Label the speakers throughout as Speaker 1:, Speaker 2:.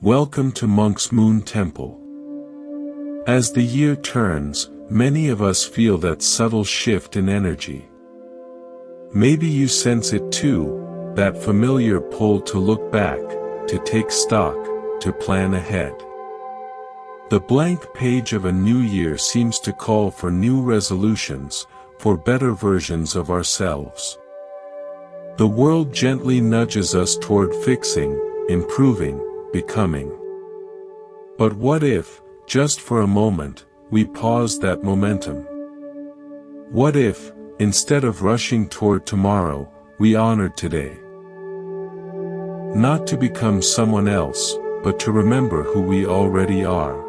Speaker 1: Welcome to Monk's Moon Temple. As the year turns, many of us feel that subtle shift in energy. Maybe you sense it too, that familiar pull to look back, to take stock, to plan ahead. The blank page of a new year seems to call for new resolutions, for better versions of ourselves. The world gently nudges us toward fixing, improving, becoming. But what if, just for a moment, we paused that momentum? What if, instead of rushing toward tomorrow, we honored today? Not to become someone else, but to remember who we already are.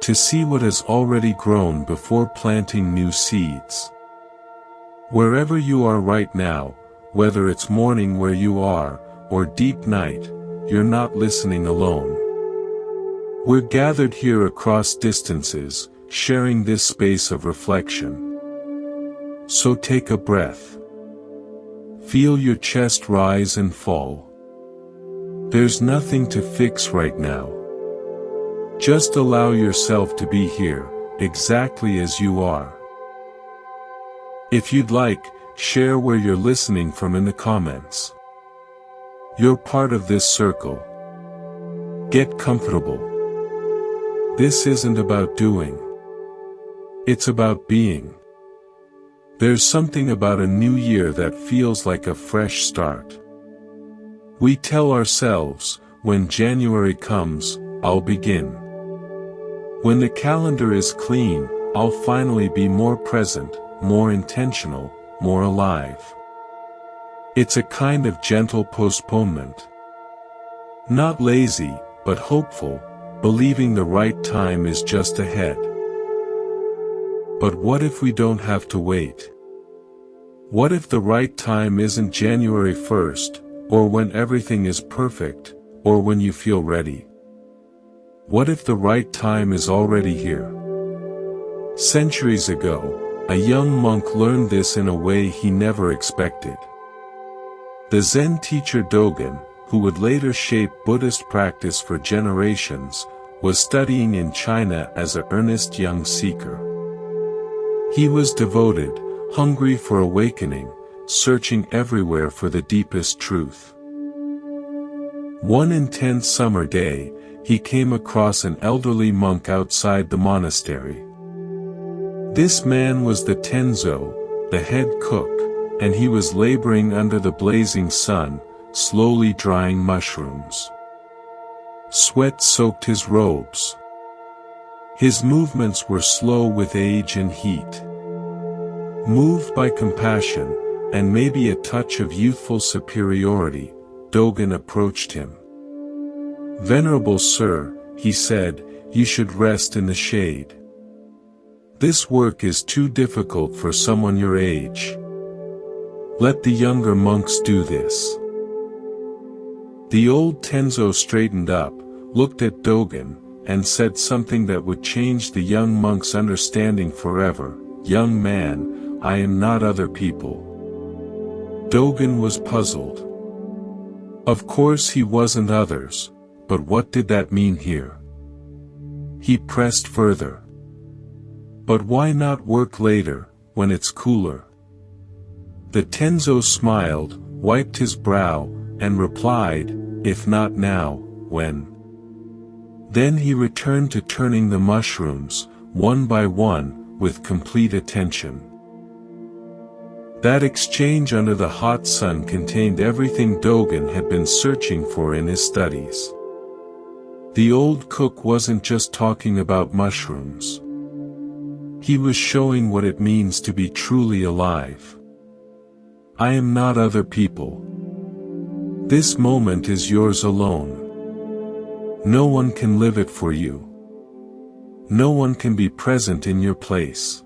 Speaker 1: To see what has already grown before planting new seeds. Wherever you are right now, whether it's morning where you are, or deep night, you're not listening alone. We're gathered here across distances, sharing this space of reflection. So take a breath. Feel your chest rise and fall. There's nothing to fix right now. Just allow yourself to be here, exactly as you are. If you'd like, share where you're listening from in the comments. You're part of this circle. Get comfortable. This isn't about doing. It's about being. There's something about a new year that feels like a fresh start. We tell ourselves, when January comes, I'll begin. When the calendar is clean, I'll finally be more present, more intentional, more alive. It's a kind of gentle postponement. Not lazy, but hopeful, believing the right time is just ahead. But what if we don't have to wait? What if the right time isn't January 1st, or when everything is perfect, or when you feel ready? What if the right time is already here? Centuries ago, a young monk learned this in a way he never expected. The Zen teacher Dogen, who would later shape Buddhist practice for generations, was studying in China as an earnest young seeker. He was devoted, hungry for awakening, searching everywhere for the deepest truth. One intense summer day, he came across an elderly monk outside the monastery. This man was the Tenzo, the head cook, and he was laboring under the blazing sun, slowly drying mushrooms. Sweat soaked his robes. His movements were slow with age and heat. Moved by compassion, and maybe a touch of youthful superiority, Dogen approached him. "Venerable sir," he said, "you should rest in the shade. This work is too difficult for someone your age. Let the younger monks do this." The old Tenzo straightened up, looked at Dogen, and said something that would change the young monk's understanding forever. "Young man, I am not other people." Dogen was puzzled. Of course he wasn't others, but what did that mean here? He pressed further. "But why not work later, when it's cooler?" The Tenzo smiled, wiped his brow, and replied, "If not now, when?" Then he returned to turning the mushrooms, one by one, with complete attention. That exchange under the hot sun contained everything Dogen had been searching for in his studies. The old cook wasn't just talking about mushrooms. He was showing what it means to be truly alive. I am not other people. This moment is yours alone. No one can live it for you. No one can be present in your place.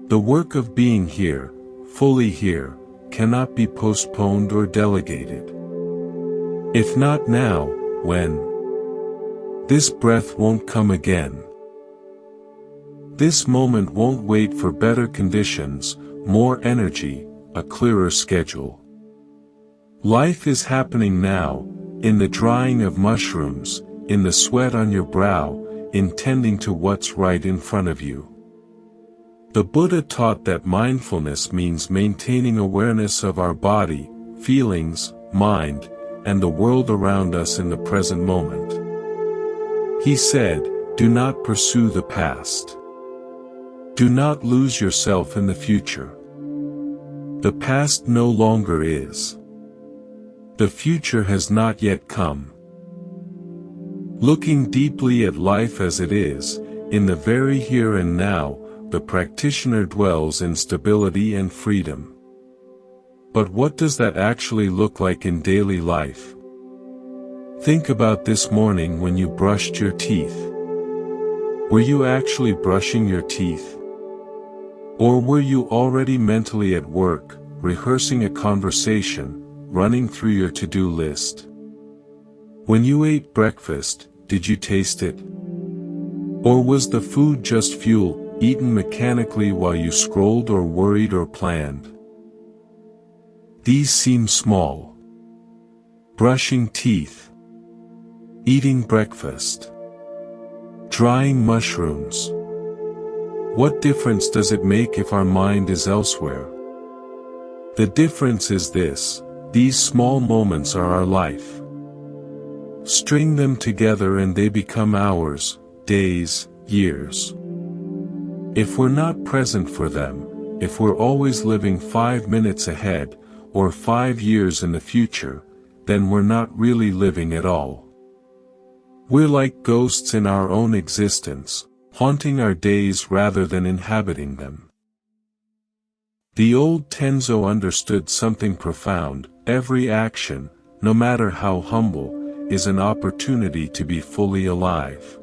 Speaker 1: The work of being here, fully here, cannot be postponed or delegated. If not now, when? This breath won't come again. This moment won't wait for better conditions, more energy, a clearer schedule. Life is happening now, in the drying of mushrooms, in the sweat on your brow, in tending to what's right in front of you. The Buddha taught that mindfulness means maintaining awareness of our body, feelings, mind, and the world around us in the present moment. He said, "Do not pursue the past. Do not lose yourself in the future. The past no longer is. The future has not yet come." Looking deeply at life as it is, in the very here and now, the practitioner dwells in stability and freedom. But what does that actually look like in daily life? Think about this morning when you brushed your teeth. Were you actually brushing your teeth? Or were you already mentally at work, rehearsing a conversation, running through your to-do list? When you ate breakfast, did you taste it? Or was the food just fuel, eaten mechanically while you scrolled or worried or planned? These seem small. Brushing teeth. Eating breakfast. Drying mushrooms. What difference does it make if our mind is elsewhere? The difference is this: these small moments are our life. String them together and they become hours, days, years. If we're not present for them, if we're always living 5 minutes ahead, or 5 years in the future, then we're not really living at all. We're like ghosts in our own existence, haunting our days rather than inhabiting them. The old Tenzo understood something profound: every action, no matter how humble, is an opportunity to be fully alive.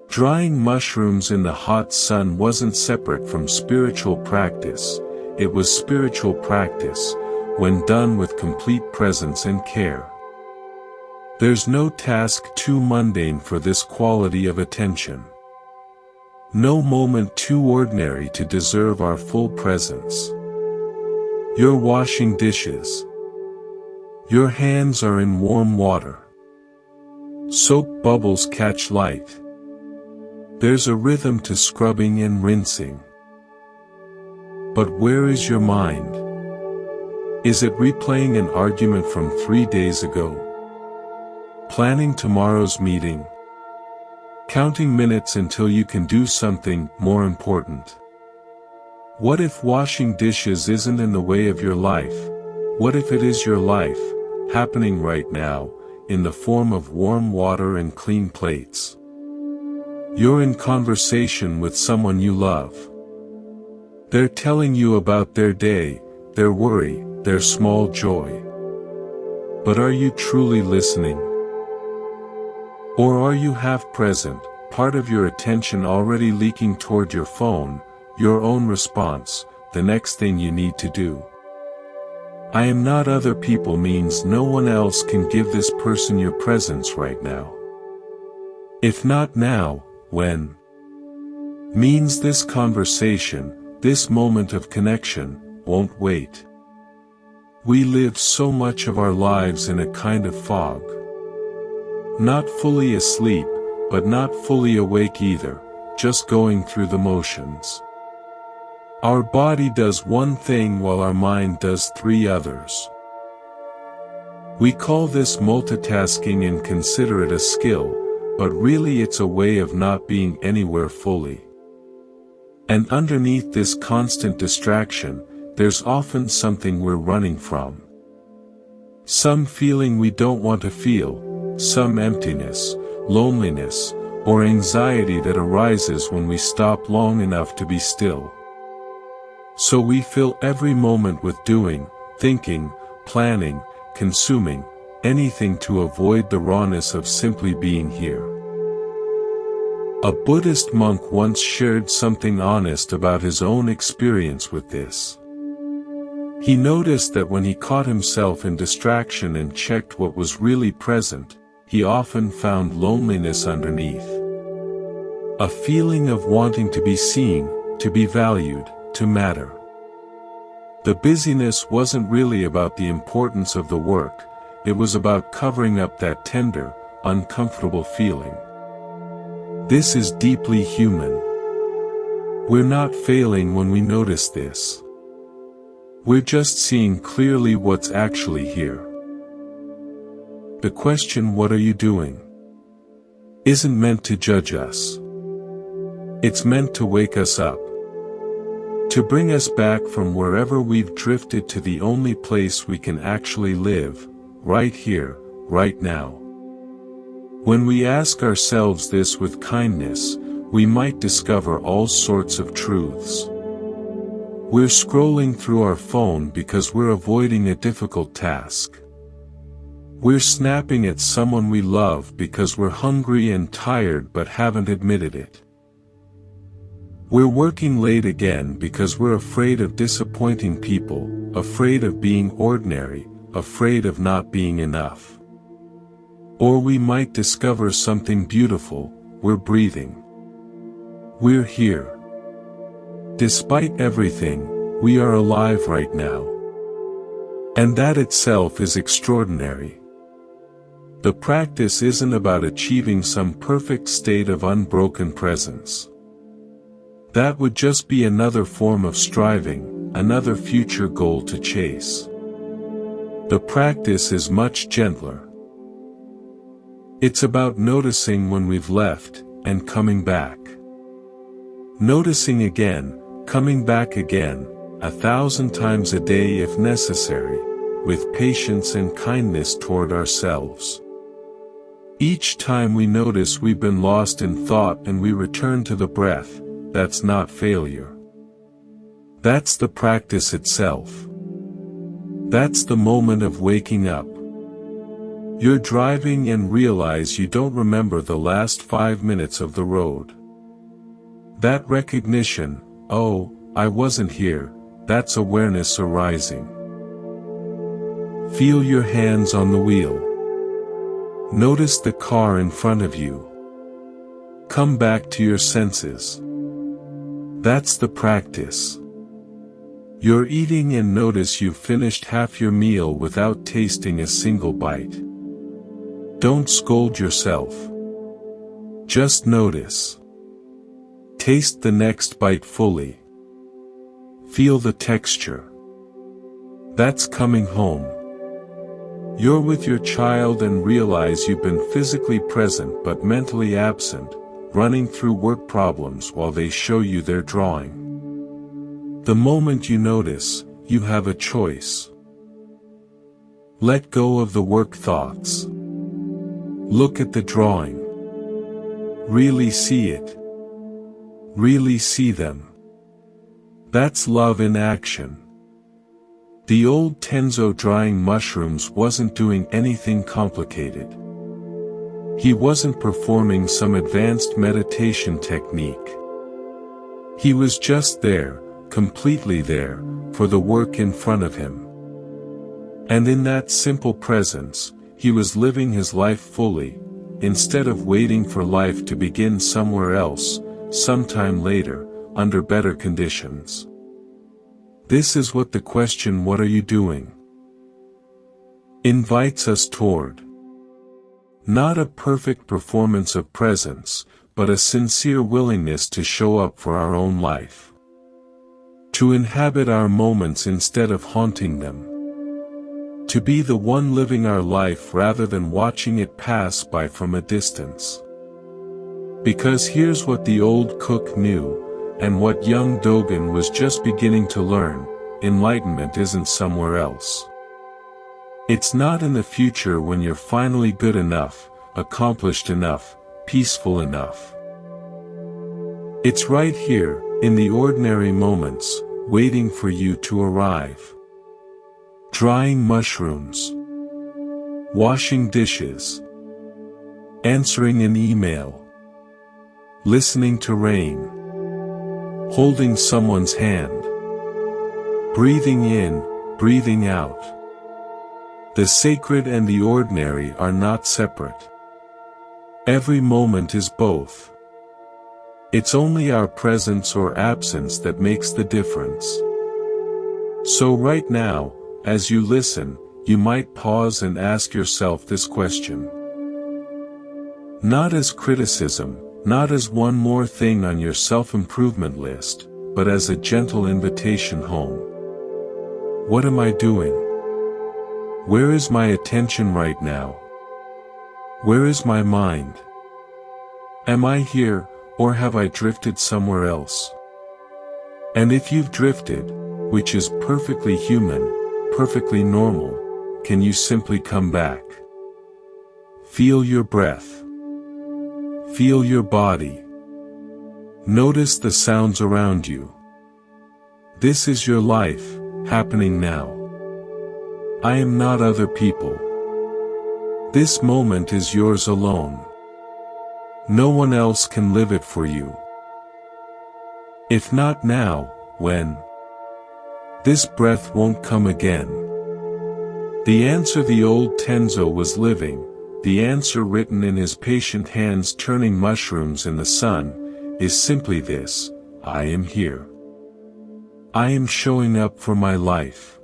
Speaker 1: Drying mushrooms in the hot sun wasn't separate from spiritual practice, it was spiritual practice, when done with complete presence and care. There's no task too mundane for this quality of attention. No moment too ordinary to deserve our full presence. You're washing dishes. Your hands are in warm water. Soap bubbles catch light. There's a rhythm to scrubbing and rinsing. But where is your mind? Is it replaying an argument from 3 days ago? Planning tomorrow's meeting? Counting minutes until you can do something more important? What if washing dishes isn't in the way of your life? What if it is your life, happening right now, in the form of warm water and clean plates? You're in conversation with someone you love. They're telling you about their day, their worry, their small joy. But are you truly listening? Or are you half present, part of your attention already leaking toward your phone, your own response, the next thing you need to do? I am not other people means no one else can give this person your presence right now. If not now, when? Means this conversation, this moment of connection, won't wait. We live so much of our lives in a kind of fog. Not fully asleep, but not fully awake either, just going through the motions. Our body does one thing while our mind does 3 others. We call this multitasking and consider it a skill, but really it's a way of not being anywhere fully. And underneath this constant distraction, there's often something we're running from. Some feeling we don't want to feel, some emptiness, loneliness, or anxiety that arises when we stop long enough to be still. So we fill every moment with doing, thinking, planning, consuming, anything to avoid the rawness of simply being here. A Buddhist monk once shared something honest about his own experience with this. He noticed that when he caught himself in distraction and checked what was really present, he often found loneliness underneath. A feeling of wanting to be seen, to be valued, to matter. The busyness wasn't really about the importance of the work, it was about covering up that tender, uncomfortable feeling. This is deeply human. We're not failing when we notice this. We're just seeing clearly what's actually here. The question, "What are you doing?" isn't meant to judge us. It's meant to wake us up. To bring us back from wherever we've drifted to the only place we can actually live, right here, right now. When we ask ourselves this with kindness, we might discover all sorts of truths. We're scrolling through our phone because we're avoiding a difficult task. We're snapping at someone we love because we're hungry and tired but haven't admitted it. We're working late again because we're afraid of disappointing people, afraid of being ordinary, afraid of not being enough. Or we might discover something beautiful: we're breathing. We're here. Despite everything, we are alive right now. And that itself is extraordinary. The practice isn't about achieving some perfect state of unbroken presence. That would just be another form of striving, another future goal to chase. The practice is much gentler. It's about noticing when we've left, and coming back. Noticing again, coming back again, 1,000 times a day if necessary, with patience and kindness toward ourselves. Each time we notice we've been lost in thought and we return to the breath, that's not failure. That's the practice itself. That's the moment of waking up. You're driving and realize you don't remember the last 5 minutes of the road. That recognition, "Oh, I wasn't here," that's awareness arising. Feel your hands on the wheel. Notice the car in front of you. Come back to your senses. That's the practice. You're eating and notice you've finished half your meal without tasting a single bite. Don't scold yourself. Just notice. Taste the next bite fully. Feel the texture. That's coming home. You're with your child and realize you've been physically present but mentally absent, running through work problems while they show you their drawing. The moment you notice, you have a choice. Let go of the work thoughts. Look at the drawing. Really see it. Really see them. That's love in action. The old Tenzo drying mushrooms wasn't doing anything complicated. He wasn't performing some advanced meditation technique. He was just there, completely there, for the work in front of him. And in that simple presence, he was living his life fully, instead of waiting for life to begin somewhere else, sometime later, under better conditions. This is what the question, "What are you doing?" invites us toward. Not a perfect performance of presence, but a sincere willingness to show up for our own life. To inhabit our moments instead of haunting them. To be the one living our life rather than watching it pass by from a distance. Because here's what the old cook knew, and what young Dogen was just beginning to learn: enlightenment isn't somewhere else. It's not in the future when you're finally good enough, accomplished enough, peaceful enough. It's right here, in the ordinary moments, waiting for you to arrive. Drying mushrooms. Washing dishes. Answering an email. Listening to rain. Holding someone's hand. Breathing in, breathing out. The sacred and the ordinary are not separate. Every moment is both. It's only our presence or absence that makes the difference. So right now, as you listen, you might pause and ask yourself this question. Not as criticism, not as one more thing on your self-improvement list, but as a gentle invitation home. What am I doing? Where is my attention right now? Where is my mind? Am I here, or have I drifted somewhere else? And if you've drifted, which is perfectly human, perfectly normal, can you simply come back? Feel your breath. Feel your body. Notice the sounds around you. This is your life, happening now. I am not other people. This moment is yours alone. No one else can live it for you. If not now, when? This breath won't come again. The answer the old Tenzo was living, the answer written in his patient hands turning mushrooms in the sun, is simply this: I am here. I am showing up for my life.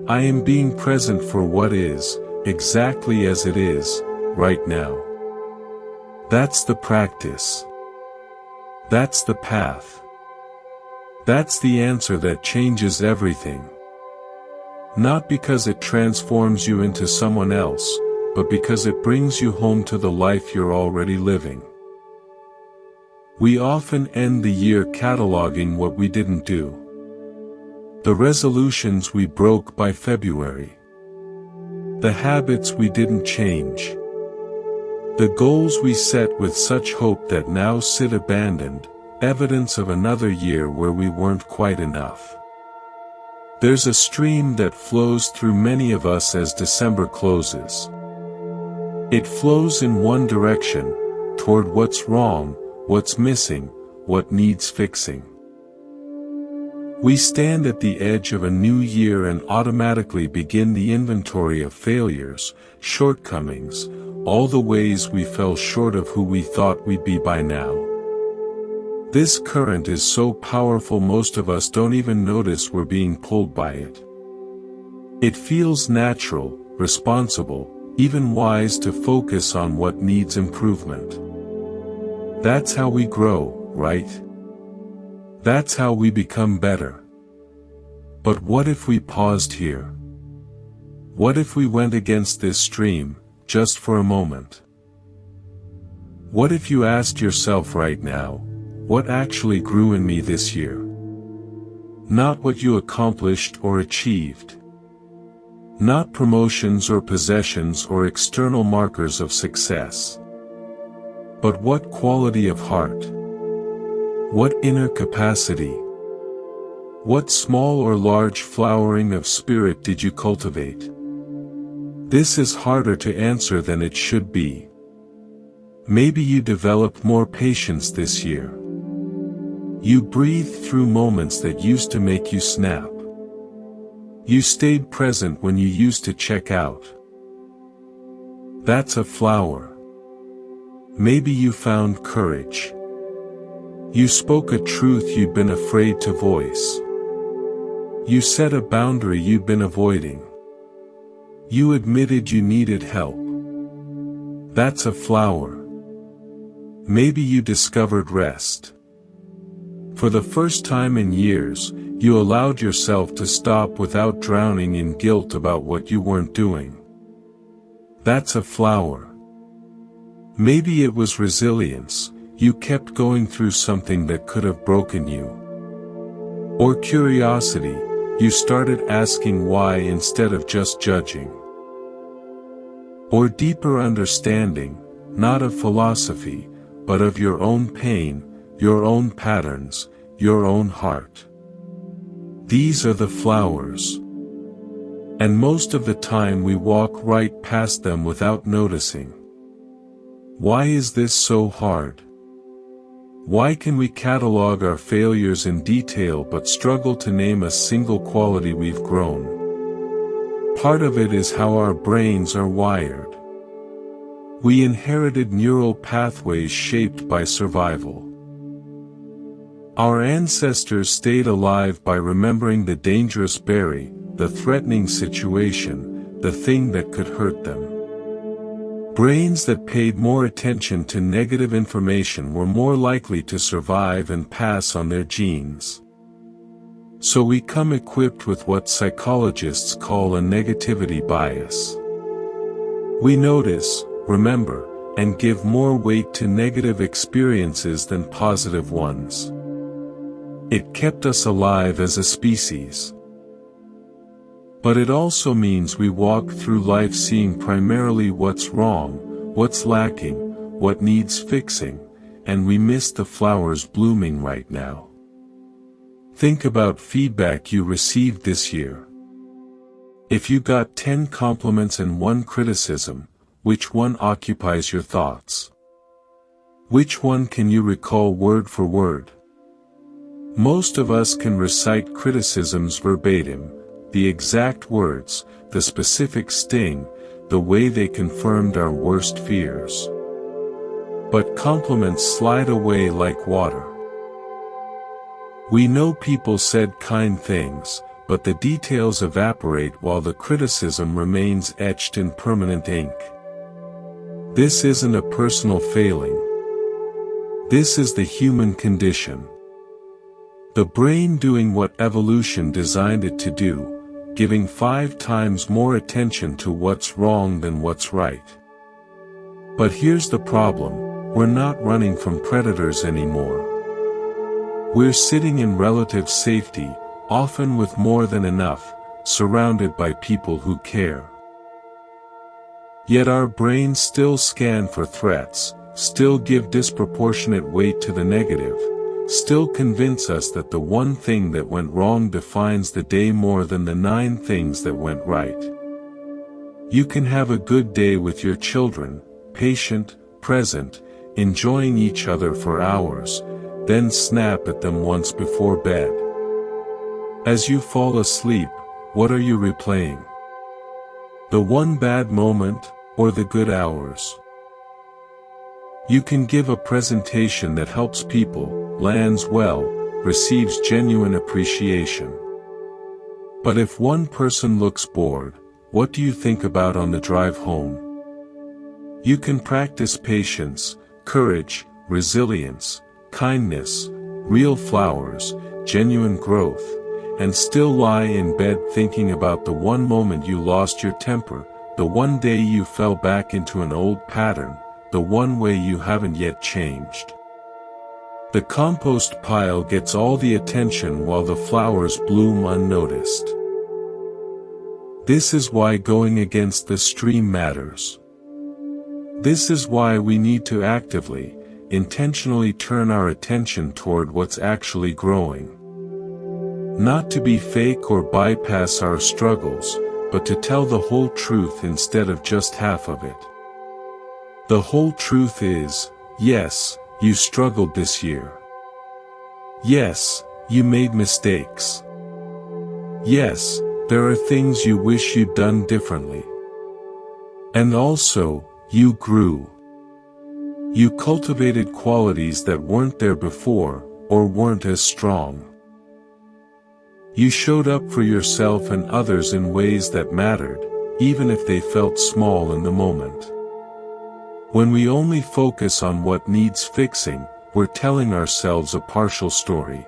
Speaker 1: I am being present for what is, exactly as it is, right now. That's the practice. That's the path. That's the answer that changes everything. Not because it transforms you into someone else, but because it brings you home to the life you're already living. We often end the year cataloging what we didn't do. The resolutions we broke by February. The habits we didn't change. The goals we set with such hope that now sit abandoned, evidence of another year where we weren't quite enough. There's a stream that flows through many of us as December closes. It flows in one direction, toward what's wrong, what's missing, what needs fixing. We stand at the edge of a new year and automatically begin the inventory of failures, shortcomings, all the ways we fell short of who we thought we'd be by now. This current is so powerful most of us don't even notice we're being pulled by it. It feels natural, responsible, even wise to focus on what needs improvement. That's how we grow, right? That's how we become better. But what if we paused here? What if we went against this stream, just for a moment? What if you asked yourself right now, what actually grew in me this year? Not what you accomplished or achieved. Not promotions or possessions or external markers of success. But what quality of heart? What inner capacity? What small or large flowering of spirit did you cultivate? This is harder to answer than it should be. Maybe you developed more patience this year. You breathed through moments that used to make you snap. You stayed present when you used to check out. That's a flower. Maybe you found courage. You spoke a truth you'd been afraid to voice. You set a boundary you'd been avoiding. You admitted you needed help. That's a flower. Maybe you discovered rest. For the first time in years, you allowed yourself to stop without drowning in guilt about what you weren't doing. That's a flower. Maybe it was resilience. You kept going through something that could have broken you. Or curiosity, you started asking why instead of just judging. Or deeper understanding, not of philosophy, but of your own pain, your own patterns, your own heart. These are the flowers. And most of the time we walk right past them without noticing. Why is this so hard? Why can we catalog our failures in detail but struggle to name a single quality we've grown? Part of it is how our brains are wired. We inherited neural pathways shaped by survival. Our ancestors stayed alive by remembering the dangerous berry, the threatening situation, the thing that could hurt them. Brains that paid more attention to negative information were more likely to survive and pass on their genes. So we come equipped with what psychologists call a negativity bias. We notice, remember, and give more weight to negative experiences than positive ones. It kept us alive as a species. But it also means we walk through life seeing primarily what's wrong, what's lacking, what needs fixing, and we miss the flowers blooming right now. Think about feedback you received this year. If you got 10 compliments and 1 criticism, which one occupies your thoughts? Which one can you recall word for word? Most of us can recite criticisms verbatim, the exact words, the specific sting, the way they confirmed our worst fears. But compliments slide away like water. We know people said kind things, but the details evaporate while the criticism remains etched in permanent ink. This isn't a personal failing. This is the human condition. The brain doing what evolution designed it to do, giving 5 times more attention to what's wrong than what's right. But here's the problem, we're not running from predators anymore. We're sitting in relative safety, often with more than enough, surrounded by people who care. Yet our brains still scan for threats, still give disproportionate weight to the negative, still convince us that the one thing that went wrong defines the day more than the 9 things that went right. You can have a good day with your children, patient, present, enjoying each other for hours, then snap at them once before bed. As you fall asleep, what are you replaying? The one bad moment, or the good hours? You can give a presentation that helps people, lands well, receives genuine appreciation. But if one person looks bored, what do you think about on the drive home? You can practice patience, courage, resilience, kindness, real flowers, genuine growth, and still lie in bed thinking about the one moment you lost your temper, the one day you fell back into an old pattern, the one way you haven't yet changed. The compost pile gets all the attention while the flowers bloom unnoticed. This is why going against the stream matters. This is why we need to actively, intentionally turn our attention toward what's actually growing. Not to be fake or bypass our struggles, but to tell the whole truth instead of just half of it. The whole truth is, yes, you struggled this year. Yes, you made mistakes. Yes, there are things you wish you'd done differently. And also, you grew. You cultivated qualities that weren't there before, or weren't as strong. You showed up for yourself and others in ways that mattered, even if they felt small in the moment. When we only focus on what needs fixing, we're telling ourselves a partial story.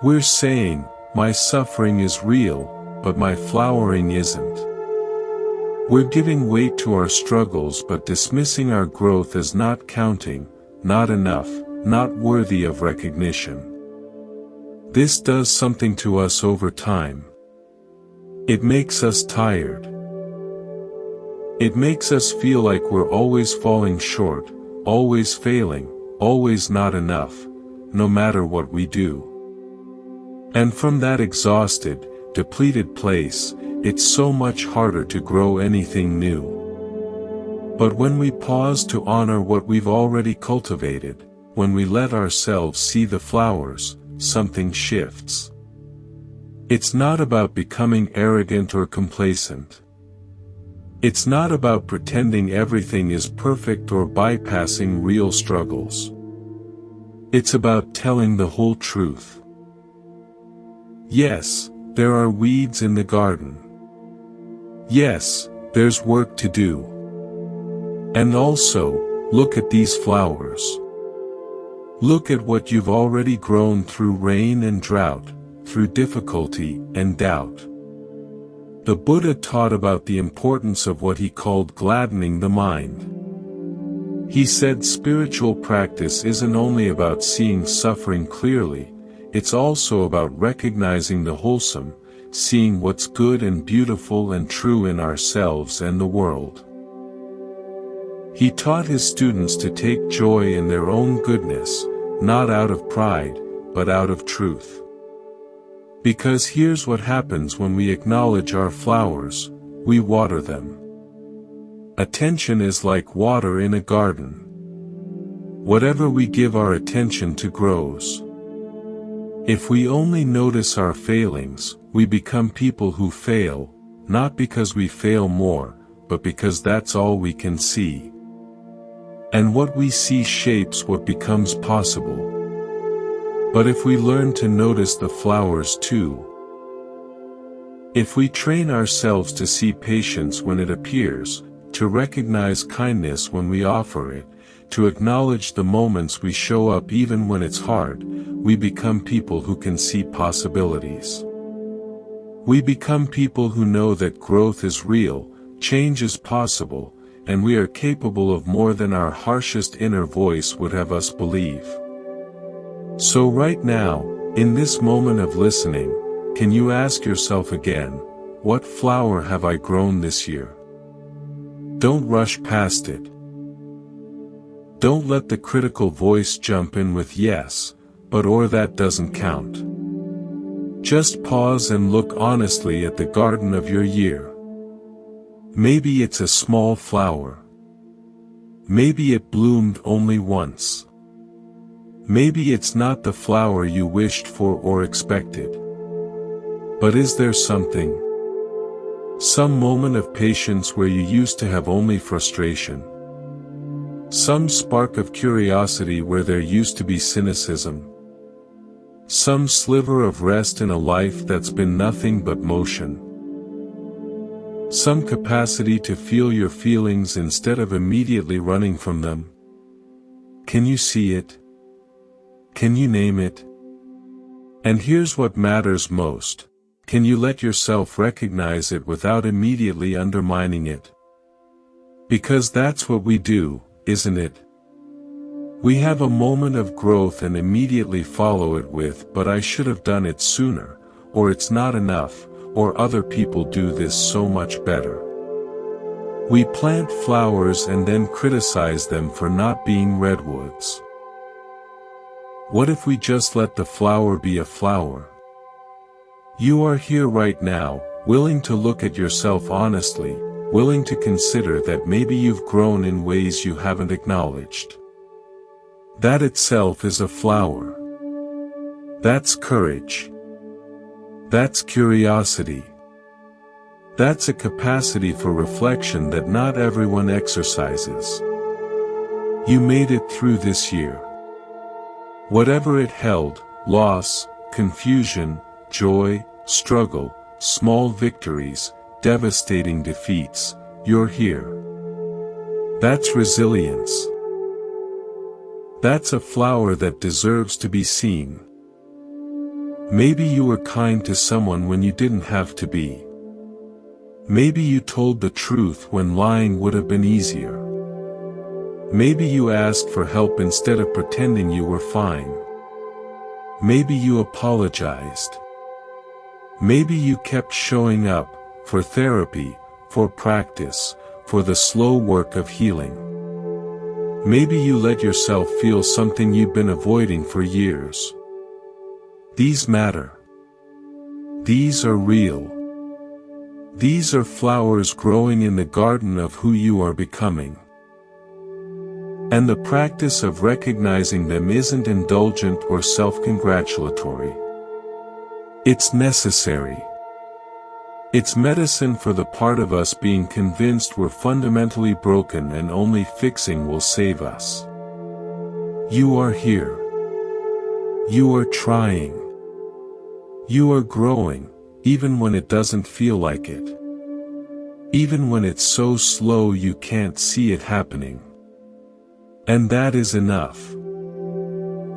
Speaker 1: We're saying, my suffering is real, but my flowering isn't. We're giving weight to our struggles but dismissing our growth as not counting, not enough, not worthy of recognition. This does something to us over time. It makes us tired. It makes us feel like we're always falling short, always failing, always not enough, no matter what we do. And from that exhausted, depleted place, it's so much harder to grow anything new. But when we pause to honor what we've already cultivated, when we let ourselves see the flowers, something shifts. It's not about becoming arrogant or complacent. It's not about pretending everything is perfect or bypassing real struggles. It's about telling the whole truth. Yes, there are weeds in the garden. Yes, there's work to do. And also, look at these flowers. Look at what you've already grown through rain and drought, through difficulty and doubt. The Buddha taught about the importance of what he called gladdening the mind. He said spiritual practice isn't only about seeing suffering clearly, it's also about recognizing the wholesome, seeing what's good and beautiful and true in ourselves and the world. He taught his students to take joy in their own goodness, not out of pride, but out of truth. Because here's what happens when we acknowledge our flowers, we water them. Attention is like water in a garden. Whatever we give our attention to grows. If we only notice our failings, we become people who fail, not because we fail more, but because that's all we can see. And what we see shapes what becomes possible. But if we learn to notice the flowers too, if we train ourselves to see patience when it appears, to recognize kindness when we offer it, to acknowledge the moments we show up even when it's hard, we become people who can see possibilities. We become people who know that growth is real, change is possible, and we are capable of more than our harshest inner voice would have us believe. So right now, in this moment of listening, can you ask yourself again, what flower have I grown this year? Don't rush past it. Don't let the critical voice jump in with yes, but or that doesn't count. Just pause and look honestly at the garden of your year. Maybe it's a small flower. Maybe it bloomed only once. Maybe it's not the flower you wished for or expected. But is there something? Some moment of patience where you used to have only frustration. Some spark of curiosity where there used to be cynicism. Some sliver of rest in a life that's been nothing but motion. Some capacity to feel your feelings instead of immediately running from them. Can you see it? Can you name it? And here's what matters most. Can you let yourself recognize it without immediately undermining it? Because that's what we do, isn't it? We have a moment of growth and immediately follow it with, but I should have done it sooner, or it's not enough, or other people do this so much better. We plant flowers and then criticize them for not being redwoods. What if we just let the flower be a flower? You are here right now, willing to look at yourself honestly, willing to consider that maybe you've grown in ways you haven't acknowledged. That itself is a flower. That's courage. That's curiosity. That's a capacity for reflection that not everyone exercises. You made it through this year. Whatever it held, loss, confusion, joy, struggle, small victories, devastating defeats, you're here. That's resilience. That's a flower that deserves to be seen. Maybe you were kind to someone when you didn't have to be. Maybe you told the truth when lying would have been easier. Maybe you asked for help instead of pretending you were fine. Maybe you apologized. Maybe you kept showing up, for therapy, for practice, for the slow work of healing. Maybe you let yourself feel something you've been avoiding for years. These matter. These are real. These are flowers growing in the garden of who you are becoming. And the practice of recognizing them isn't indulgent or self-congratulatory. It's necessary. It's medicine for the part of us being convinced we're fundamentally broken and only fixing will save us. You are here. You are trying. You are growing, even when it doesn't feel like it. Even when it's so slow you can't see it happening. And that is enough.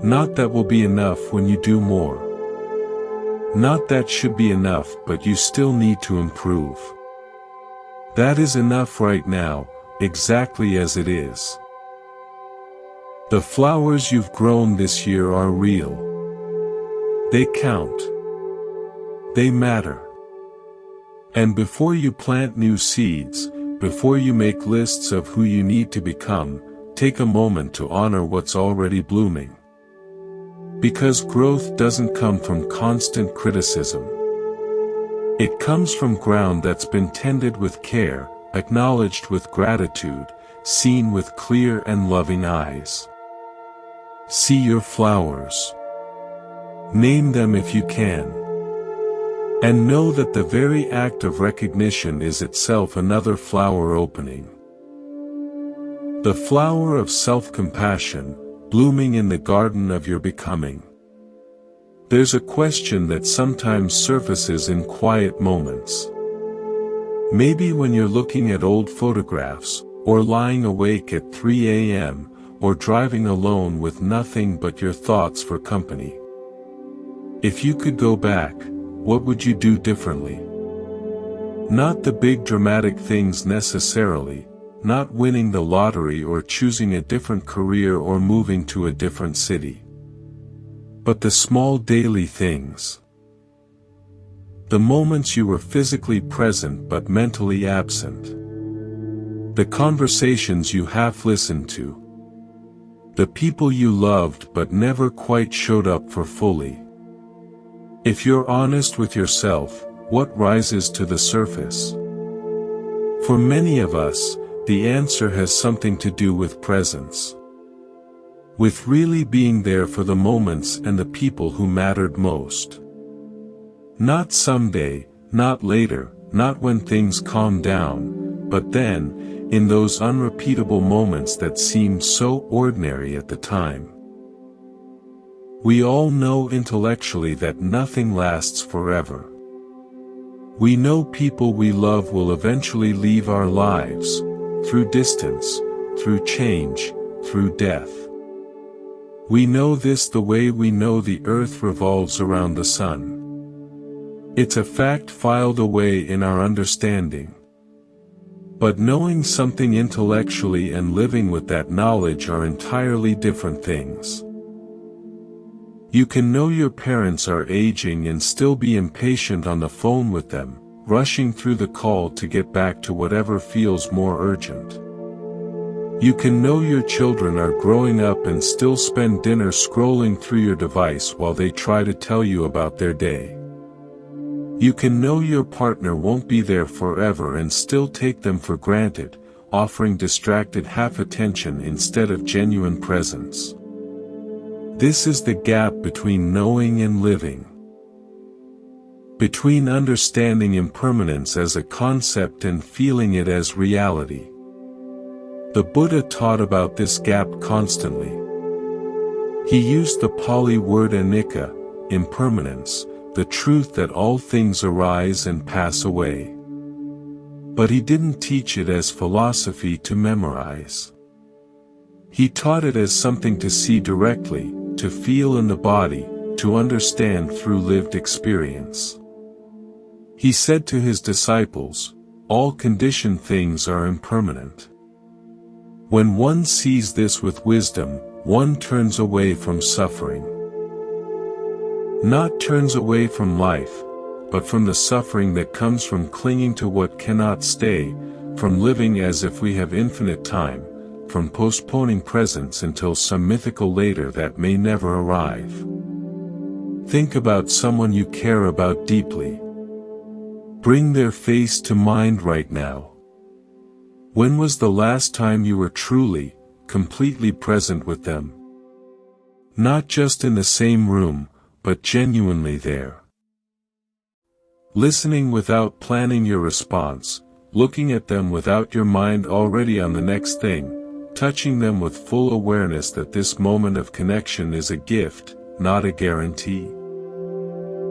Speaker 1: Not that will be enough when you do more. Not that should be enough, but you still need to improve. That is enough right now, exactly as it is. The flowers you've grown this year are real. They count. They matter. And before you plant new seeds, before you make lists of who you need to become, take a moment to honor what's already blooming. Because growth doesn't come from constant criticism. It comes from ground that's been tended with care, acknowledged with gratitude, seen with clear and loving eyes. See your flowers. Name them if you can. And know that the very act of recognition is itself another flower opening. The flower of self-compassion, blooming in the garden of your becoming. There's a question that sometimes surfaces in quiet moments. Maybe when you're looking at old photographs, or lying awake at 3 a.m., or driving alone with nothing but your thoughts for company. If you could go back, what would you do differently? Not the big dramatic things necessarily, not winning the lottery or choosing a different career or moving to a different city. But the small daily things. The moments you were physically present but mentally absent. The conversations you half listened to. The people you loved but never quite showed up for fully. If you're honest with yourself, what rises to the surface? For many of us, the answer has something to do with presence. With really being there for the moments and the people who mattered most. Not someday, not later, not when things calm down, but then, in those unrepeatable moments that seemed so ordinary at the time. We all know intellectually that nothing lasts forever. We know people we love will eventually leave our lives, through distance, through change, through death. We know this the way we know the earth revolves around the sun. It's a fact filed away in our understanding. But knowing something intellectually and living with that knowledge are entirely different things. You can know your parents are aging and still be impatient on the phone with them, rushing through the call to get back to whatever feels more urgent. You can know your children are growing up and still spend dinner scrolling through your device while they try to tell you about their day. You can know your partner won't be there forever and still take them for granted, offering distracted half-attention instead of genuine presence. This is the gap between knowing and living. Between understanding impermanence as a concept and feeling it as reality. The Buddha taught about this gap constantly. He used the Pali word anicca, impermanence, the truth that all things arise and pass away. But he didn't teach it as philosophy to memorize. He taught it as something to see directly, to feel in the body, to understand through lived experience. He said to his disciples, all conditioned things are impermanent. When one sees this with wisdom, one turns away from suffering. Not turns away from life, but from the suffering that comes from clinging to what cannot stay, from living as if we have infinite time, from postponing presence until some mythical later that may never arrive. Think about someone you care about deeply. Bring their face to mind right now. When was the last time you were truly, completely present with them? Not just in the same room, but genuinely there. Listening without planning your response, looking at them without your mind already on the next thing, touching them with full awareness that this moment of connection is a gift, not a guarantee.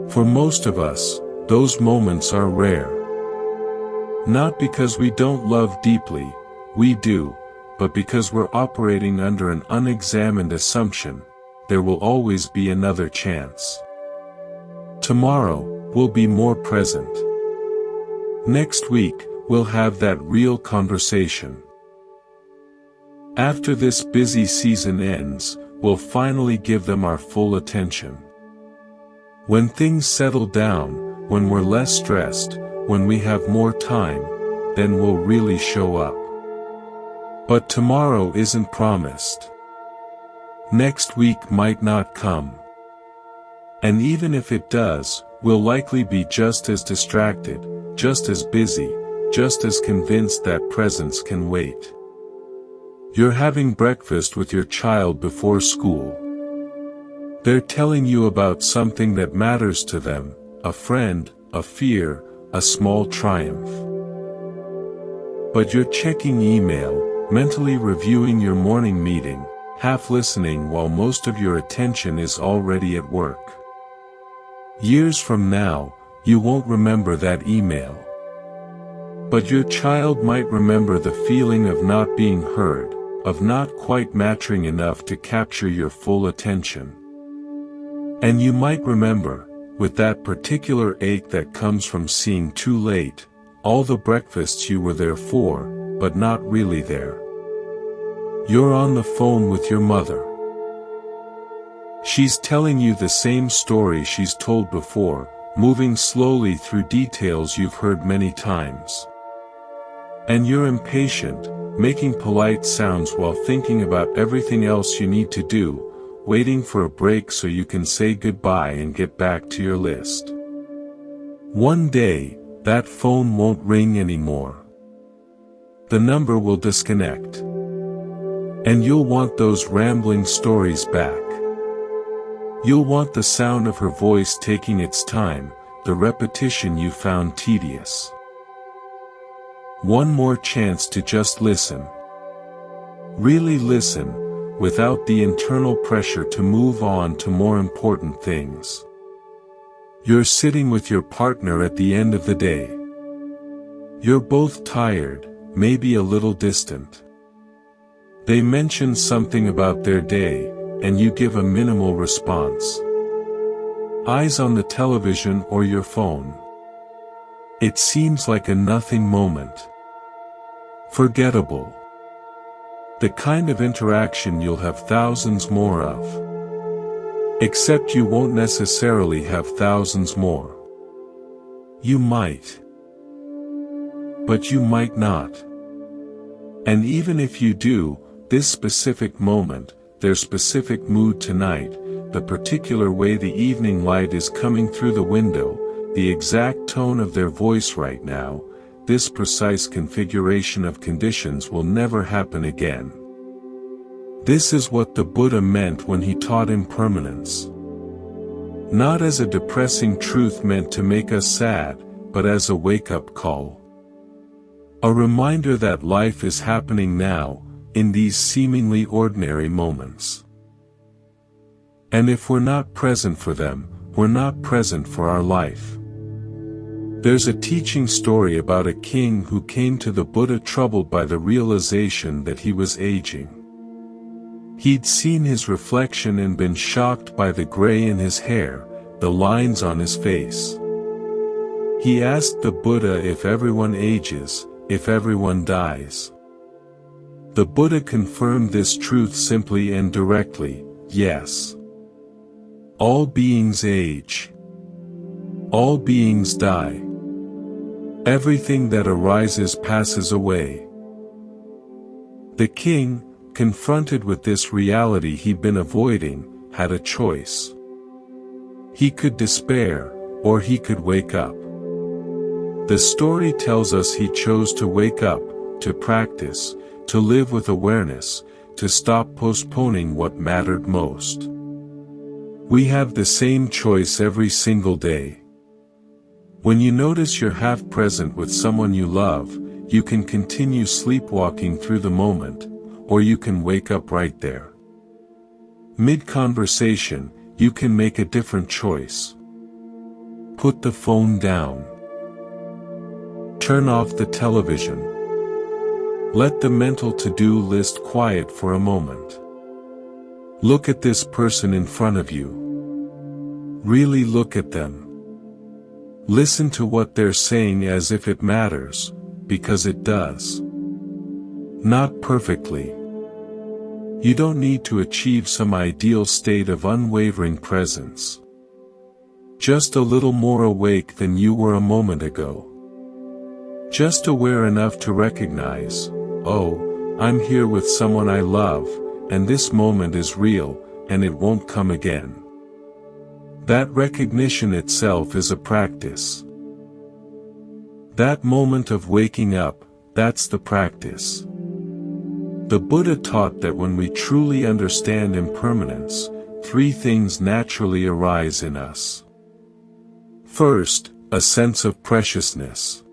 Speaker 1: For most of us, those moments are rare. Not because we don't love deeply, we do, but because we're operating under an unexamined assumption, there will always be another chance. Tomorrow, we'll be more present. Next week, we'll have that real conversation. After this busy season ends, we'll finally give them our full attention. When things settle down, when we're less stressed, when we have more time, then we'll really show up. But tomorrow isn't promised. Next week might not come. And even if it does, we'll likely be just as distracted, just as busy, just as convinced that presence can wait. You're having breakfast with your child before school. They're telling you about something that matters to them, a friend, a fear, a small triumph. But you're checking email, mentally reviewing your morning meeting, half listening while most of your attention is already at work. Years from now, you won't remember that email. But your child might remember the feeling of not being heard, of not quite mattering enough to capture your full attention. And you might remember, with that particular ache that comes from seeing too late, all the breakfasts you were there for, but not really there. You're on the phone with your mother. She's telling you the same story she's told before, moving slowly through details you've heard many times. And you're impatient, making polite sounds while thinking about everything else you need to do, waiting for a break so you can say goodbye and get back to your list. One day, that phone won't ring anymore. The number will disconnect. And you'll want those rambling stories back. You'll want the sound of her voice taking its time, the repetition you found tedious. One more chance to just listen. Really listen, without the internal pressure to move on to more important things. You're sitting with your partner at the end of the day. You're both tired, maybe a little distant. They mention something about their day, and you give a minimal response. Eyes on the television or your phone. It seems like a nothing moment. Forgettable. The kind of interaction you'll have thousands more of. Except you won't necessarily have thousands more. You might. But you might not. And even if you do, this specific moment, their specific mood tonight, the particular way the evening light is coming through the window, the exact tone of their voice right now, this precise configuration of conditions will never happen again. This is what the Buddha meant when he taught impermanence. Not as a depressing truth meant to make us sad, but as a wake-up call. A reminder that life is happening now, in these seemingly ordinary moments. And if we're not present for them, we're not present for our life. There's a teaching story about a king who came to the Buddha troubled by the realization that he was aging. He'd seen his reflection and been shocked by the gray in his hair, the lines on his face. He asked the Buddha if everyone ages, if everyone dies. The Buddha confirmed this truth simply and directly, yes. All beings age. All beings die. Everything that arises passes away. The king, confronted with this reality he'd been avoiding, had a choice. He could despair, or he could wake up. The story tells us he chose to wake up, to practice, to live with awareness, to stop postponing what mattered most. We have the same choice every single day. When you notice you're half present with someone you love, you can continue sleepwalking through the moment, or you can wake up right there. Mid-conversation, you can make a different choice. Put the phone down. Turn off the television. Let the mental to-do list quiet for a moment. Look at this person in front of you. Really look at them. Listen to what they're saying as if it matters, because it does. Not perfectly. You don't need to achieve some ideal state of unwavering presence. Just a little more awake than you were a moment ago. Just aware enough to recognize, oh, I'm here with someone I love, and this moment is real, and it won't come again. That recognition itself is a practice. That moment of waking up, that's the practice. The Buddha taught that when we truly understand impermanence, three things naturally arise in us. First, a sense of preciousness.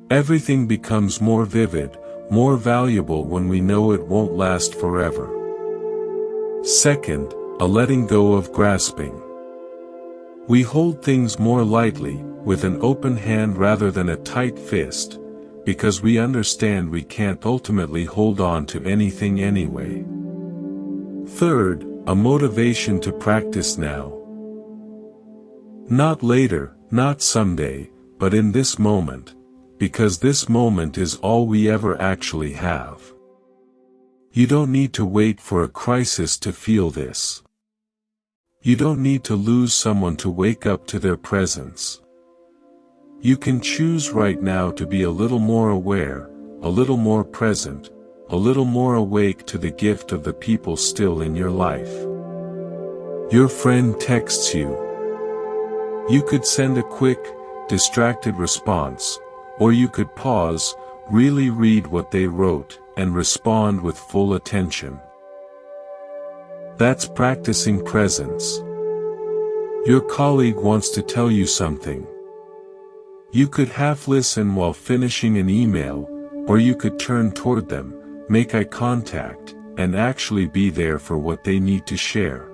Speaker 1: Everything becomes more vivid, more valuable when we know it won't last forever. Second, a letting go of grasping. We hold things more lightly, with an open hand rather than a tight fist, because we understand we can't ultimately hold on to anything anyway. Third, a motivation to practice now. Not later, not someday, but in this moment, because this moment is all we ever actually have. You don't need to wait for a crisis to feel this. You don't need to lose someone to wake up to their presence. You can choose right now to be a little more aware, a little more present, a little more awake to the gift of the people still in your life. Your friend texts you. You could send a quick, distracted response, or you could pause, really read what they wrote, and respond with full attention. That's practicing presence. Your colleague wants to tell you something. You could half listen while finishing an email, or you could turn toward them, make eye contact, and actually be there for what they need to share.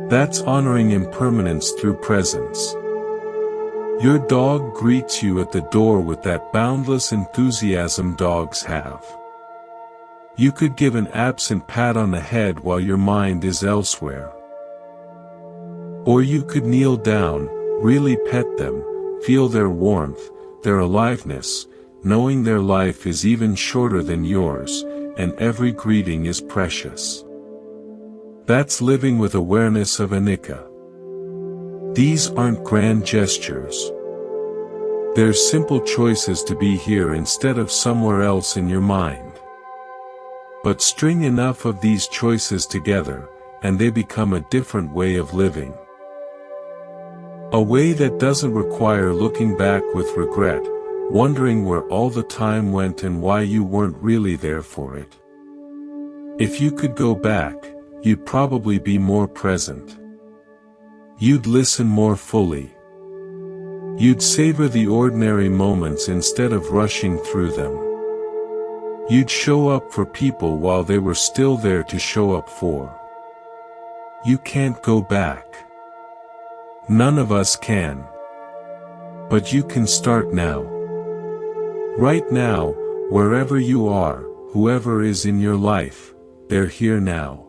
Speaker 1: That's honoring impermanence through presence. Your dog greets you at the door with that boundless enthusiasm dogs have. You could give an absent pat on the head while your mind is elsewhere. Or you could kneel down, really pet them, feel their warmth, their aliveness, knowing their life is even shorter than yours, and every greeting is precious. That's living with awareness of anicca. These aren't grand gestures. They're simple choices to be here instead of somewhere else in your mind. But string enough of these choices together, and they become a different way of living. A way that doesn't require looking back with regret, wondering where all the time went and why you weren't really there for it. If you could go back, you'd probably be more present. You'd listen more fully. You'd savor the ordinary moments instead of rushing through them. You'd show up for people while they were still there to show up for. You can't go back. None of us can. But you can start now. Right now, wherever you are, whoever is in your life, they're here now.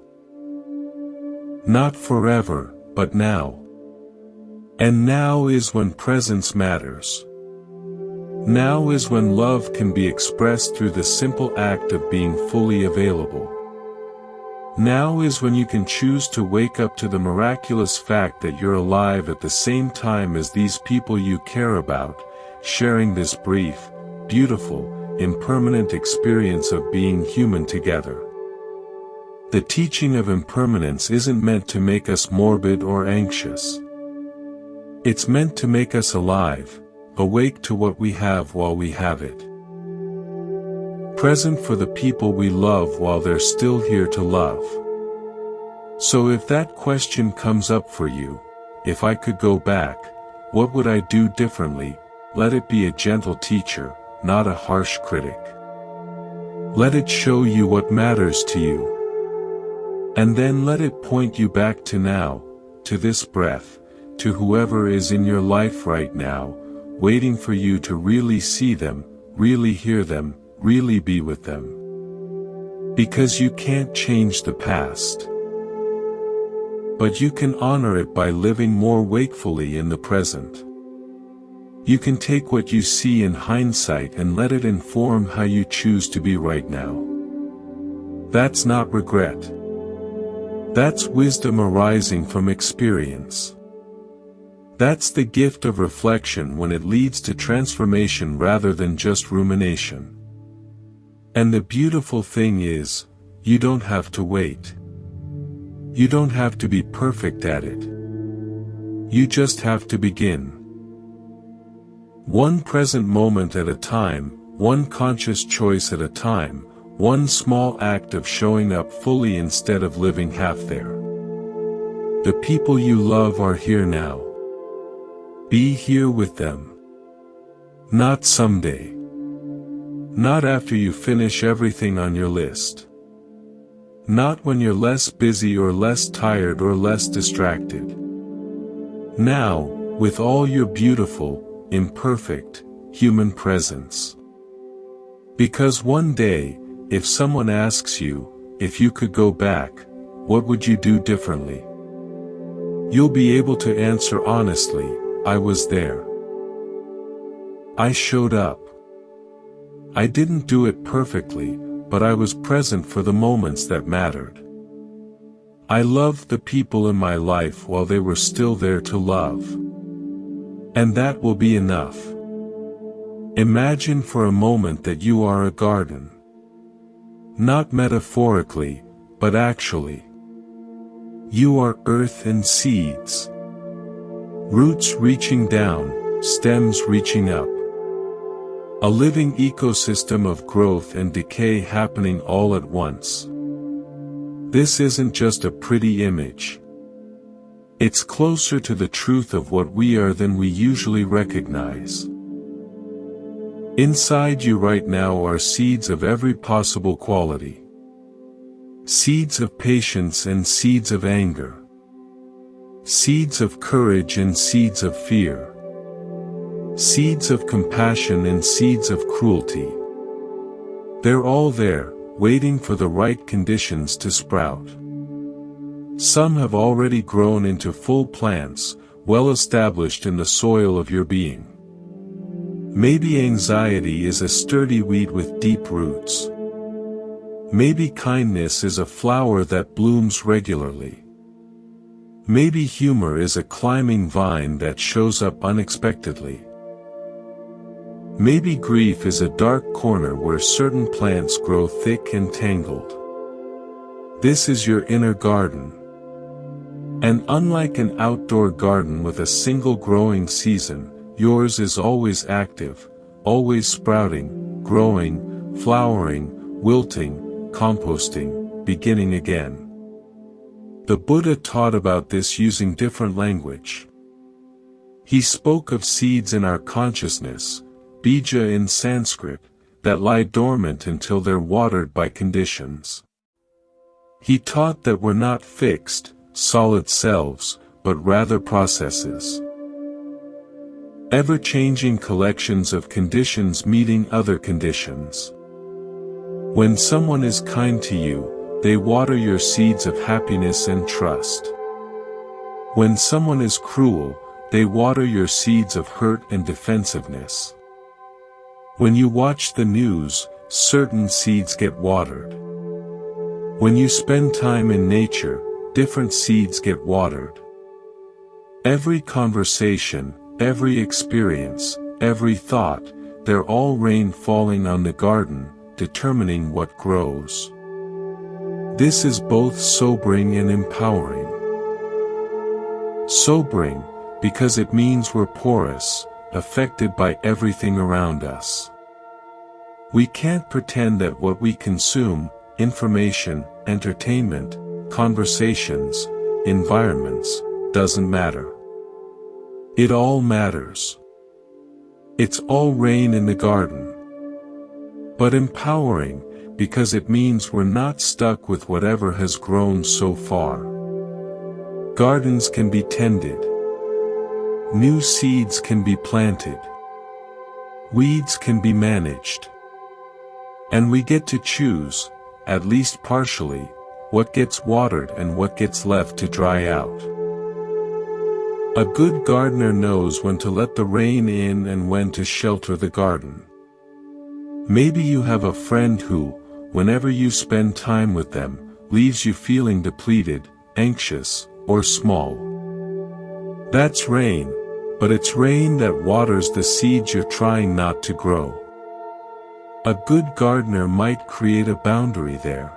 Speaker 1: Not forever, but now. And now is when presence matters. Now is when love can be expressed through the simple act of being fully available. Now is when you can choose to wake up to the miraculous fact that you're alive at the same time as these people you care about, sharing this brief, beautiful, impermanent experience of being human together. The teaching of impermanence isn't meant to make us morbid or anxious. It's meant to make us alive, awake to what we have while we have it. Present for the people we love while they're still here to love. So if that question comes up for you, if I could go back, what would I do differently? Let it be a gentle teacher, not a harsh critic. Let it show you what matters to you. And then let it point you back to now, to this breath, to whoever is in your life right now, waiting for you to really see them, really hear them, really be with them. Because you can't change the past. But you can honor it by living more wakefully in the present. You can take what you see in hindsight and let it inform how you choose to be right now. That's not regret. That's wisdom arising from experience. That's the gift of reflection when it leads to transformation rather than just rumination. And the beautiful thing is, you don't have to wait. You don't have to be perfect at it. You just have to begin. One present moment at a time, one conscious choice at a time, one small act of showing up fully instead of living half there. The people you love are here now. Be here with them. Not someday. Not after you finish everything on your list. Not when you're less busy or less tired or less distracted. Now, with all your beautiful, imperfect, human presence. Because one day, if someone asks you, if you could go back, what would you do differently? You'll be able to answer honestly, I was there. I showed up. I didn't do it perfectly, but I was present for the moments that mattered. I loved the people in my life while they were still there to love. And that will be enough. Imagine for a moment that you are a garden. Not metaphorically, but actually. You are earth and seeds. Roots reaching down, stems reaching up. A living ecosystem of growth and decay happening all at once. This isn't just a pretty image. It's closer to the truth of what we are than we usually recognize. Inside you right now are seeds of every possible quality. Seeds of patience and seeds of anger. Seeds of courage and seeds of fear. Seeds of compassion and seeds of cruelty. They're all there, waiting for the right conditions to sprout. Some have already grown into full plants, well established in the soil of your being. Maybe anxiety is a sturdy weed with deep roots. Maybe kindness is a flower that blooms regularly. Maybe humor is a climbing vine that shows up unexpectedly. Maybe grief is a dark corner where certain plants grow thick and tangled. This is your inner garden. And unlike an outdoor garden with a single growing season, yours is always active, always sprouting, growing, flowering, wilting, composting, beginning again. The Buddha taught about this using different language. He spoke of seeds in our consciousness, bija in Sanskrit, that lie dormant until they're watered by conditions. He taught that we're not fixed, solid selves, but rather processes. Ever-changing collections of conditions meeting other conditions. When someone is kind to you, they water your seeds of happiness and trust. When someone is cruel, they water your seeds of hurt and defensiveness. When you watch the news, certain seeds get watered. When you spend time in nature, different seeds get watered. Every conversation, every experience, every thought, they're all rain falling on the garden, determining what grows. This is both sobering and empowering. Sobering, because it means we're porous, affected by everything around us. We can't pretend that what we consume, information, entertainment, conversations, environments, doesn't matter. It all matters. It's all rain in the garden. But empowering, because it means we're not stuck with whatever has grown so far. Gardens can be tended. New seeds can be planted. Weeds can be managed. And we get to choose, at least partially, what gets watered and what gets left to dry out. A good gardener knows when to let the rain in and when to shelter the garden. Maybe you have a friend who, whenever you spend time with them, leaves you feeling depleted, anxious, or small. That's rain, but it's rain that waters the seeds you're trying not to grow. A good gardener might create a boundary there.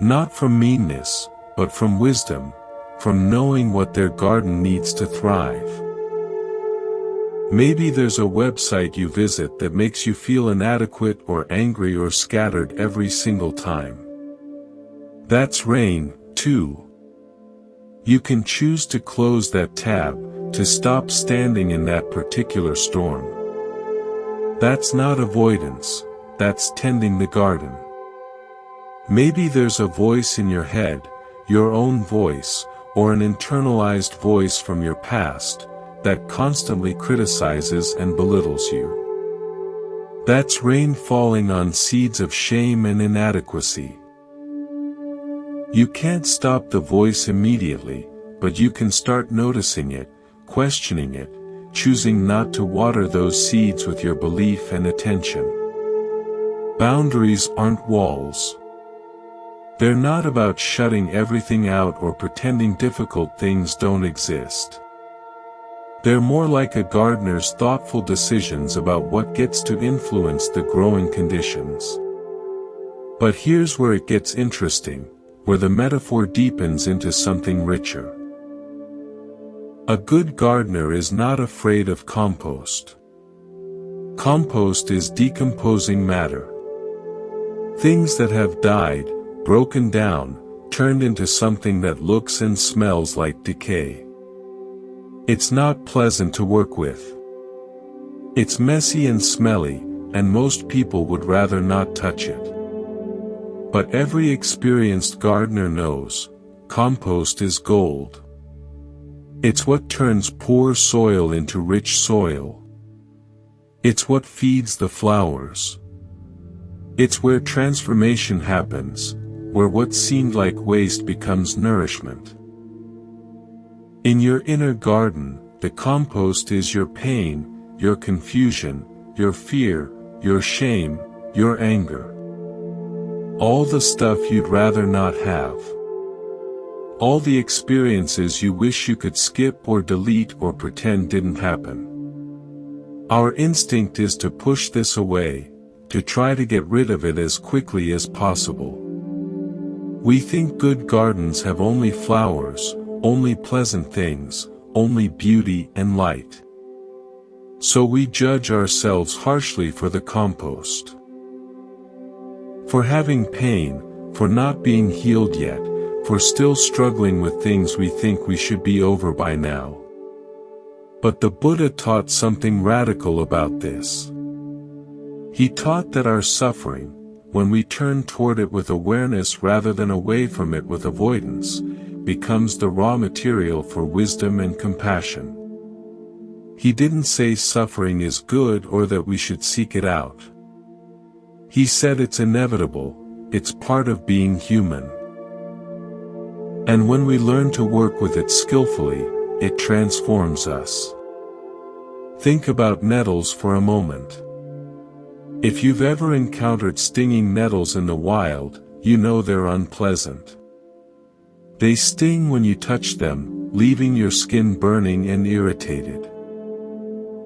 Speaker 1: Not from meanness, but from wisdom, from knowing what their garden needs to thrive. Maybe there's a website you visit that makes you feel inadequate or angry or scattered every single time. That's rain, too. You can choose to close that tab, to stop standing in that particular storm. That's not avoidance, that's tending the garden. Maybe there's a voice in your head, your own voice, or an internalized voice from your past, that constantly criticizes and belittles you. That's rain falling on seeds of shame and inadequacy. You can't stop the voice immediately, but you can start noticing it, questioning it, choosing not to water those seeds with your belief and attention. Boundaries aren't walls. They're not about shutting everything out or pretending difficult things don't exist. They're more like a gardener's thoughtful decisions about what gets to influence the growing conditions. But here's where it gets interesting, where the metaphor deepens into something richer. A good gardener is not afraid of compost. Compost is decomposing matter. Things that have died, broken down, turned into something that looks and smells like decay. It's not pleasant to work with. It's messy and smelly, and most people would rather not touch it. But every experienced gardener knows, compost is gold. It's what turns poor soil into rich soil. It's what feeds the flowers. It's where transformation happens, where what seemed like waste becomes nourishment. In your inner garden, the compost is your pain, your confusion, your fear, your shame, your anger. All the stuff you'd rather not have. All the experiences you wish you could skip or delete or pretend didn't happen. Our instinct is to push this away, to try to get rid of it as quickly as possible. We think good gardens have only flowers, only pleasant things, only beauty and light. So we judge ourselves harshly for the compost. For having pain, for not being healed yet, for still struggling with things we think we should be over by now. But the Buddha taught something radical about this. He taught that our suffering, when we turn toward it with awareness rather than away from it with avoidance, becomes the raw material for wisdom and compassion. He didn't say suffering is good or that we should seek it out. He said it's inevitable, it's part of being human. And when we learn to work with it skillfully, it transforms us. Think about nettles for a moment. If you've ever encountered stinging nettles in the wild, you know they're unpleasant. They sting when you touch them, leaving your skin burning and irritated.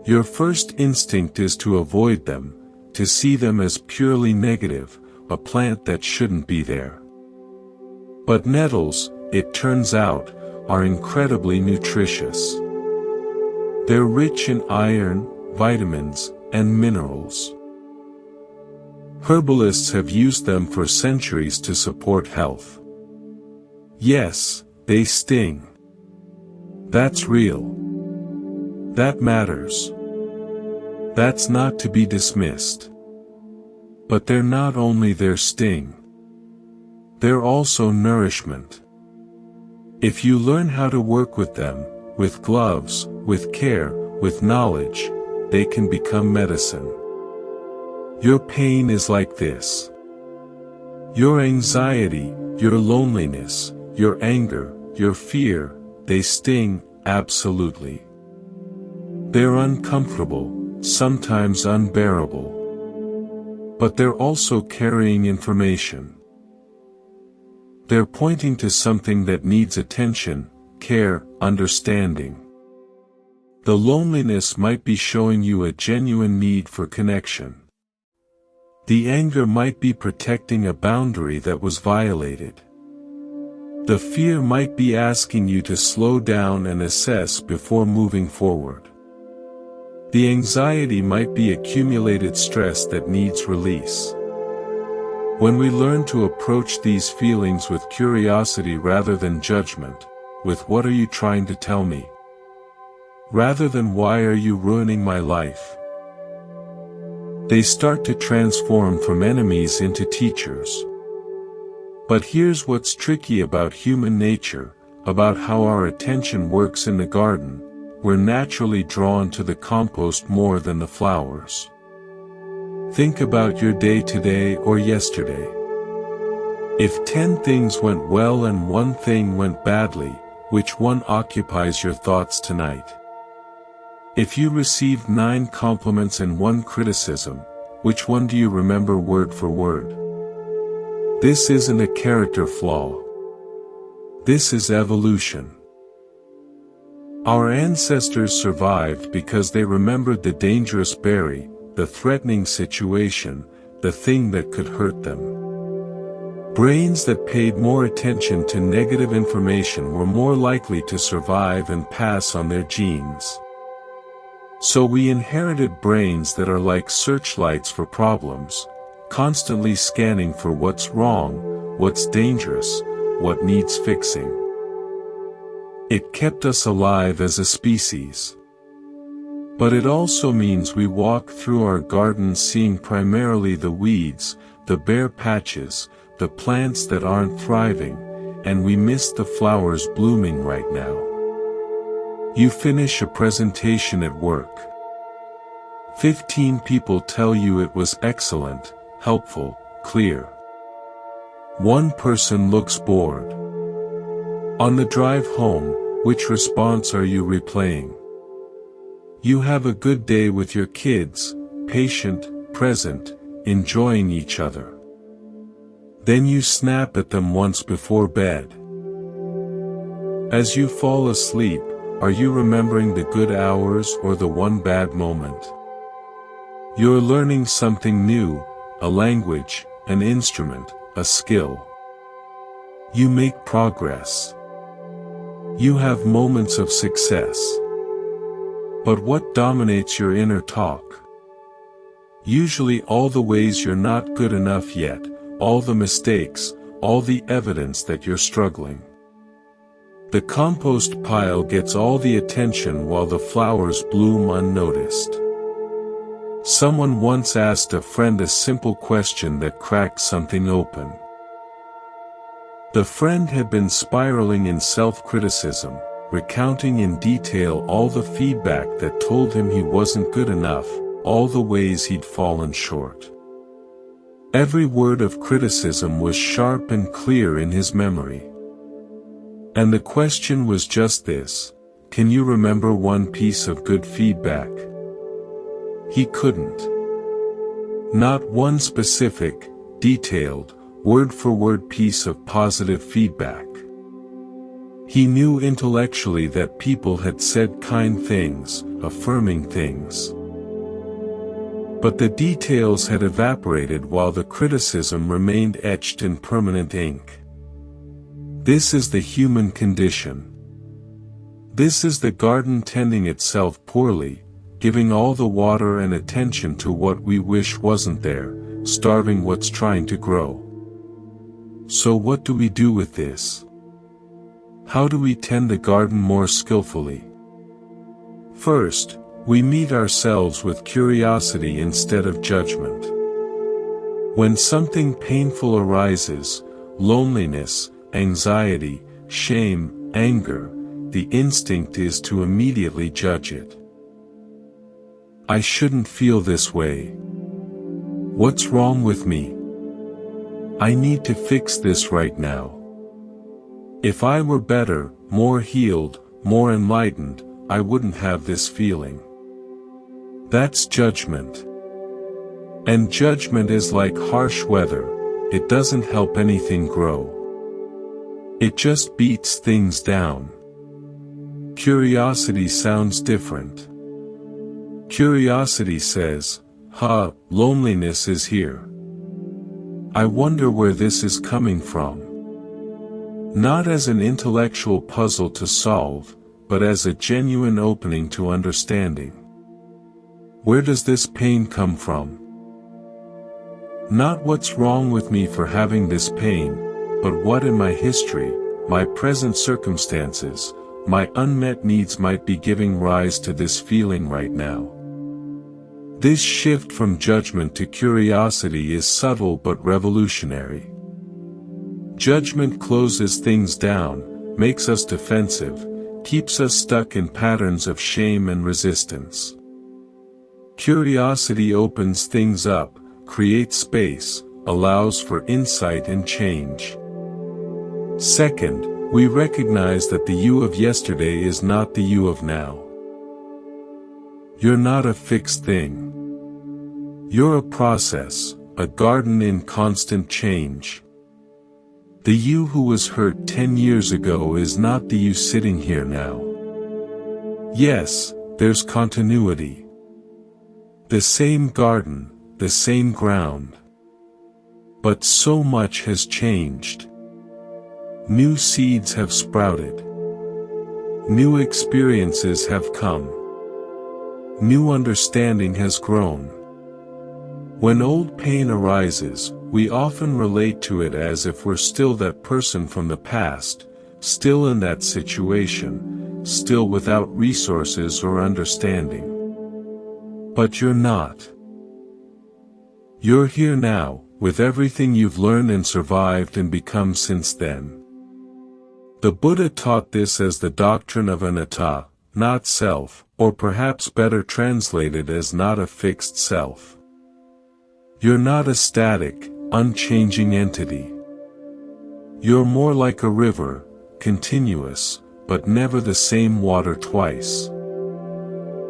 Speaker 1: Your first instinct is to avoid them, to see them as purely negative, a plant that shouldn't be there. But nettles, it turns out, are incredibly nutritious. They're rich in iron, vitamins, and minerals. Herbalists have used them for centuries to support health. Yes, they sting. That's real. That matters. That's not to be dismissed. But they're not only their sting. They're also nourishment. If you learn how to work with them, with gloves, with care, with knowledge, they can become medicine. Your pain is like this. Your anxiety, your loneliness, your anger, your fear, they sting, absolutely. They're uncomfortable, sometimes unbearable. But they're also carrying information. They're pointing to something that needs attention, care, understanding. The loneliness might be showing you a genuine need for connection. The anger might be protecting a boundary that was violated. The fear might be asking you to slow down and assess before moving forward. The anxiety might be accumulated stress that needs release. When we learn to approach these feelings with curiosity rather than judgment, with "What are you trying to tell me?" rather than "Why are you ruining my life?" they start to transform from enemies into teachers. But here's what's tricky about human nature, about how our attention works in the garden: we're naturally drawn to the compost more than the flowers. Think about your day today or yesterday. If 10 things went well and 1 thing went badly, which one occupies your thoughts tonight? If you received 9 compliments and 1 criticism, which one do you remember word for word? This isn't a character flaw. This is evolution. Our ancestors survived because they remembered the dangerous berry, the threatening situation, the thing that could hurt them. Brains that paid more attention to negative information were more likely to survive and pass on their genes. So we inherited brains that are like searchlights for problems, constantly scanning for what's wrong, what's dangerous, what needs fixing. It kept us alive as a species. But it also means we walk through our gardens seeing primarily the weeds, the bare patches, the plants that aren't thriving, and we miss the flowers blooming right now. You finish a presentation at work. 15 people tell you it was excellent, helpful, clear. 1 person looks bored. On the drive home, which response are you replaying? You have a good day with your kids, patient, present, enjoying each other. Then you snap at them once before bed. As you fall asleep, are you remembering the good hours or the one bad moment? You're learning something new, a language, an instrument, a skill. You make progress. You have moments of success. But what dominates your inner talk? Usually all the ways you're not good enough yet, all the mistakes, all the evidence that you're struggling. The compost pile gets all the attention while the flowers bloom unnoticed. Someone once asked a friend a simple question that cracked something open. The friend had been spiraling in self-criticism, recounting in detail all the feedback that told him he wasn't good enough, all the ways he'd fallen short. Every word of criticism was sharp and clear in his memory. And the question was just this: can you remember one piece of good feedback? He couldn't. Not one specific, detailed, word-for-word piece of positive feedback. He knew intellectually that people had said kind things, affirming things. But the details had evaporated while the criticism remained etched in permanent ink. This is the human condition. This is the garden tending itself poorly, giving all the water and attention to what we wish wasn't there, starving what's trying to grow. So what do we do with this? How do we tend the garden more skillfully? First, we meet ourselves with curiosity instead of judgment. When something painful arises, loneliness, anxiety, shame, anger, the instinct is to immediately judge it. I shouldn't feel this way. What's wrong with me? I need to fix this right now. If I were better, more healed, more enlightened, I wouldn't have this feeling. That's judgment. And judgment is like harsh weather, it doesn't help anything grow. It just beats things down. Curiosity sounds different. Curiosity says, loneliness is here. I wonder where this is coming from. Not as an intellectual puzzle to solve, but as a genuine opening to understanding. Where does this pain come from? Not what's wrong with me for having this pain, but what in my history, my present circumstances, my unmet needs might be giving rise to this feeling right now. This shift from judgment to curiosity is subtle but revolutionary. Judgment closes things down, makes us defensive, keeps us stuck in patterns of shame and resistance. Curiosity opens things up, creates space, allows for insight and change. Second, we recognize that the you of yesterday is not the you of now. You're not a fixed thing. You're a process, a garden in constant change. The you who was hurt 10 years ago is not the you sitting here now. Yes, there's continuity. The same garden, the same ground. But so much has changed. New seeds have sprouted. New experiences have come. New understanding has grown. When old pain arises, we often relate to it as if we're still that person from the past, still in that situation, still without resources or understanding. But you're not. You're here now, with everything you've learned and survived and become since then. The Buddha taught this as the doctrine of anatta, not self, or perhaps better translated as not a fixed self. You're not a static, unchanging entity. You're more like a river, continuous, but never the same water twice.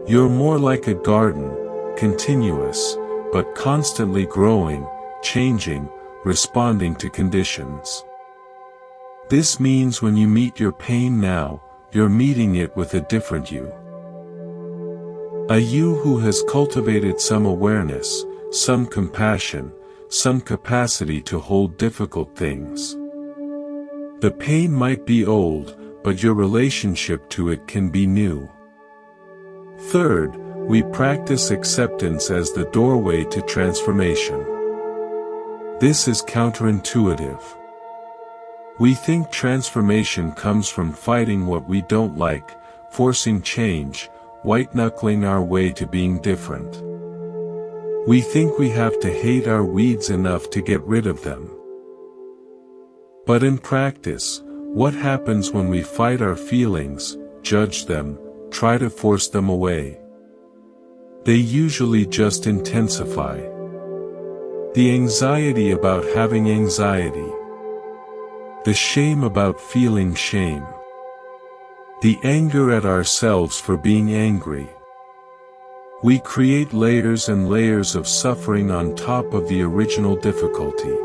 Speaker 1: You're more like a garden, continuous, but constantly growing, changing, responding to conditions. This means when you meet your pain now, you're meeting it with a different you. A you who has cultivated some awareness, some compassion, some capacity to hold difficult things. The pain might be old, but your relationship to it can be new. Third, we practice acceptance as the doorway to transformation. This is counterintuitive. We think transformation comes from fighting what we don't like, forcing change, white-knuckling our way to being different. We think we have to hate our weeds enough to get rid of them. But in practice, what happens when we fight our feelings, judge them, try to force them away? They usually just intensify. The anxiety about having anxiety. The shame about feeling shame. The anger at ourselves for being angry. We create layers and layers of suffering on top of the original difficulty.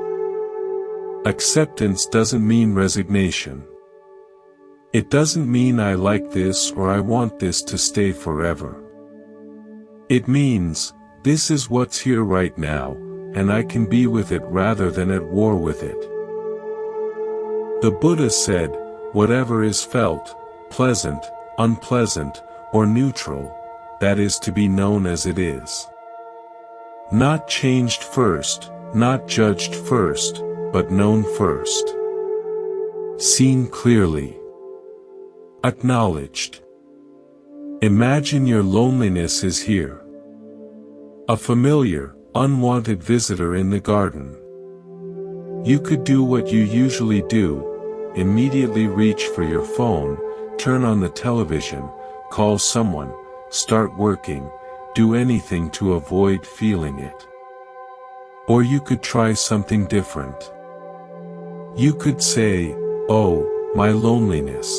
Speaker 1: Acceptance doesn't mean resignation. It doesn't mean I like this or I want this to stay forever. It means, this is what's here right now, and I can be with it rather than at war with it. The Buddha said, whatever is felt, pleasant, unpleasant, or neutral, that is to be known as it is. Not changed first, not judged first, but known first. Seen clearly. Acknowledged. Imagine your loneliness is here. A familiar, unwanted visitor in the garden. You could do what you usually do, immediately reach for your phone, turn on the television, call someone, start working, do anything to avoid feeling it. Or you could try something different. You could say, "Oh, my loneliness.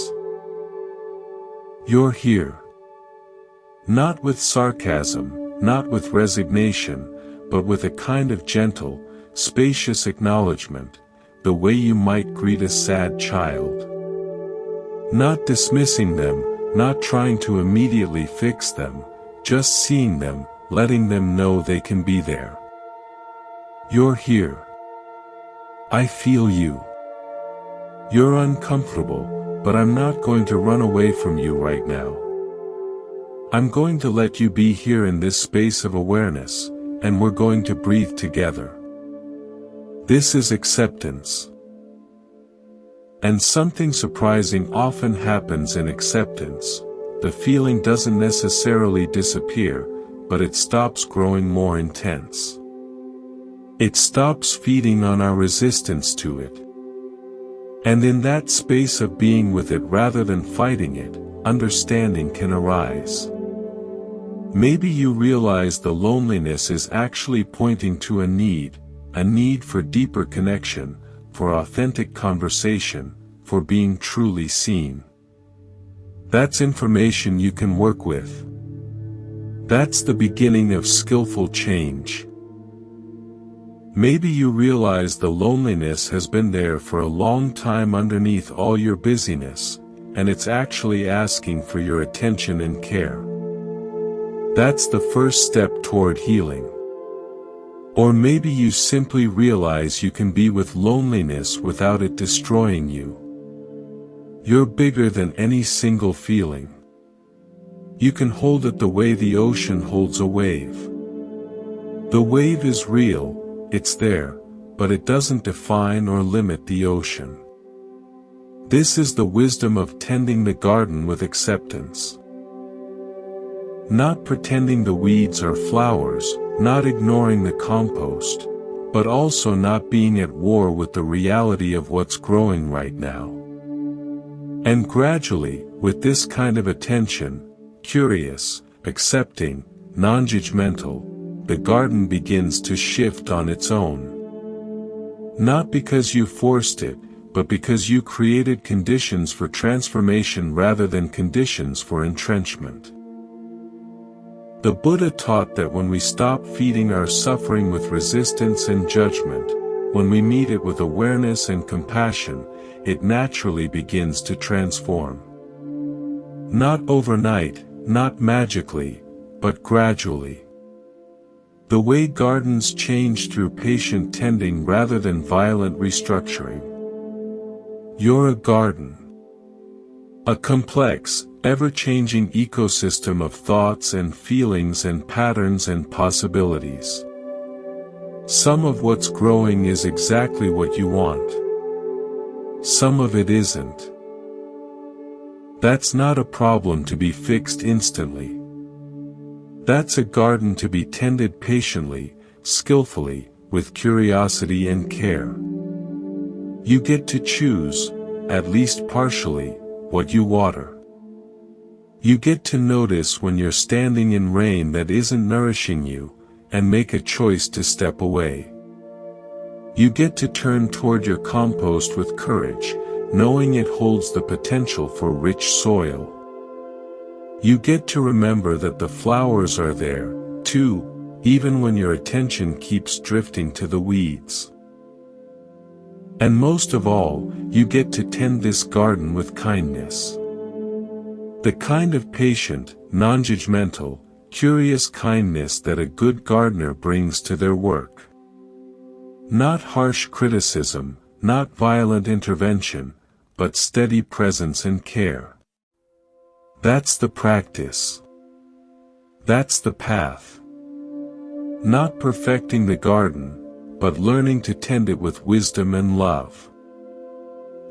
Speaker 1: You're here." Not with sarcasm, not with resignation, but with a kind of gentle, spacious acknowledgement, the way you might greet a sad child. Not dismissing them, not trying to immediately fix them, just seeing them, letting them know they can be there. You're here. I feel you. You're uncomfortable, but I'm not going to run away from you right now. I'm going to let you be here in this space of awareness, and we're going to breathe together. This is acceptance. And something surprising often happens in acceptance. The feeling doesn't necessarily disappear, but it stops growing more intense. It stops feeding on our resistance to it. And in that space of being with it rather than fighting it, understanding can arise. Maybe you realize the loneliness is actually pointing to a need for deeper connection, for authentic conversation, for being truly seen. That's information you can work with. That's the beginning of skillful change. Maybe you realize the loneliness has been there for a long time underneath all your busyness, and it's actually asking for your attention and care. That's the first step toward healing. Or maybe you simply realize you can be with loneliness without it destroying you. You're bigger than any single feeling. You can hold it the way the ocean holds a wave. The wave is real, it's there, but it doesn't define or limit the ocean. This is the wisdom of tending the garden with acceptance. Not pretending the weeds are flowers, not ignoring the compost, but also not being at war with the reality of what's growing right now. And gradually, with this kind of attention, curious, accepting, non-judgmental, the garden begins to shift on its own. Not because you forced it, but because you created conditions for transformation rather than conditions for entrenchment. The Buddha taught that when we stop feeding our suffering with resistance and judgment, when we meet it with awareness and compassion, it naturally begins to transform. Not overnight, not magically, but gradually. The way gardens change through patient tending rather than violent restructuring. You're a garden. A complex, ever-changing ecosystem of thoughts and feelings and patterns and possibilities. Some of what's growing is exactly what you want. Some of it isn't. That's not a problem to be fixed instantly. That's a garden to be tended patiently, skillfully, with curiosity and care. You get to choose, at least partially, what you water. You get to notice when you're standing in rain that isn't nourishing you, and make a choice to step away. You get to turn toward your compost with courage, knowing it holds the potential for rich soil. You get to remember that the flowers are there, too, even when your attention keeps drifting to the weeds. And most of all, you get to tend this garden with kindness. The kind of patient, non-judgmental, curious kindness that a good gardener brings to their work. Not harsh criticism, not violent intervention, but steady presence and care. That's the practice. That's the path. Not perfecting the garden, but learning to tend it with wisdom and love.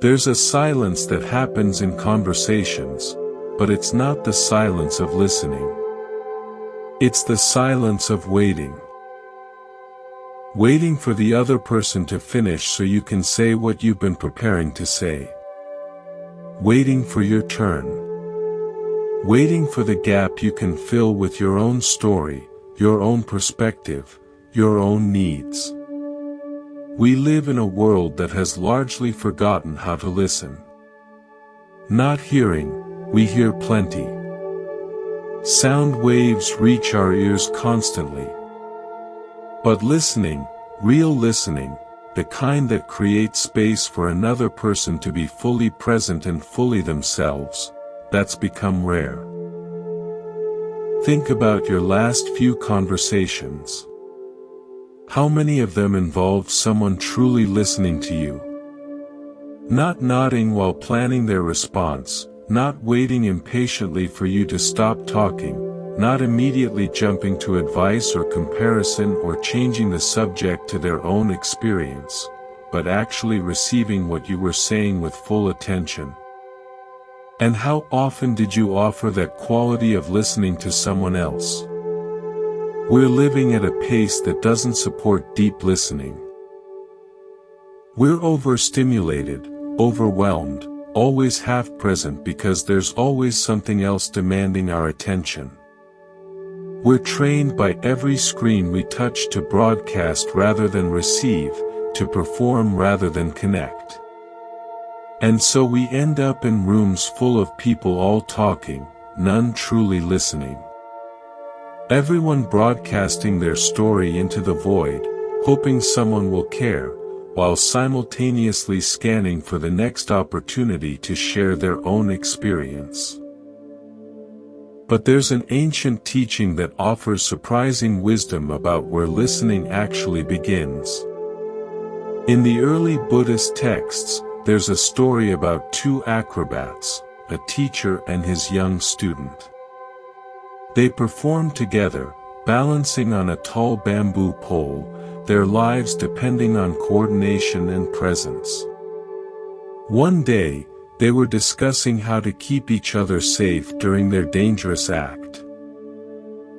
Speaker 1: There's a silence that happens in conversations, but it's not the silence of listening. It's the silence of waiting. Waiting for the other person to finish so you can say what you've been preparing to say. waiting for your turn. Waiting for the gap you can fill with your own story, your own perspective, your own needs. We live in a world that has largely forgotten how to listen. Not hearing, we hear plenty. Sound waves reach our ears constantly. But listening, real listening, the kind that creates space for another person to be fully present and fully themselves, that's become rare. Think about your last few conversations. How many of them involved someone truly listening to you? Not nodding while planning their response, not waiting impatiently for you to stop talking, not immediately jumping to advice or comparison or changing the subject to their own experience, but actually receiving what you were saying with full attention. And how often did you offer that quality of listening to someone else? We're living at a pace that doesn't support deep listening. We're overstimulated, overwhelmed, always half present because there's always something else demanding our attention. We're trained by every screen we touch to broadcast rather than receive, to perform rather than connect. And so we end up in rooms full of people all talking, none truly listening. Everyone broadcasting their story into the void, hoping someone will care, while simultaneously scanning for the next opportunity to share their own experience. But there's an ancient teaching that offers surprising wisdom about where listening actually begins. In the early Buddhist texts, there's a story about two acrobats, a teacher and his young student. They performed together, balancing on a tall bamboo pole, their lives depending on coordination and presence. One day, they were discussing how to keep each other safe during their dangerous act.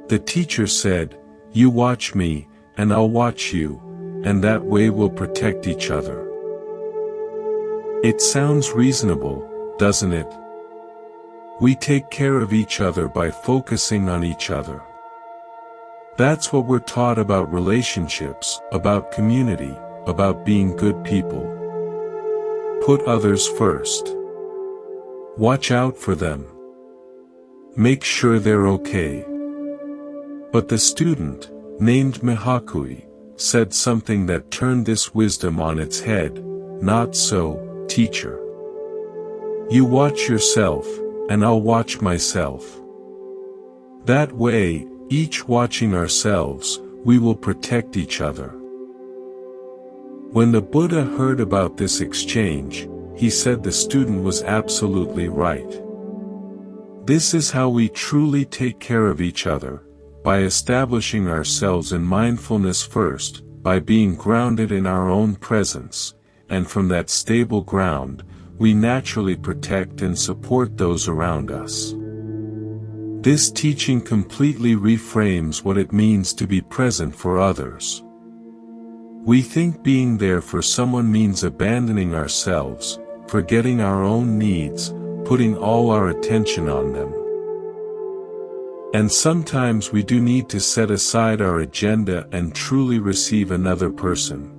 Speaker 1: The teacher said, "You watch me, and I'll watch you, and that way we'll protect each other." It sounds reasonable, doesn't it? We take care of each other by focusing on each other. That's what we're taught about relationships, about community, about being good people. Put others first. Watch out for them. Make sure they're okay. But the student, named Mihakui, said something that turned this wisdom on its head. "Not so, teacher. You watch yourself, and I'll watch myself. That way, each watching ourselves, we will protect each other." When the Buddha heard about this exchange, he said the student was absolutely right. This is how we truly take care of each other, by establishing ourselves in mindfulness first, by being grounded in our own presence, and from that stable ground, we naturally protect and support those around us. This teaching completely reframes what it means to be present for others. We think being there for someone means abandoning ourselves, forgetting our own needs, putting all our attention on them. And sometimes we do need to set aside our agenda and truly receive another person.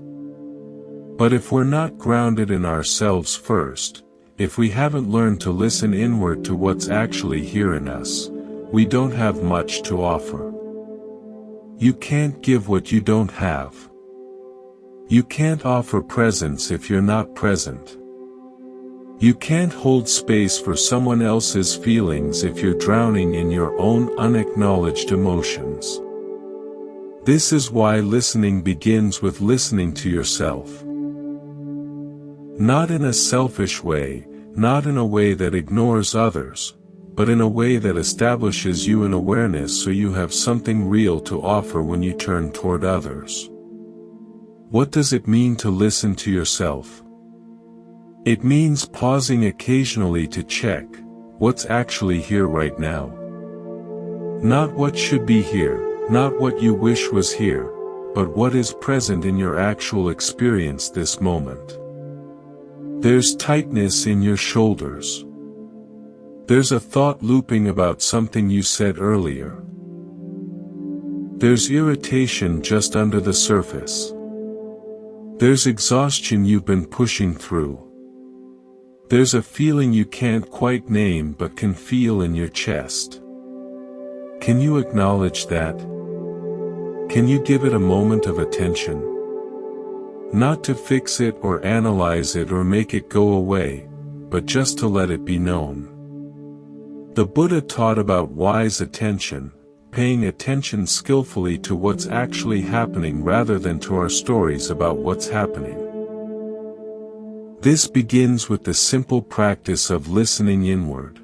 Speaker 1: But if we're not grounded in ourselves first, if we haven't learned to listen inward to what's actually here in us, we don't have much to offer. You can't give what you don't have. You can't offer presence if you're not present. You can't hold space for someone else's feelings if you're drowning in your own unacknowledged emotions. This is why listening begins with listening to yourself. Not in a selfish way, not in a way that ignores others, but in a way that establishes you in awareness so you have something real to offer when you turn toward others. What does it mean to listen to yourself? It means pausing occasionally to check, what's actually here right now. Not what should be here, not what you wish was here, but what is present in your actual experience this moment. There's tightness in your shoulders. There's a thought looping about something you said earlier. There's irritation just under the surface. There's exhaustion you've been pushing through. There's a feeling you can't quite name but can feel in your chest. Can you acknowledge that? Can you give it a moment of attention? Not to fix it or analyze it or make it go away, but just to let it be known. The Buddha taught about wise attention, paying attention skillfully to what's actually happening rather than to our stories about what's happening. This begins with the simple practice of listening inward.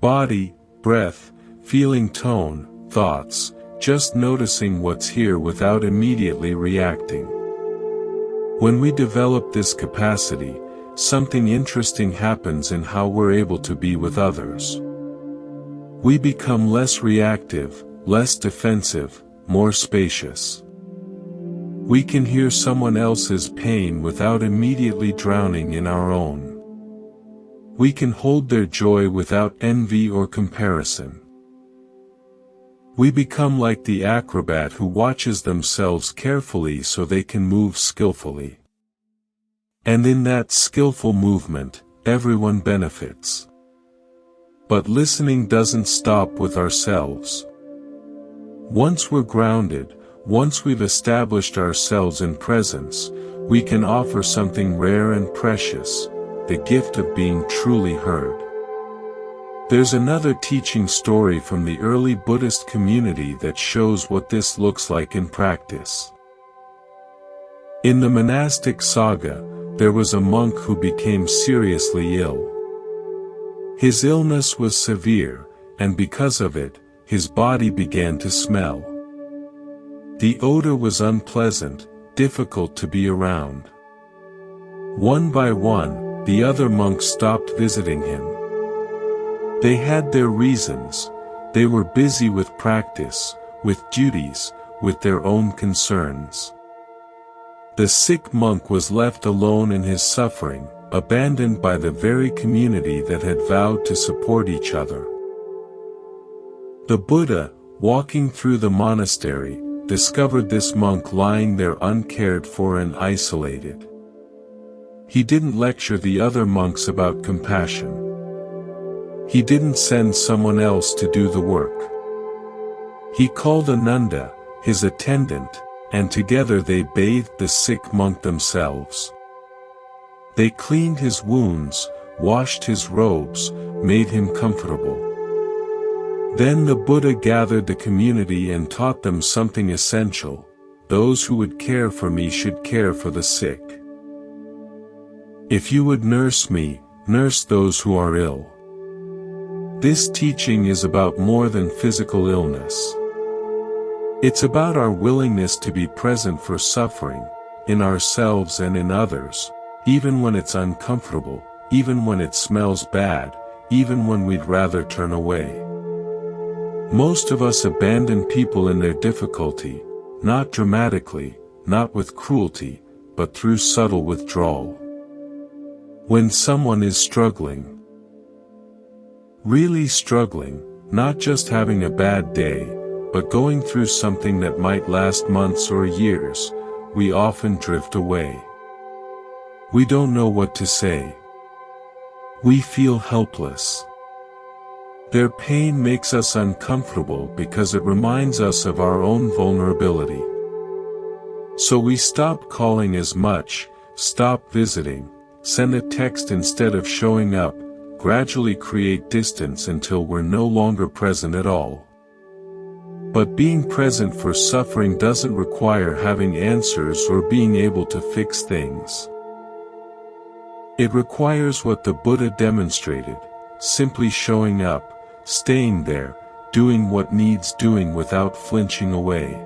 Speaker 1: Body, breath, feeling tone, thoughts, just noticing what's here without immediately reacting. When we develop this capacity, something interesting happens in how we're able to be with others. We become less reactive, less defensive, more spacious. We can hear someone else's pain without immediately drowning in our own. We can hold their joy without envy or comparison. We become like the acrobat who watches themselves carefully so they can move skillfully. And in that skillful movement, everyone benefits. But listening doesn't stop with ourselves. Once we're grounded, once we've established ourselves in presence, we can offer something rare and precious, the gift of being truly heard. There's another teaching story from the early Buddhist community that shows what this looks like in practice. In the monastic saga, there was a monk who became seriously ill. His illness was severe, and because of it, his body began to smell. The odor was unpleasant, difficult to be around. One by one, the other monks stopped visiting him. They had their reasons. They were busy with practice, with duties, with their own concerns. The sick monk was left alone in his suffering, abandoned by the very community that had vowed to support each other. The Buddha, walking through the monastery, discovered this monk lying there uncared for and isolated. He didn't lecture the other monks about compassion. He didn't send someone else to do the work. He called Ananda, his attendant, and together they bathed the sick monk themselves. They cleaned his wounds, washed his robes, made him comfortable. Then the Buddha gathered the community and taught them something essential: those who would care for me should care for the sick. If you would nurse me, nurse those who are ill. This teaching is about more than physical illness. It's about our willingness to be present for suffering, in ourselves and in others, even when it's uncomfortable, even when it smells bad, even when we'd rather turn away. Most of us abandon people in their difficulty, not dramatically, not with cruelty, but through subtle withdrawal. When someone is struggling, really struggling, not just having a bad day, but going through something that might last months or years, we often drift away. We don't know what to say. We feel helpless. Their pain makes us uncomfortable because it reminds us of our own vulnerability. So we stop calling as much, stop visiting, send a text instead of showing up, gradually create distance until we're no longer present at all. But being present for suffering doesn't require having answers or being able to fix things. It requires what the Buddha demonstrated: simply showing up, staying there, doing what needs doing without flinching away.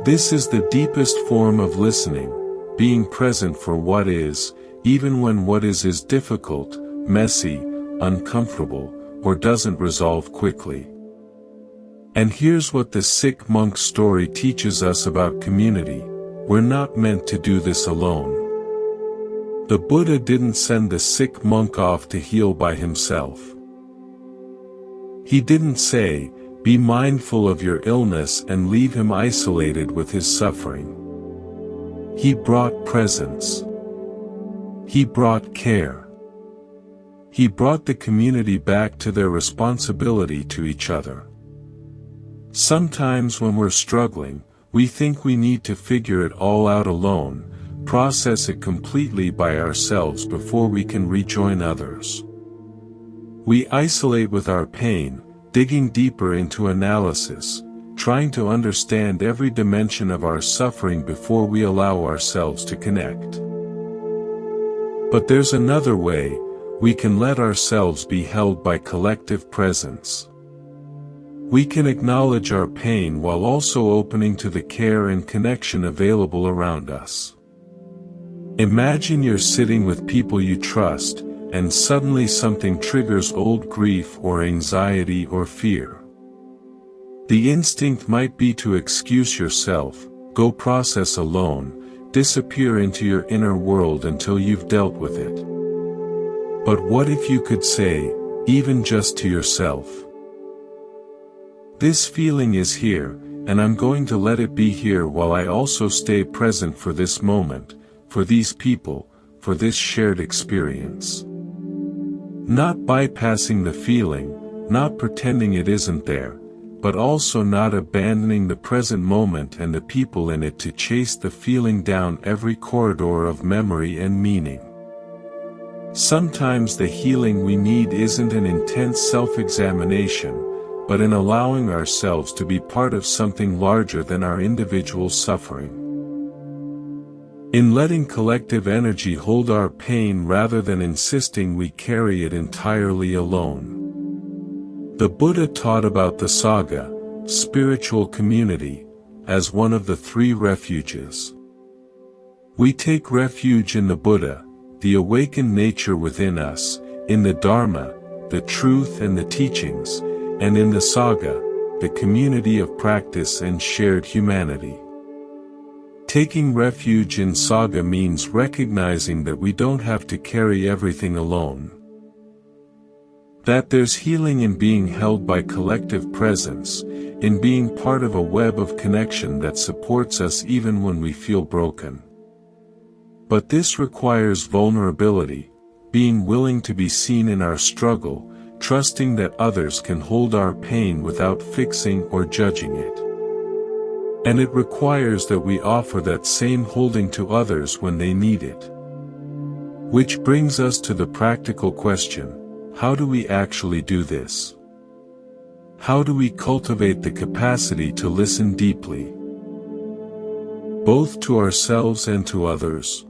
Speaker 1: This is the deepest form of listening, being present for what is, even when what is difficult, messy, uncomfortable, or doesn't resolve quickly. And here's what the sick monk story teaches us about community: we're not meant to do this alone. The Buddha didn't send the sick monk off to heal by himself. He didn't say, "Be mindful of your illness," and leave him isolated with his suffering. He brought presence. He brought care. He brought the community back to their responsibility to each other. Sometimes when we're struggling, we think we need to figure it all out alone, process it completely by ourselves before we can rejoin others. We isolate with our pain, digging deeper into analysis, trying to understand every dimension of our suffering before we allow ourselves to connect. But there's another way: we can let ourselves be held by collective presence. We can acknowledge our pain while also opening to the care and connection available around us. Imagine you're sitting with people you trust, and suddenly something triggers old grief or anxiety or fear. The instinct might be to excuse yourself, go process alone, disappear into your inner world until you've dealt with it. But what if you could say, even just to yourself, "This feeling is here, and I'm going to let it be here while I also stay present for this moment, for these people, for this shared experience." Not bypassing the feeling, not pretending it isn't there, but also not abandoning the present moment and the people in it to chase the feeling down every corridor of memory and meaning. Sometimes the healing we need isn't an intense self-examination, but in allowing ourselves to be part of something larger than our individual suffering. In letting collective energy hold our pain rather than insisting we carry it entirely alone. The Buddha taught about the Sangha, spiritual community, as one of the three refuges. We take refuge in the Buddha, the awakened nature within us, in the Dharma, the truth and the teachings, and in the Sangha, the community of practice and shared humanity. Taking refuge in Sangha means recognizing that we don't have to carry everything alone. That there's healing in being held by collective presence, in being part of a web of connection that supports us even when we feel broken. But this requires vulnerability, being willing to be seen in our struggle, trusting that others can hold our pain without fixing or judging it. And it requires that we offer that same holding to others when they need it. Which brings us to the practical question: how do we actually do this? How do we cultivate the capacity to listen deeply, both to ourselves and to others?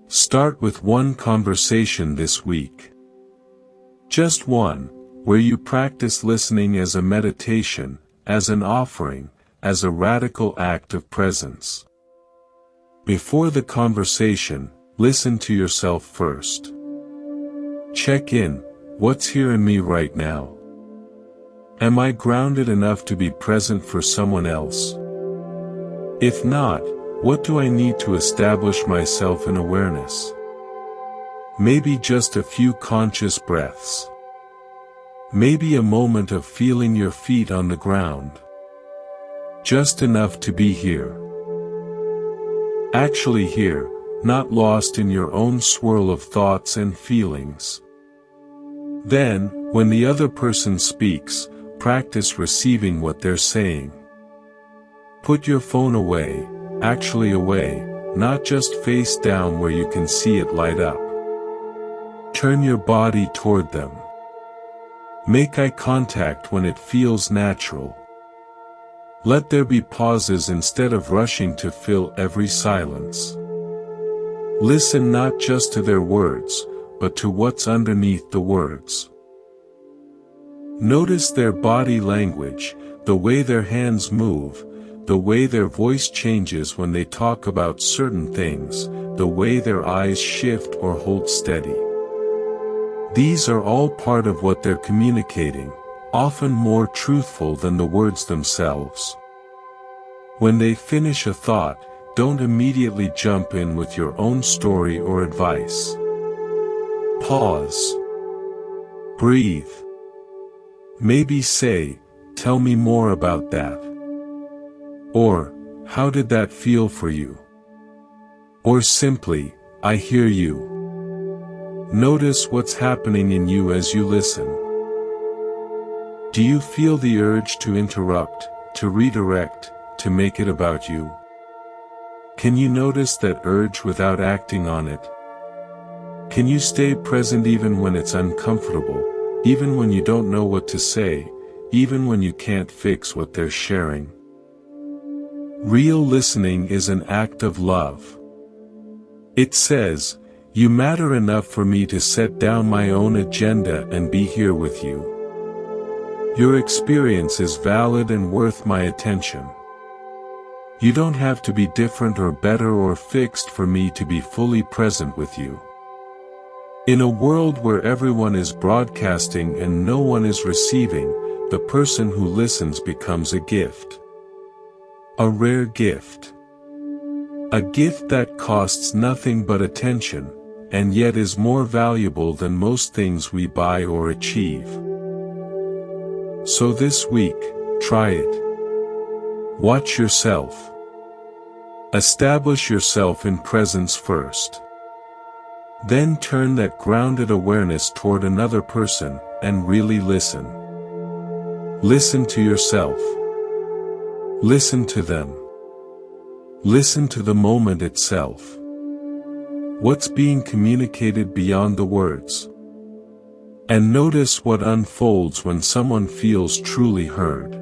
Speaker 1: Start with one conversation this week. Just one, where you practice listening as a meditation, as an offering, as a radical act of presence. Before the conversation, listen to yourself first. Check in: what's here in me right now? Am I grounded enough to be present for someone else? If not, what do I need to establish myself in awareness? Maybe just a few conscious breaths. Maybe a moment of feeling your feet on the ground. Just enough to be here. Actually here, not lost in your own swirl of thoughts and feelings. Then, when the other person speaks, practice receiving what they're saying. Put your phone away, actually away, not just face down where you can see it light up. Turn your body toward them. Make eye contact when it feels natural. Let there be pauses instead of rushing to fill every silence. Listen not just to their words, but to what's underneath the words. Notice their body language, the way their hands move, the way their voice changes when they talk about certain things, the way their eyes shift or hold steady. These are all part of what they're communicating, often more truthful than the words themselves. When they finish a thought, don't immediately jump in with your own story or advice. Pause. Breathe. Maybe say, "Tell me more about that." Or, "How did that feel for you?" Or simply, "I hear you." Notice what's happening in you as you listen. Do you feel the urge to interrupt, to redirect, to make it about you? Can you notice that urge without acting on it? Can you stay present even when it's uncomfortable, even when you don't know what to say, even when you can't fix what they're sharing? Real listening is an act of love. It says, "You matter enough for me to set down my own agenda and be here with you. Your experience is valid and worth my attention. You don't have to be different or better or fixed for me to be fully present with you." In a world where everyone is broadcasting and no one is receiving, the person who listens becomes a gift. A rare gift. A gift that costs nothing but attention, and yet is more valuable than most things we buy or achieve. So this week, try it. Watch yourself. Establish yourself in presence first. Then turn that grounded awareness toward another person, and really listen. Listen to yourself. Listen to them. Listen to the moment itself. What's being communicated beyond the words? And notice what unfolds when someone feels truly heard.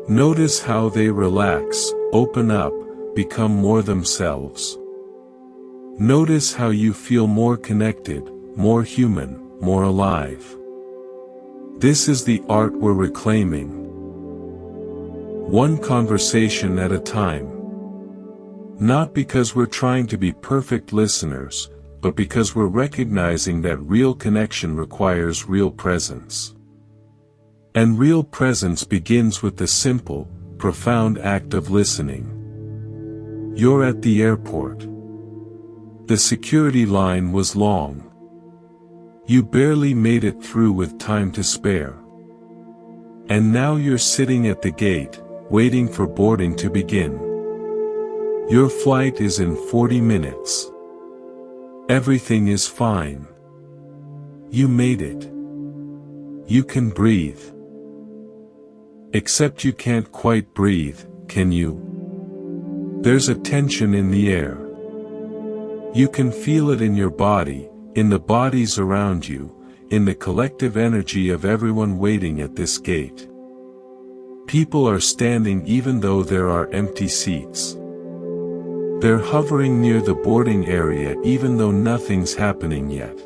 Speaker 1: Notice how they relax, open up, become more themselves. Notice how you feel more connected, more human, more alive. This is the art we're reclaiming. One conversation at a time. Not because we're trying to be perfect listeners, but because we're recognizing that real connection requires real presence. And real presence begins with the simple, profound act of listening. You're at the airport. The security line was long. You barely made it through with time to spare. And now you're sitting at the gate, waiting for boarding to begin. Your flight is in 40 minutes. Everything is fine. You made it. You can breathe. Except you can't quite breathe, can you? There's a tension in the air. You can feel it in your body, in the bodies around you, in the collective energy of everyone waiting at this gate. People are standing even though there are empty seats. They're hovering near the boarding area even though nothing's happening yet.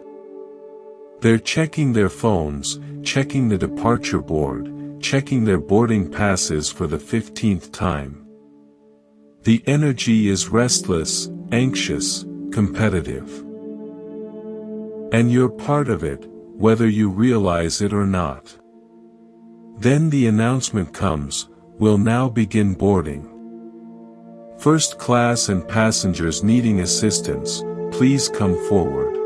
Speaker 1: They're checking their phones, checking the departure board, checking their boarding passes for the 15th time. The energy is restless, anxious, competitive. And you're part of it, whether you realize it or not. Then the announcement comes, "We'll now begin boarding. First class and passengers needing assistance, please come forward."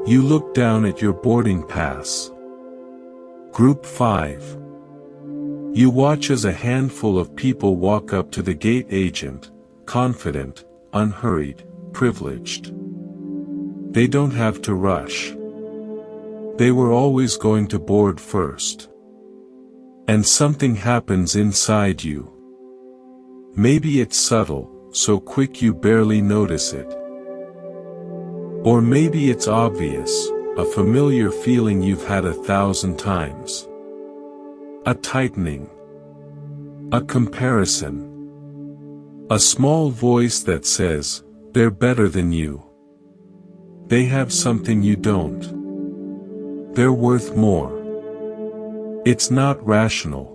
Speaker 1: You look down at your boarding pass. Group 5. You watch as a handful of people walk up to the gate agent, confident, unhurried, privileged. They don't have to rush. They were always going to board first. And something happens inside you. Maybe it's subtle, so quick you barely notice it. Or maybe it's obvious, a familiar feeling you've had 1,000 times. A tightening. A comparison. A small voice that says, "They're better than you. They have something you don't. They're worth more." It's not rational.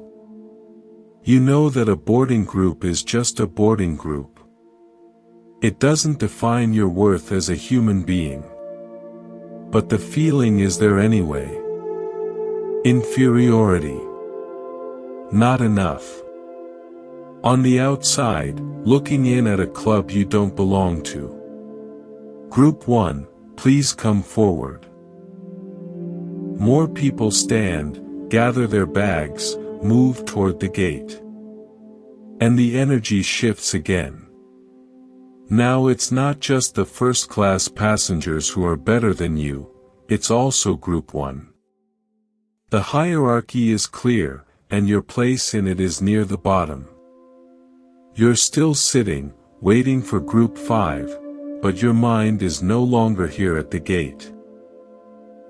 Speaker 1: You know that a boarding group is just a boarding group. It doesn't define your worth as a human being. But the feeling is there anyway. Inferiority. Not enough. On the outside, looking in at a club you don't belong to. Group 1, please come forward. More people stand, gather their bags, move toward the gate. And the energy shifts again. Now it's not just the first-class passengers who are better than you, it's also Group 1. The hierarchy is clear, and your place in it is near the bottom. You're still sitting, waiting for Group 5, but your mind is no longer here at the gate.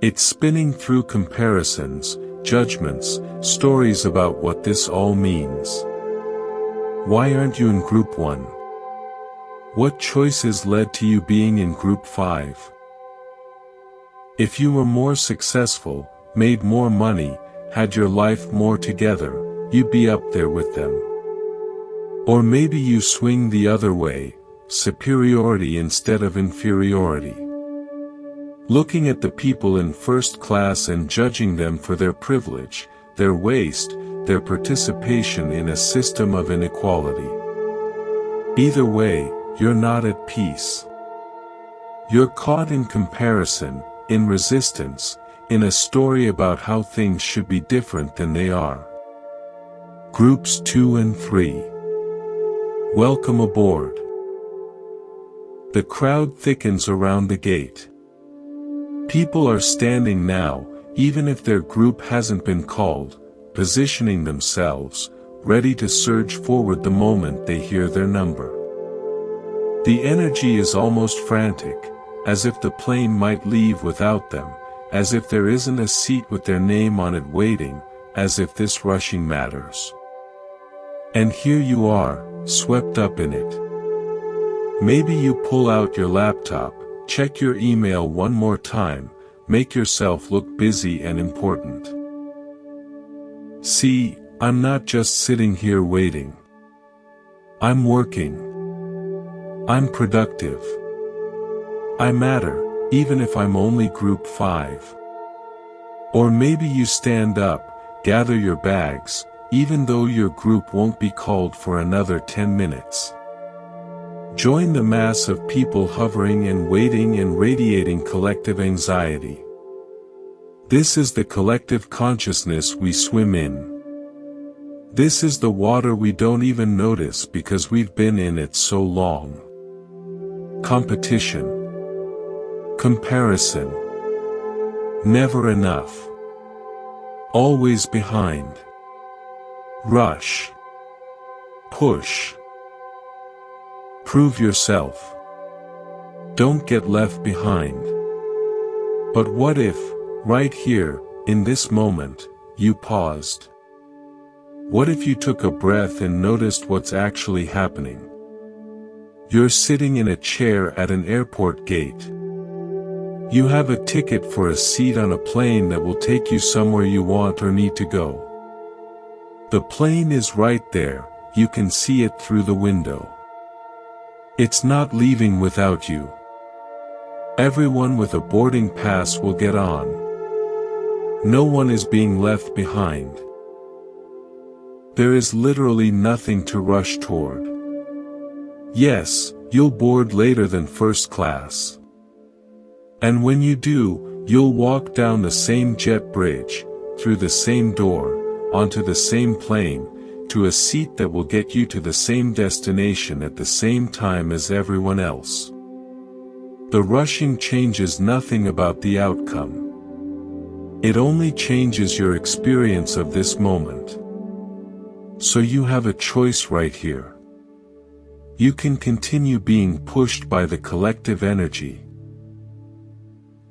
Speaker 1: It's spinning through comparisons, judgments, stories about what this all means. Why aren't you in Group 1? What choices led to you being in Group 5? If you were more successful, made more money, had your life more together, you'd be up there with them. Or maybe you swing the other way, superiority instead of inferiority. Looking at the people in first class and judging them for their privilege, their waste, their participation in a system of inequality. Either way, you're not at peace. You're caught in comparison, in resistance, in a story about how things should be different than they are. Groups 2 and 3. Welcome aboard. The crowd thickens around the gate. People are standing now, even if their group hasn't been called, positioning themselves, ready to surge forward the moment they hear their number. The energy is almost frantic, as if the plane might leave without them, as if there isn't a seat with their name on it waiting, as if this rushing matters. And here you are, swept up in it. Maybe you pull out your laptop, check your email one more time, make yourself look busy and important. See, I'm not just sitting here waiting. I'm working. I'm productive. I matter, even if I'm only Group 5. Or maybe you stand up, gather your bags, even though your group won't be called for another 10 minutes. Join the mass of people hovering and waiting and radiating collective anxiety. This is the collective consciousness we swim in. This is the water we don't even notice because we've been in it so long. Competition. Comparison. Never enough. Always behind. Rush. Push. Prove yourself. Don't get left behind. But what if, right here, in this moment, you paused? What if you took a breath and noticed what's actually happening? You're sitting in a chair at an airport gate. You have a ticket for a seat on a plane that will take you somewhere you want or need to go. The plane is right there, you can see it through the window. It's not leaving without you. Everyone with a boarding pass will get on. No one is being left behind. There is literally nothing to rush toward. Yes, you'll board later than first class. And when you do, you'll walk down the same jet bridge, through the same door, onto the same plane, to a seat that will get you to the same destination at the same time as everyone else. The rushing changes nothing about the outcome. It only changes your experience of this moment. So you have a choice right here. You can continue being pushed by the collective energy.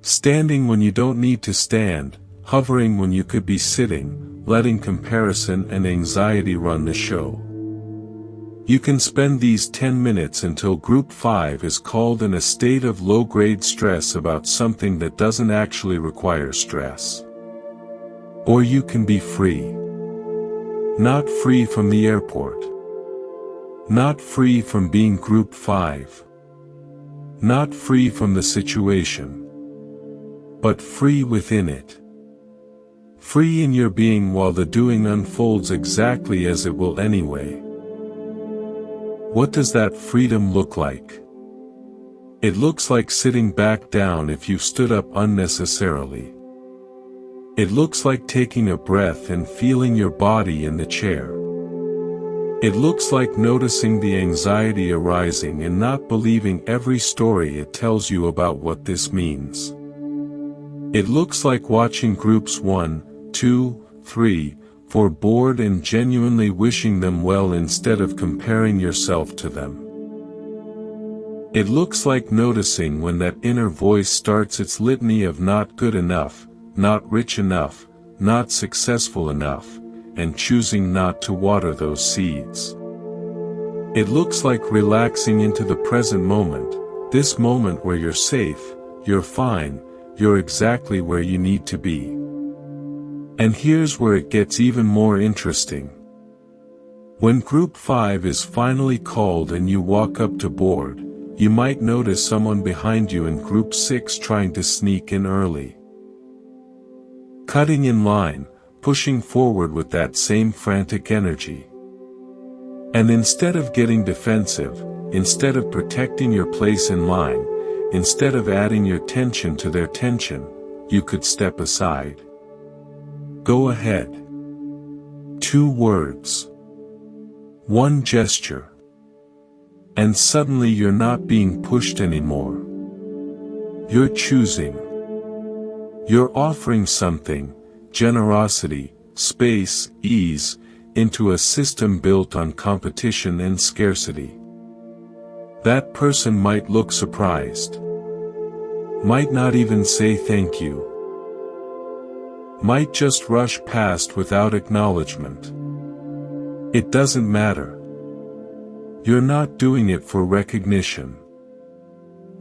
Speaker 1: Standing when you don't need to stand, hovering when you could be sitting, letting comparison and anxiety run the show. You can spend these 10 minutes until Group 5 is called in a state of low-grade stress about something that doesn't actually require stress. Or you can be free. Not free from the airport. Not free from being Group 5. Not free from the situation. But free within it. Free in your being while the doing unfolds exactly as it will anyway. What does that freedom look like? It looks like sitting back down if you've stood up unnecessarily. It looks like taking a breath and feeling your body in the chair. It looks like noticing the anxiety arising and not believing every story it tells you about what this means. It looks like watching groups 1, 2, 3, 4 bored and genuinely wishing them well instead of comparing yourself to them. It looks like noticing when that inner voice starts its litany of not good enough, not rich enough, not successful enough, and choosing not to water those seeds. It looks like relaxing into the present moment, this moment where you're safe, you're fine, you're exactly where you need to be. And here's where it gets even more interesting. When group 5 is finally called and you walk up to board, you might notice someone behind you in group 6 trying to sneak in early. Cutting in line, pushing forward with that same frantic energy. And instead of getting defensive, instead of protecting your place in line, instead of adding your tension to their tension, you could step aside. Go ahead. 2 words. 1 gesture. And suddenly you're not being pushed anymore. You're choosing. You're offering something, generosity, space, ease, into a system built on competition and scarcity. That person might look surprised. Might not even say thank you. Might just rush past without acknowledgement. It doesn't matter. You're not doing it for recognition.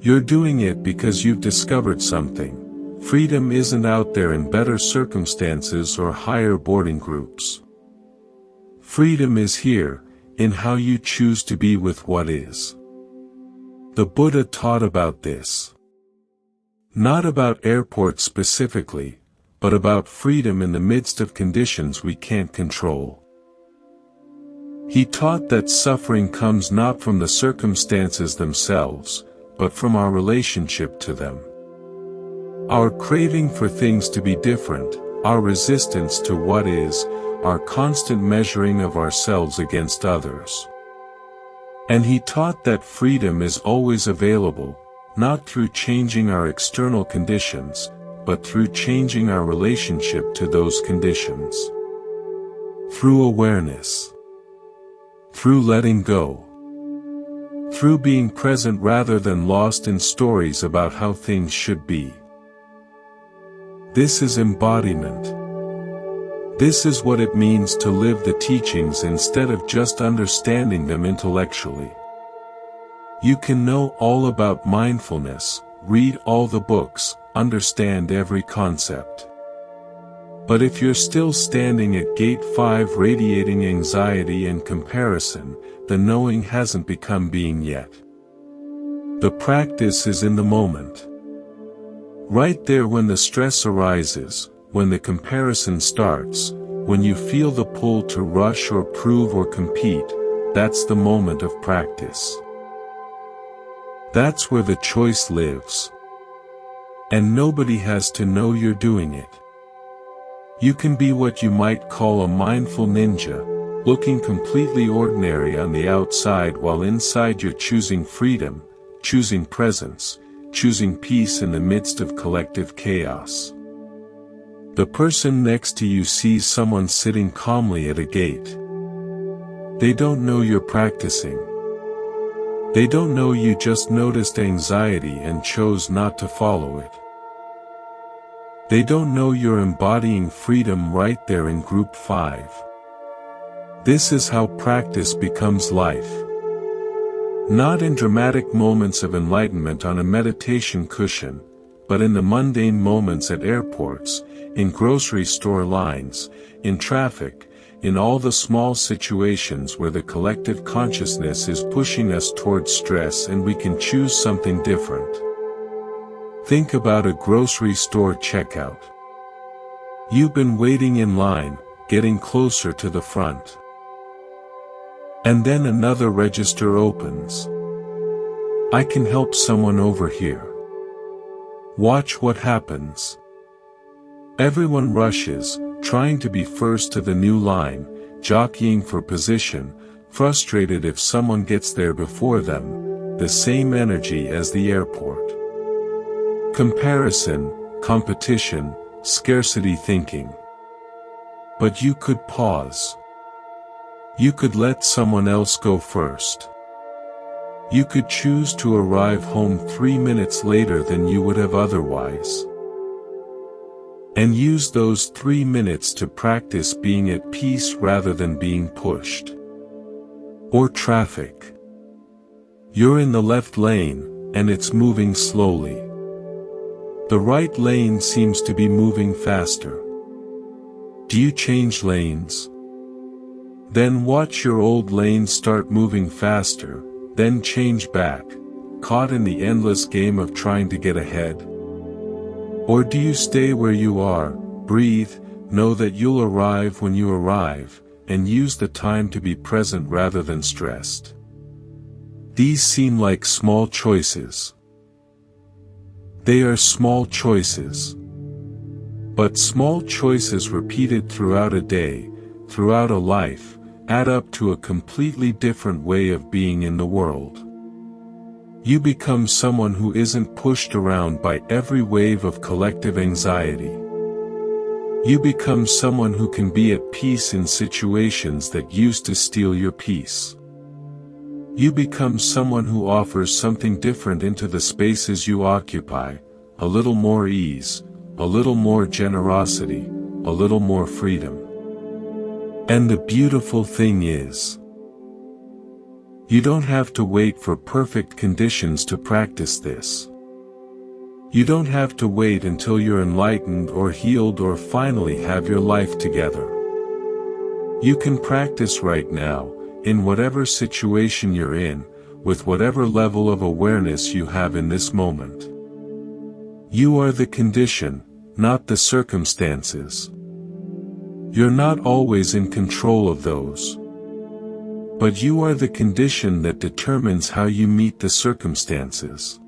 Speaker 1: You're doing it because you've discovered something. Freedom isn't out there in better circumstances or higher boarding groups. Freedom is here, in how you choose to be with what is. The Buddha taught about this. Not about airports specifically, but about freedom in the midst of conditions we can't control. He taught that suffering comes not from the circumstances themselves, but from our relationship to them. Our craving for things to be different, our resistance to what is, our constant measuring of ourselves against others. And he taught that freedom is always available, not through changing our external conditions, but through changing our relationship to those conditions. Through awareness. Through letting go. Through being present rather than lost in stories about how things should be. This is embodiment. This is what it means to live the teachings instead of just understanding them intellectually. You can know all about mindfulness, read all the books, understand every concept. But if you're still standing at gate 5 radiating anxiety and comparison, the knowing hasn't become being yet. The practice is in the moment. Right there when the stress arises, when the comparison starts, when you feel the pull to rush or prove or compete, that's the moment of practice. That's where the choice lives. And nobody has to know you're doing it. You can be what you might call a mindful ninja, looking completely ordinary on the outside while inside you're choosing freedom, choosing presence, choosing peace in the midst of collective chaos. The person next to you sees someone sitting calmly at a gate. They don't know you're practicing. They don't know you just noticed anxiety and chose not to follow it. They don't know you're embodying freedom right there in group 5. This is how practice becomes life. Not in dramatic moments of enlightenment on a meditation cushion, but in the mundane moments at airports, in grocery store lines, in traffic, in all the small situations where the collective consciousness is pushing us towards stress and we can choose something different. Think about a grocery store checkout. You've been waiting in line, getting closer to the front. And then another register opens. I can help someone over here. Watch what happens. Everyone rushes, trying to be first to the new line, jockeying for position, frustrated if someone gets there before them, the same energy as the airport. Comparison, competition, scarcity thinking. But you could pause. You could let someone else go first. You could choose to arrive home 3 minutes later than you would have otherwise. And use those 3 minutes to practice being at peace rather than being pushed. Or traffic. You're in the left lane, and it's moving slowly. The right lane seems to be moving faster. Do you change lanes? Then watch your old lane start moving faster, then change back, caught in the endless game of trying to get ahead? Or do you stay where you are, breathe, know that you'll arrive when you arrive, and use the time to be present rather than stressed? These seem like small choices. They are small choices. But small choices repeated throughout a day, throughout a life, add up to a completely different way of being in the world. You become someone who isn't pushed around by every wave of collective anxiety. You become someone who can be at peace in situations that used to steal your peace. You become someone who offers something different into the spaces you occupy, a little more ease, a little more generosity, a little more freedom. And the beautiful thing is, you don't have to wait for perfect conditions to practice this. You don't have to wait until you're enlightened or healed or finally have your life together. You can practice right now, in whatever situation you're in, with whatever level of awareness you have in this moment. You are the condition, not the circumstances. You're not always in control of those. But you are the condition that determines how you meet the circumstances.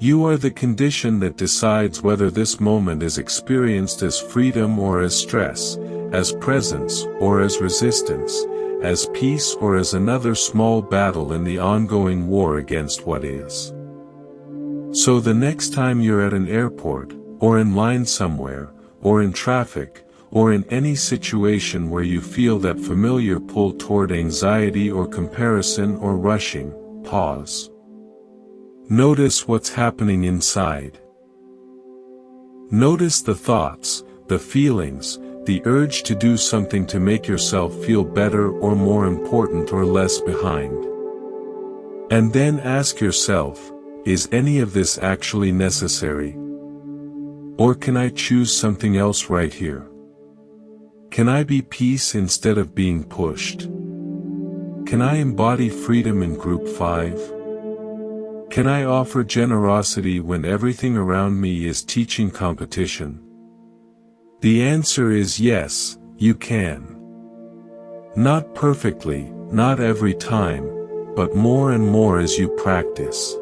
Speaker 1: You are the condition that decides whether this moment is experienced as freedom or as stress, as presence or as resistance, as peace or as another small battle in the ongoing war against what is. So the next time you're at an airport, or in line somewhere, or in traffic, or in any situation where you feel that familiar pull toward anxiety or comparison or rushing, pause. Notice what's happening inside. Notice the thoughts, the feelings, the urge to do something to make yourself feel better or more important or less behind. And then ask yourself, is any of this actually necessary? Or can I choose something else right here? Can I be peace instead of being pushed? Can I embody freedom in group 5? Can I offer generosity when everything around me is teaching competition? The answer is yes, you can. Not perfectly, not every time, but more and more as you practice.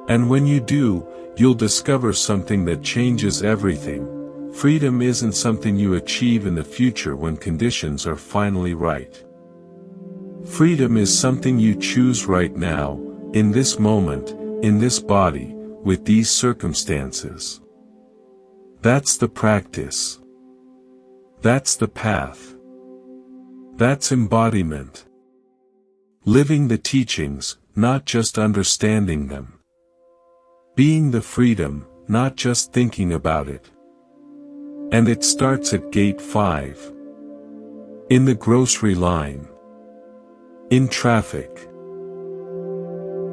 Speaker 1: And when you do, you'll discover something that changes everything. Freedom isn't something you achieve in the future when conditions are finally right. Freedom is something you choose right now, in this moment, in this body, with these circumstances. That's the practice. That's the path. That's embodiment. Living the teachings, not just understanding them. Being the freedom, not just thinking about it. And it starts at gate 5. In the grocery line. In traffic.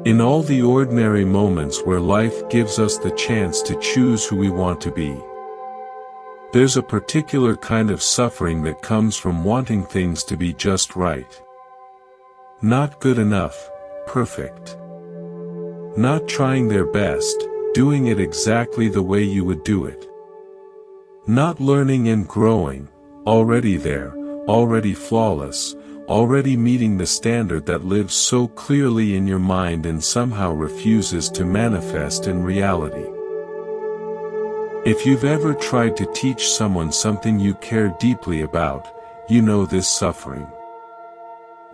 Speaker 1: In all the ordinary moments where life gives us the chance to choose who we want to be. There's a particular kind of suffering that comes from wanting things to be just right. Not good enough, perfect. Not trying their best, doing it exactly the way you would do it. Not learning and growing, already there, already flawless, already meeting the standard that lives so clearly in your mind and somehow refuses to manifest in reality. If you've ever tried to teach someone something you care deeply about, you know this suffering.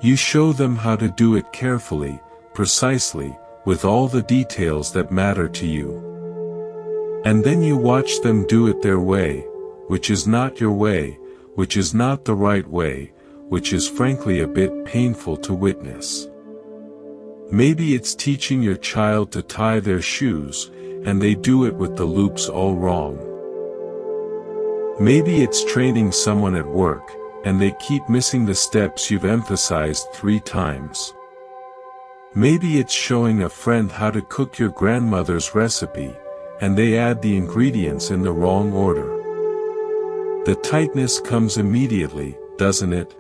Speaker 1: You show them how to do it carefully, precisely, with all the details that matter to you. And then you watch them do it their way, which is not your way, which is not the right way, which is frankly a bit painful to witness. Maybe it's teaching your child to tie their shoes, and they do it with the loops all wrong. Maybe it's training someone at work, and they keep missing the steps you've emphasized 3 times. Maybe it's showing a friend how to cook your grandmother's recipe, and they add the ingredients in the wrong order. The tightness comes immediately, doesn't it?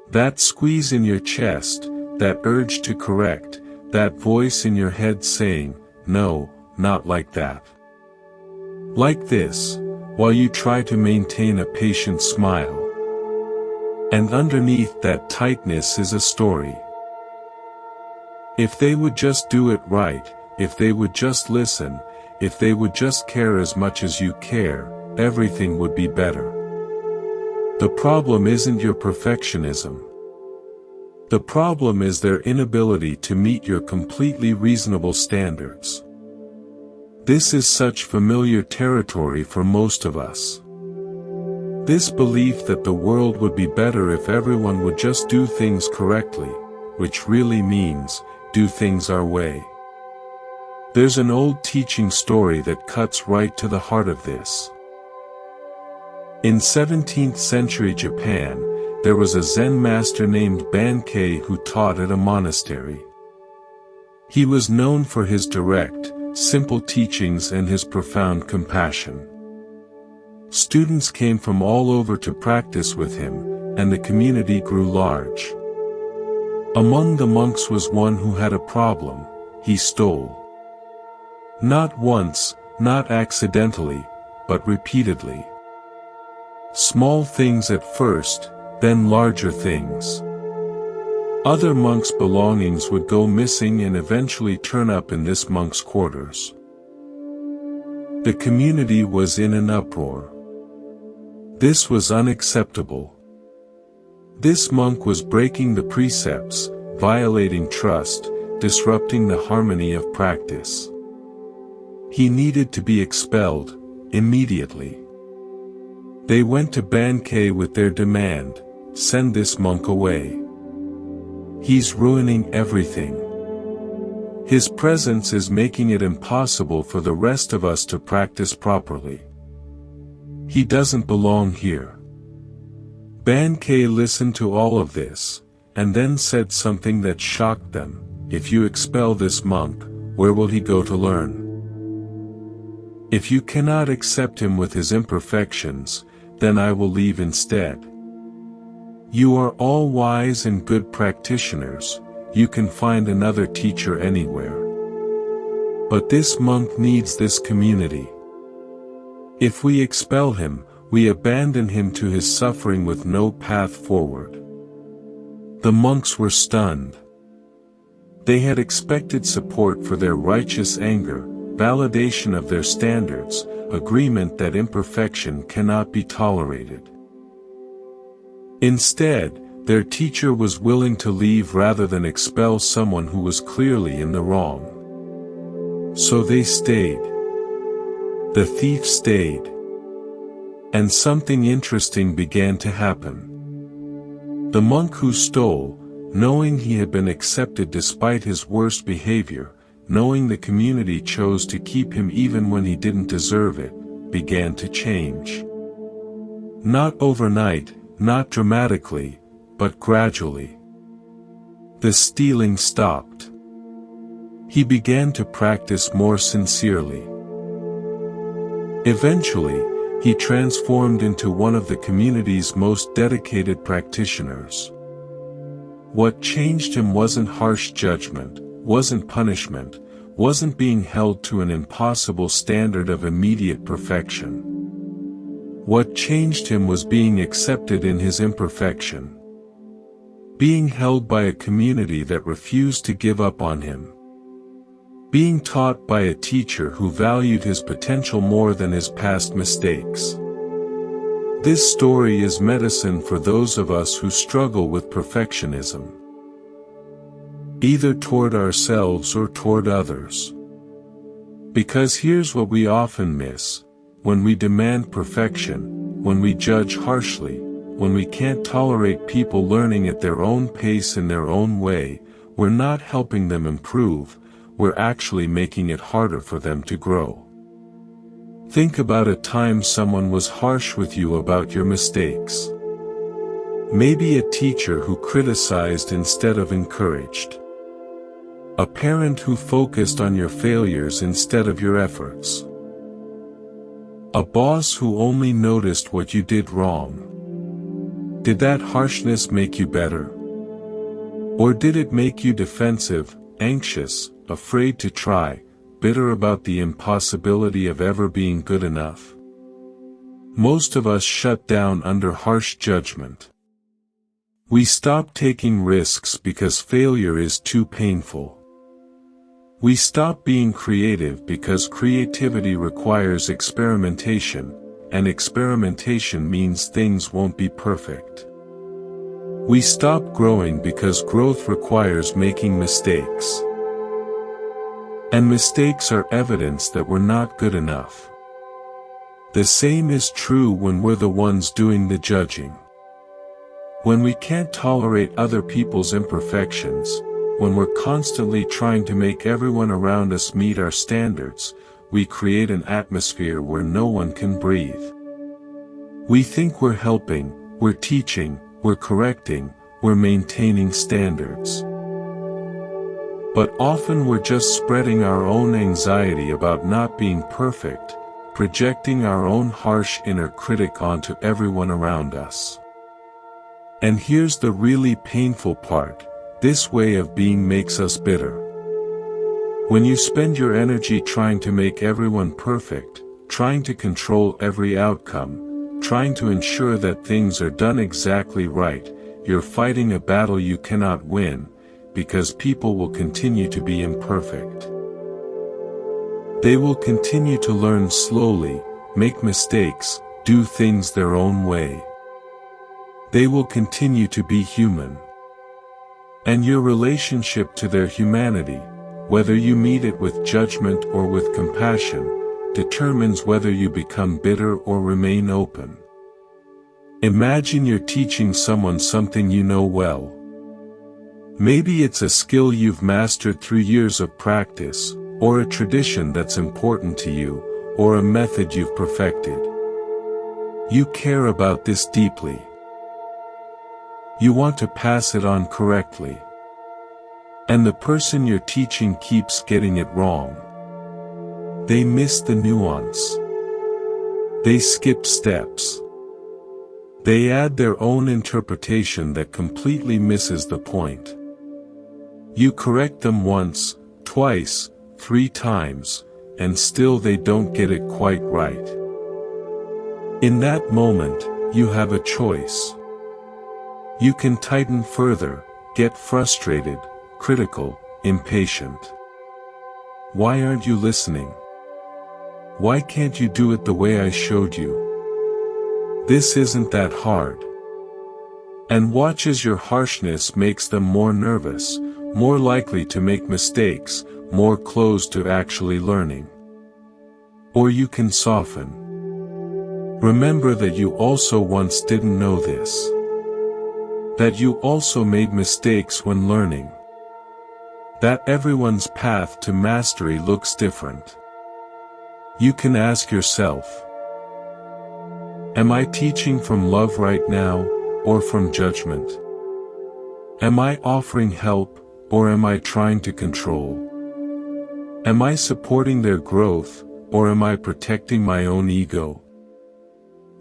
Speaker 1: That squeeze in your chest, that urge to correct, that voice in your head saying, "No, not like that. Like this," while you try to maintain a patient smile. And underneath that tightness is a story. If they would just do it right, if they would just listen, if they would just care as much as you care, everything would be better. The problem isn't your perfectionism. The problem is their inability to meet your completely reasonable standards. This is such familiar territory for most of us. This belief that the world would be better if everyone would just do things correctly, which really means, do things our way. There's an old teaching story that cuts right to the heart of this. In 17th century Japan, there was a Zen master named Bankei who taught at a monastery. He was known for his direct, simple teachings and his profound compassion. Students came from all over to practice with him, and the community grew large. Among the monks was one who had a problem: he stole. Not once, not accidentally, but repeatedly. Small things at first, then larger things. Other monks' belongings would go missing and eventually turn up in this monk's quarters. The community was in an uproar. This was unacceptable. This monk was breaking the precepts, violating trust, disrupting the harmony of practice. He needed to be expelled, immediately. They went to Bankei with their demand: send this monk away. He's ruining everything. His presence is making it impossible for the rest of us to practice properly. He doesn't belong here. Bankei listened to all of this, and then said something that shocked them: if you expel this monk, where will he go to learn? If you cannot accept him with his imperfections, then I will leave instead. You are all wise and good practitioners, you can find another teacher anywhere. But this monk needs this community. If we expel him, we abandon him to his suffering with no path forward. The monks were stunned. They had expected support for their righteous anger, validation of their standards, agreement that imperfection cannot be tolerated. Instead, their teacher was willing to leave rather than expel someone who was clearly in the wrong. So they stayed. The thief stayed. And something interesting began to happen. The monk who stole, knowing he had been accepted despite his worst behavior, knowing the community chose to keep him even when he didn't deserve it, began to change. Not overnight, not dramatically, but gradually. The stealing stopped. He began to practice more sincerely. Eventually, he transformed into one of the community's most dedicated practitioners. What changed him wasn't harsh judgment, wasn't punishment, wasn't being held to an impossible standard of immediate perfection. What changed him was being accepted in his imperfection. Being held by a community that refused to give up on him. Being taught by a teacher who valued his potential more than his past mistakes. This story is medicine for those of us who struggle with perfectionism, either toward ourselves or toward others. Because here's what we often miss: when we demand perfection, when we judge harshly, when we can't tolerate people learning at their own pace in their own way, we're not helping them improve, we're actually making it harder for them to grow. Think about a time someone was harsh with you about your mistakes. Maybe a teacher who criticized instead of encouraged. A parent who focused on your failures instead of your efforts. A boss who only noticed what you did wrong. Did that harshness make you better? Or did it make you defensive, anxious, afraid to try, bitter about the impossibility of ever being good enough? Most of us shut down under harsh judgment. We stop taking risks because failure is too painful. We stop being creative because creativity requires experimentation, and experimentation means things won't be perfect. We stop growing because growth requires making mistakes. And mistakes are evidence that we're not good enough. The same is true when we're the ones doing the judging. When we can't tolerate other people's imperfections, when we're constantly trying to make everyone around us meet our standards, we create an atmosphere where no one can breathe. We think we're helping, we're teaching, we're correcting, we're maintaining standards. But often we're just spreading our own anxiety about not being perfect, projecting our own harsh inner critic onto everyone around us. And here's the really painful part: this way of being makes us bitter. When you spend your energy trying to make everyone perfect, trying to control every outcome, trying to ensure that things are done exactly right, you're fighting a battle you cannot win, because people will continue to be imperfect. They will continue to learn slowly, make mistakes, do things their own way. They will continue to be human. And your relationship to their humanity, whether you meet it with judgment or with compassion, determines whether you become bitter or remain open. Imagine you're teaching someone something you know well. Maybe it's a skill you've mastered through years of practice, or a tradition that's important to you, or a method you've perfected. You care about this deeply. You want to pass it on correctly. And the person you're teaching keeps getting it wrong. They miss the nuance. They skip steps. They add their own interpretation that completely misses the point. You correct them once, twice, 3 times, and still they don't get it quite right. In that moment, you have a choice. You can tighten further, get frustrated, critical, impatient. Why aren't you listening? Why can't you do it the way I showed you? This isn't that hard. And watch as your harshness makes them more nervous, more likely to make mistakes, more closed to actually learning. Or you can soften. Remember that you also once didn't know this. That you also made mistakes when learning. That everyone's path to mastery looks different. You can ask yourself, am I teaching from love right now, or from judgment? Am I offering help, or am I trying to control? Am I supporting their growth, or am I protecting my own ego?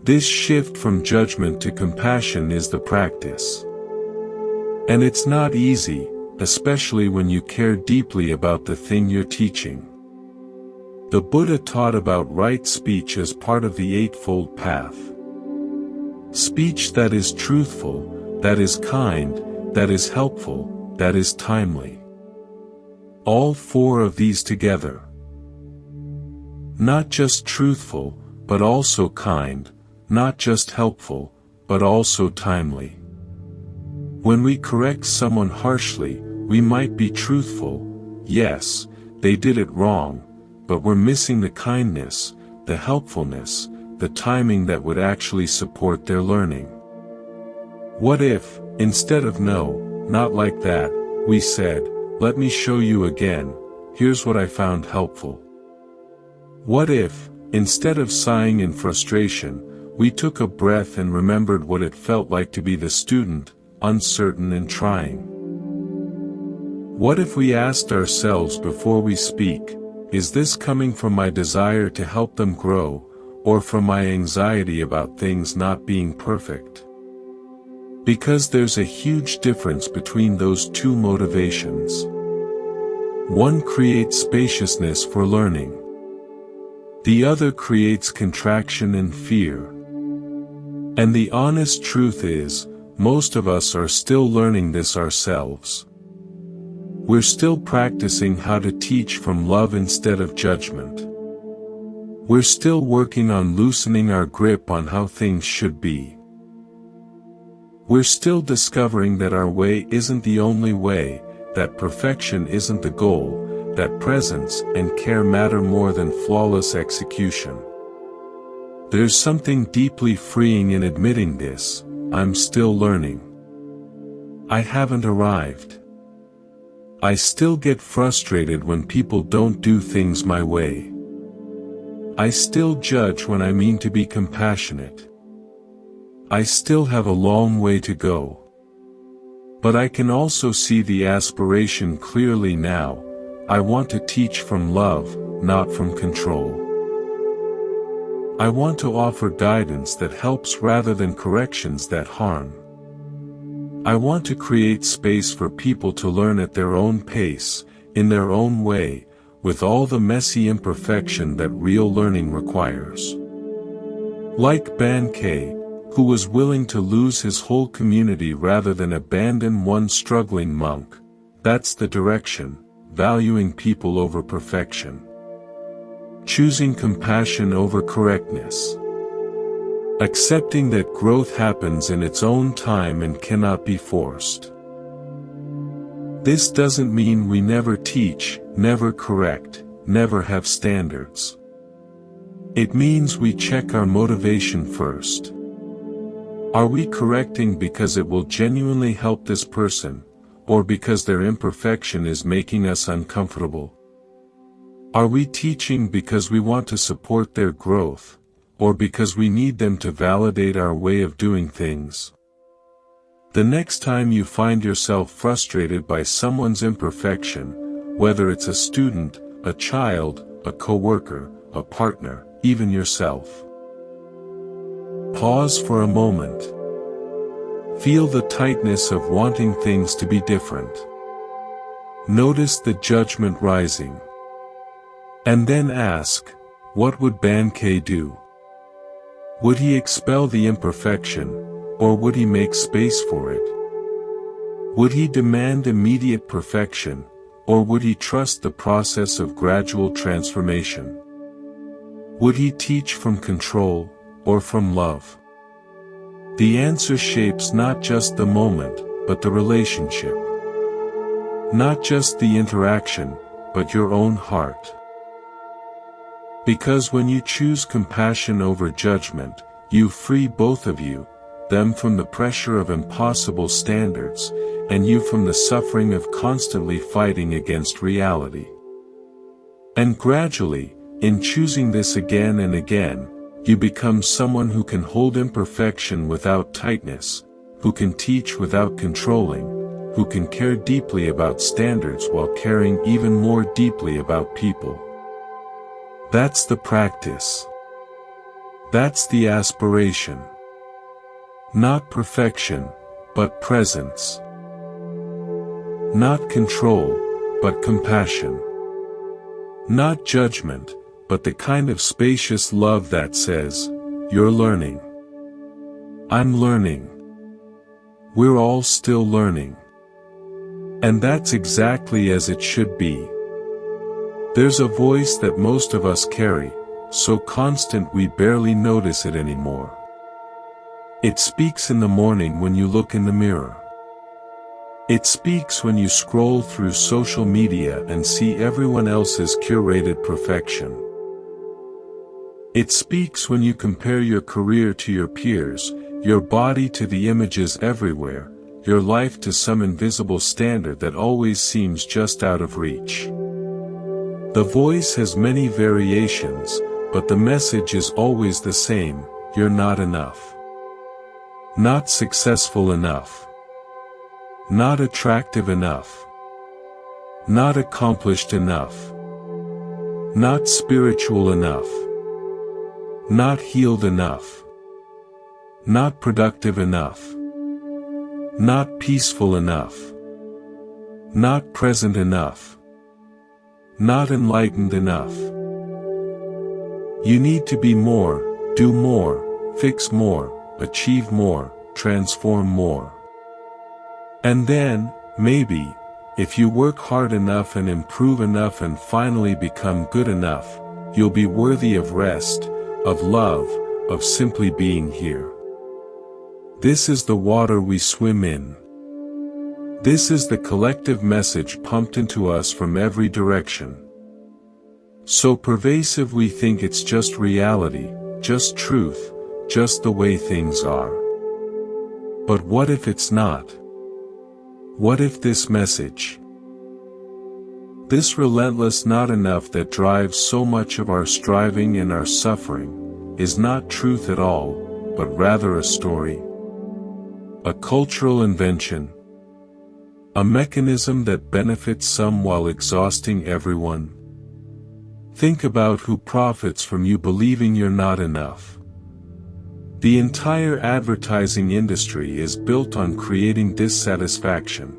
Speaker 1: This shift from judgment to compassion is the practice. And it's not easy, especially when you care deeply about the thing you're teaching. The Buddha taught about right speech as part of the Eightfold Path. Speech that is truthful, that is kind, that is helpful, that is timely. All four of these together. Not just truthful, but also kind, not just helpful, but also timely. When we correct someone harshly, we might be truthful, yes, they did it wrong, but we're missing the kindness, the helpfulness, the timing that would actually support their learning. What if, instead of no, not like that, we said, let me show you again, here's what I found helpful. What if, instead of sighing in frustration, we took a breath and remembered what it felt like to be the student, uncertain and trying? What if we asked ourselves before we speak, is this coming from my desire to help them grow, or from my anxiety about things not being perfect? Because there's a huge difference between those two motivations. One creates spaciousness for learning. The other creates contraction and fear. And the honest truth is, most of us are still learning this ourselves. We're still practicing how to teach from love instead of judgment. We're still working on loosening our grip on how things should be. We're still discovering that our way isn't the only way, that perfection isn't the goal, that presence and care matter more than flawless execution. There's something deeply freeing in admitting this, I'm still learning. I haven't arrived. I still get frustrated when people don't do things my way. I still judge when I mean to be compassionate. I still have a long way to go. But I can also see the aspiration clearly now. I want to teach from love, not from control. I want to offer guidance that helps rather than corrections that harm. I want to create space for people to learn at their own pace, in their own way, with all the messy imperfection that real learning requires. Like Ban K, who was willing to lose his whole community rather than abandon one struggling monk, that's the direction, valuing people over perfection. Choosing compassion over correctness. Accepting that growth happens in its own time and cannot be forced. This doesn't mean we never teach, never correct, never have standards. It means we check our motivation first. Are we correcting because it will genuinely help this person, or because their imperfection is making us uncomfortable? Are we teaching because we want to support their growth, or because we need them to validate our way of doing things? The next time you find yourself frustrated by someone's imperfection, whether it's a student, a child, a coworker, a partner, even yourself, pause for a moment. Feel the tightness of wanting things to be different. Notice the judgment rising. And then ask, what would Ban K do? Would he expel the imperfection, or would he make space for it? Would he demand immediate perfection, or would he trust the process of gradual transformation? Would he teach from control, or from love? The answer shapes not just the moment, but the relationship. Not just the interaction, but your own heart. Because when you choose compassion over judgment, you free both of you, them from the pressure of impossible standards, and you from the suffering of constantly fighting against reality. And gradually, in choosing this again and again, you become someone who can hold imperfection without tightness, who can teach without controlling, who can care deeply about standards while caring even more deeply about people. That's the practice. That's the aspiration. Not perfection, but presence. Not control, but compassion. Not judgment, but the kind of spacious love that says, "You're learning. I'm learning. We're all still learning." And that's exactly as it should be. There's a voice that most of us carry, so constant we barely notice it anymore. It speaks in the morning when you look in the mirror. It speaks when you scroll through social media and see everyone else's curated perfection. It speaks when you compare your career to your peers, your body to the images everywhere, your life to some invisible standard that always seems just out of reach. The voice has many variations, but the message is always the same: you're not enough. Not successful enough. Not attractive enough. Not accomplished enough. Not spiritual enough. Not healed enough. Not productive enough. Not peaceful enough. Not present enough. Not enlightened enough. You need to be more, do more, fix more, achieve more, transform more. And then, maybe, if you work hard enough and improve enough and finally become good enough, you'll be worthy of rest, of love, of simply being here. This is the water we swim in. This is the collective message pumped into us from every direction. So pervasive we think it's just reality, just truth, just the way things are. But what if it's not? What if this message, this relentless not enough that drives so much of our striving and our suffering, is not truth at all, but rather a story? A cultural invention? A mechanism that benefits some while exhausting everyone? Think about who profits from you believing you're not enough. The entire advertising industry is built on creating dissatisfaction.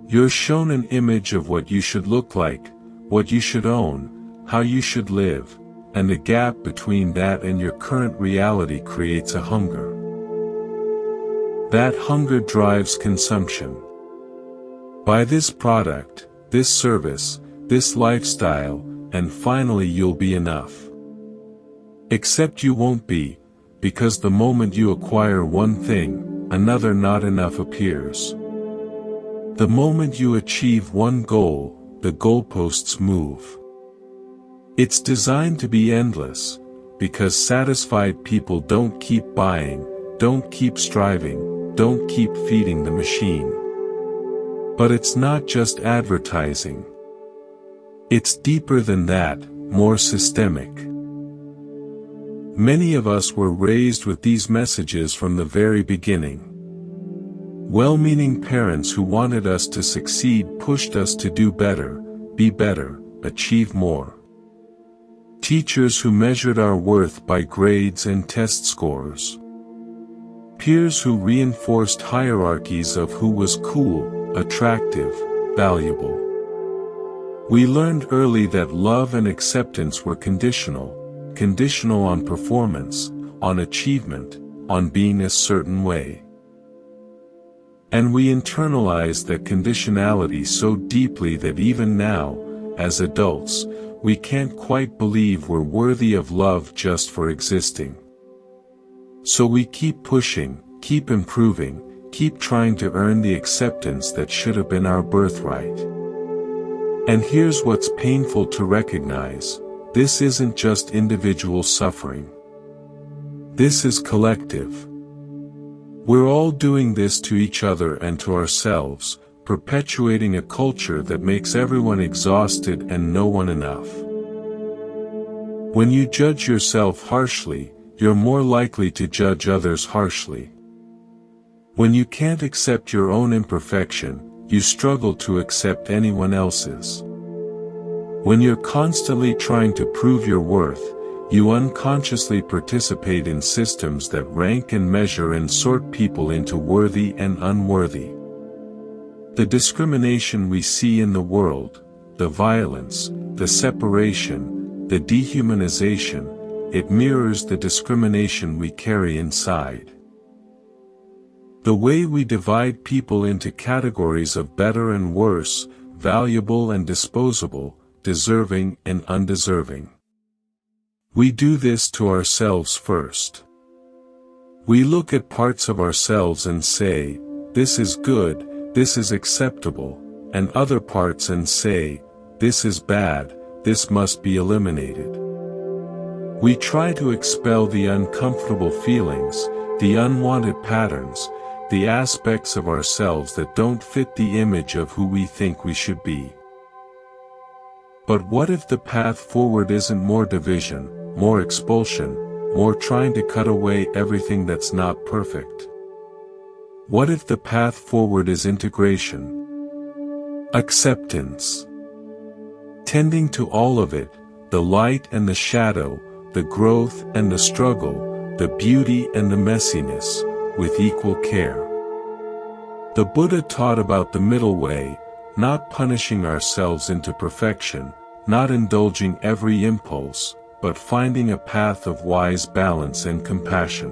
Speaker 1: You're shown an image of what you should look like, what you should own, how you should live, and the gap between that and your current reality creates a hunger. That hunger drives consumption. Buy this product, this service, this lifestyle, and finally you'll be enough. Except you won't be, because the moment you acquire one thing, another not enough appears. The moment you achieve one goal, the goalposts move. It's designed to be endless, because satisfied people don't keep buying, don't keep striving, don't keep feeding the machine. But it's not just advertising. It's deeper than that, more systemic. Many of us were raised with these messages from the very beginning. Well-meaning parents who wanted us to succeed pushed us to do better, be better, achieve more. Teachers who measured our worth by grades and test scores. Peers who reinforced hierarchies of who was cool, attractive, valuable. We learned early that love and acceptance were conditional on performance, on achievement, on being a certain way. And we internalized that conditionality so deeply that even now, as adults, we can't quite believe we're worthy of love just for existing. So we keep pushing, keep improving, keep trying to earn the acceptance that should have been our birthright. And here's what's painful to recognize: this isn't just individual suffering. This is collective. We're all doing this to each other and to ourselves, perpetuating a culture that makes everyone exhausted and no one enough. When you judge yourself harshly, you're more likely to judge others harshly. When you can't accept your own imperfection, you struggle to accept anyone else's. When you're constantly trying to prove your worth, you unconsciously participate in systems that rank and measure and sort people into worthy and unworthy. The discrimination we see in the world, the violence, the separation, the dehumanization, it mirrors the discrimination we carry inside. The way we divide people into categories of better and worse, valuable and disposable, deserving and undeserving. We do this to ourselves first. We look at parts of ourselves and say, this is good, this is acceptable, and other parts and say, this is bad, this must be eliminated. We try to expel the uncomfortable feelings, the unwanted patterns, the aspects of ourselves that don't fit the image of who we think we should be. But what if the path forward isn't more division, more expulsion, more trying to cut away everything that's not perfect? What if the path forward is integration, acceptance, tending to all of it, the light and the shadow, the growth and the struggle, the beauty and the messiness, with equal care? The Buddha taught about the middle way, not punishing ourselves into perfection, not indulging every impulse, but finding a path of wise balance and compassion.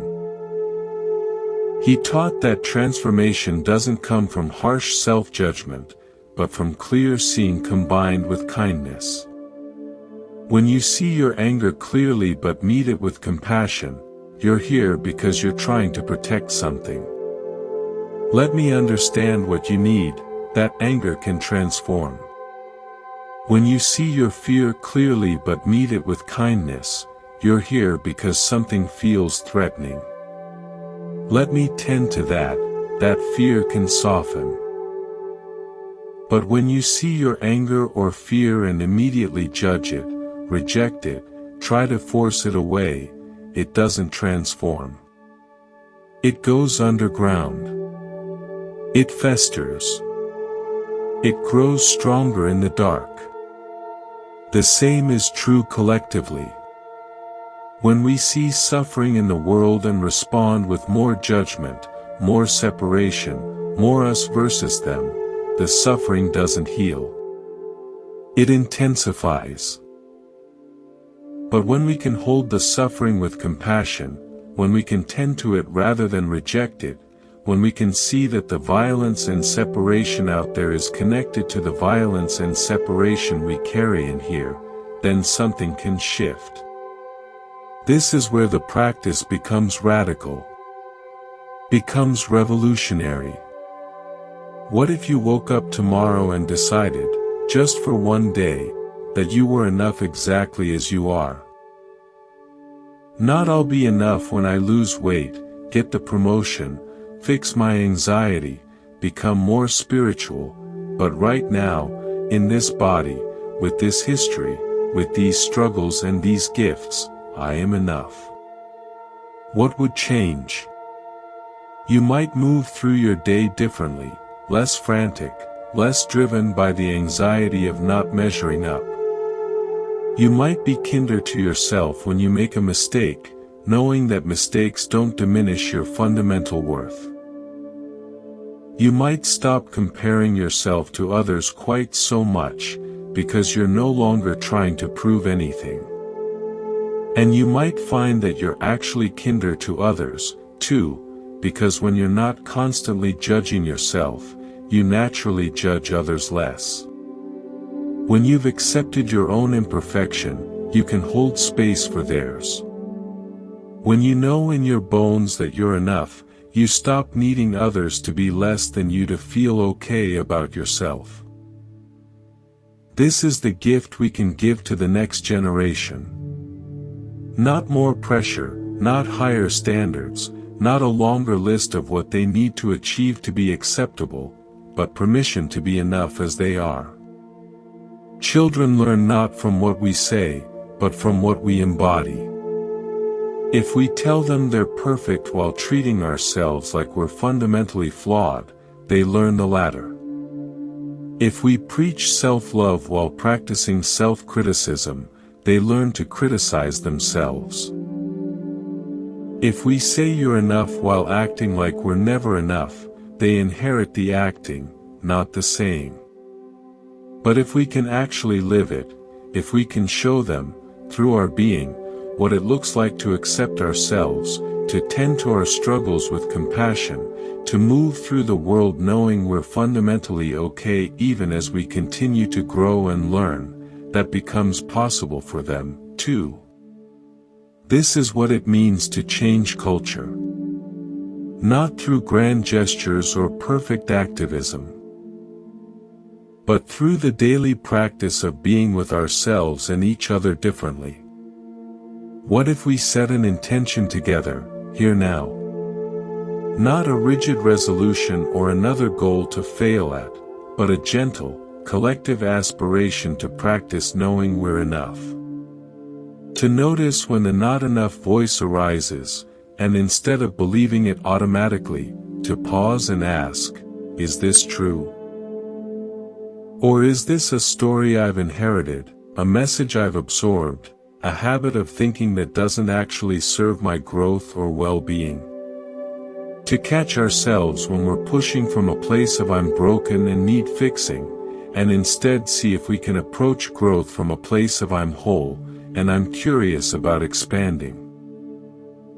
Speaker 1: He taught that transformation doesn't come from harsh self-judgment, but from clear seeing combined with kindness. When you see your anger clearly but meet it with compassion, you're here because you're trying to protect something. Let me understand what you need, that anger can transform. When you see your fear clearly but meet it with kindness, you're here because something feels threatening. Let me tend to that fear can soften. But when you see your anger or fear and immediately judge it, reject it, try to force it away, it doesn't transform. It goes underground. It festers. It grows stronger in the dark. The same is true collectively. When we see suffering in the world and respond with more judgment, more separation, more us versus them, the suffering doesn't heal. It intensifies. But when we can hold the suffering with compassion, when we can tend to it rather than reject it, when we can see that the violence and separation out there is connected to the violence and separation we carry in here, then something can shift. This is where the practice becomes radical, becomes revolutionary. What if you woke up tomorrow and decided, just for one day, that you were enough exactly as you are? Not I'll be enough when I lose weight, get the promotion, fix my anxiety, become more spiritual, but right now, in this body, with this history, with these struggles and these gifts, I am enough. What would change? You might move through your day differently, less frantic, less driven by the anxiety of not measuring up. You might be kinder to yourself when you make a mistake, knowing that mistakes don't diminish your fundamental worth. You might stop comparing yourself to others quite so much, because you're no longer trying to prove anything. And you might find that you're actually kinder to others, too, because when you're not constantly judging yourself, you naturally judge others less. When you've accepted your own imperfection, you can hold space for theirs. When you know in your bones that you're enough, you stop needing others to be less than you to feel okay about yourself. This is the gift we can give to the next generation. Not more pressure, not higher standards, not a longer list of what they need to achieve to be acceptable, but permission to be enough as they are. Children learn not from what we say, but from what we embody. If we tell them they're perfect while treating ourselves like we're fundamentally flawed, they learn the latter. If we preach self-love while practicing self-criticism, they learn to criticize themselves. If we say you're enough while acting like we're never enough, they inherit the acting, not the saying. But if we can actually live it, if we can show them, through our being, what it looks like to accept ourselves, to tend to our struggles with compassion, to move through the world knowing we're fundamentally okay even as we continue to grow and learn, that becomes possible for them, too. This is what it means to change culture. Not through grand gestures or perfect activism, but through the daily practice of being with ourselves and each other differently. What if we set an intention together, here now? Not a rigid resolution or another goal to fail at, but a gentle, collective aspiration to practice knowing we're enough. To notice when the not enough voice arises, and instead of believing it automatically, to pause and ask, is this true? Or is this a story I've inherited, a message I've absorbed, a habit of thinking that doesn't actually serve my growth or well-being? To catch ourselves when we're pushing from a place of I'm broken and need fixing, and instead see if we can approach growth from a place of I'm whole, and I'm curious about expanding.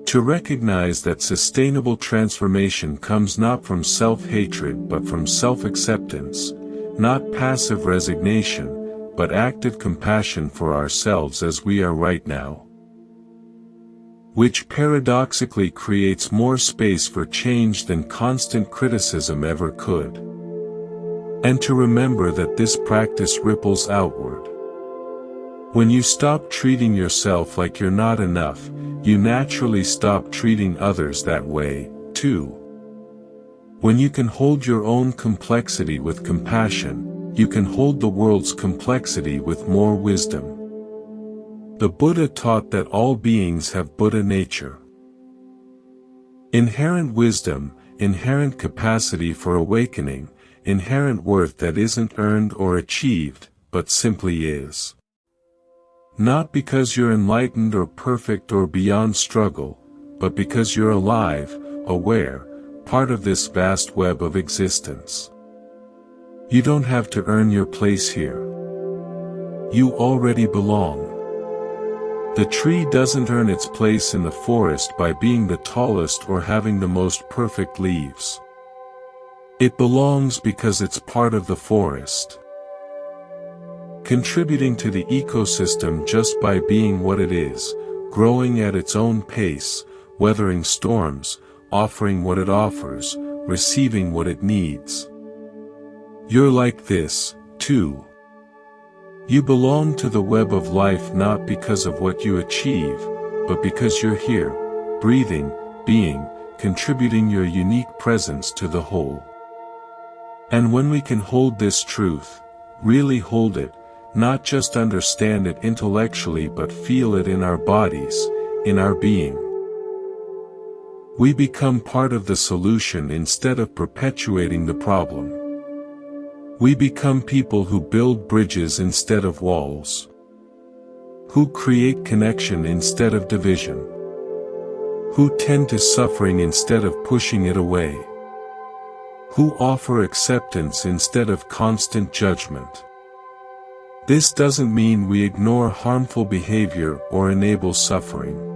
Speaker 1: To recognize that sustainable transformation comes not from self-hatred but from self-acceptance, not passive resignation, but active compassion for ourselves as we are right now. Which paradoxically creates more space for change than constant criticism ever could. And to remember that this practice ripples outward. When you stop treating yourself like you're not enough, you naturally stop treating others that way, too. When you can hold your own complexity with compassion, you can hold the world's complexity with more wisdom. The Buddha taught that all beings have Buddha nature. Inherent wisdom, inherent capacity for awakening, inherent worth that isn't earned or achieved, but simply is. Not because you're enlightened or perfect or beyond struggle, but because you're alive, aware, part of this vast web of existence. You don't have to earn your place here. You already belong. The tree doesn't earn its place in the forest by being the tallest or having the most perfect leaves. It belongs because it's part of the forest. Contributing to the ecosystem just by being what it is, growing at its own pace, weathering storms, offering what it offers, receiving what it needs. You're like this, too. You belong to the web of life not because of what you achieve, but because you're here, breathing, being, contributing your unique presence to the whole. And when we can hold this truth, really hold it, not just understand it intellectually but feel it in our bodies, in our being, we become part of the solution instead of perpetuating the problem. We become people who build bridges instead of walls, who create connection instead of division, who tend to suffering instead of pushing it away, who offer acceptance instead of constant judgment. This doesn't mean we ignore harmful behavior or enable suffering.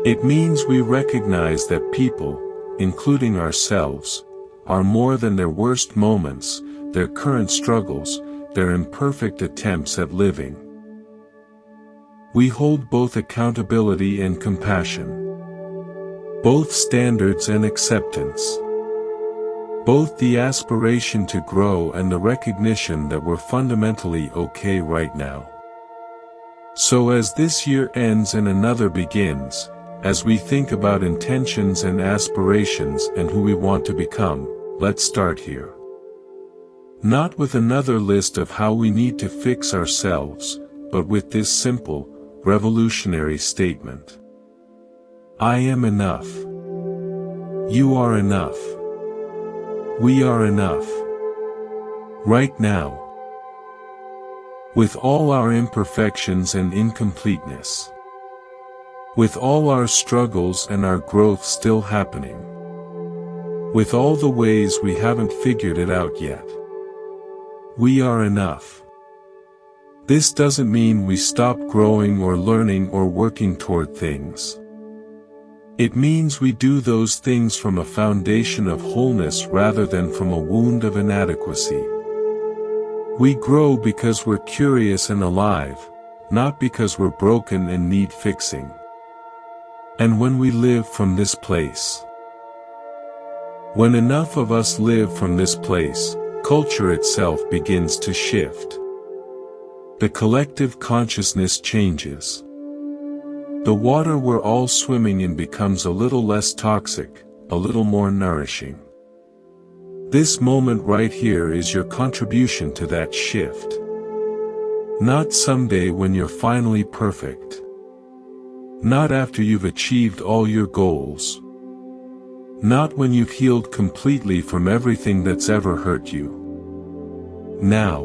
Speaker 1: It means we recognize that people, including ourselves, are more than their worst moments, their current struggles, their imperfect attempts at living. We hold both accountability and compassion, both standards and acceptance, both the aspiration to grow and the recognition that we're fundamentally okay right now. So as this year ends and another begins, as we think about intentions and aspirations and who we want to become, let's start here. Not with another list of how we need to fix ourselves, but with this simple, revolutionary statement. I am enough. You are enough. We are enough. Right now. With all our imperfections and incompleteness. With all our struggles and our growth still happening. With all the ways we haven't figured it out yet. We are enough. This doesn't mean we stop growing or learning or working toward things. It means we do those things from a foundation of wholeness rather than from a wound of inadequacy. We grow because we're curious and alive, not because we're broken and need fixing. And when we live from this place, when enough of us live from this place, culture itself begins to shift. The collective consciousness changes. The water we're all swimming in becomes a little less toxic, a little more nourishing. This moment right here is your contribution to that shift. Not someday when you're finally perfect. Not after you've achieved all your goals. Not when you've healed completely from everything that's ever hurt you. Now.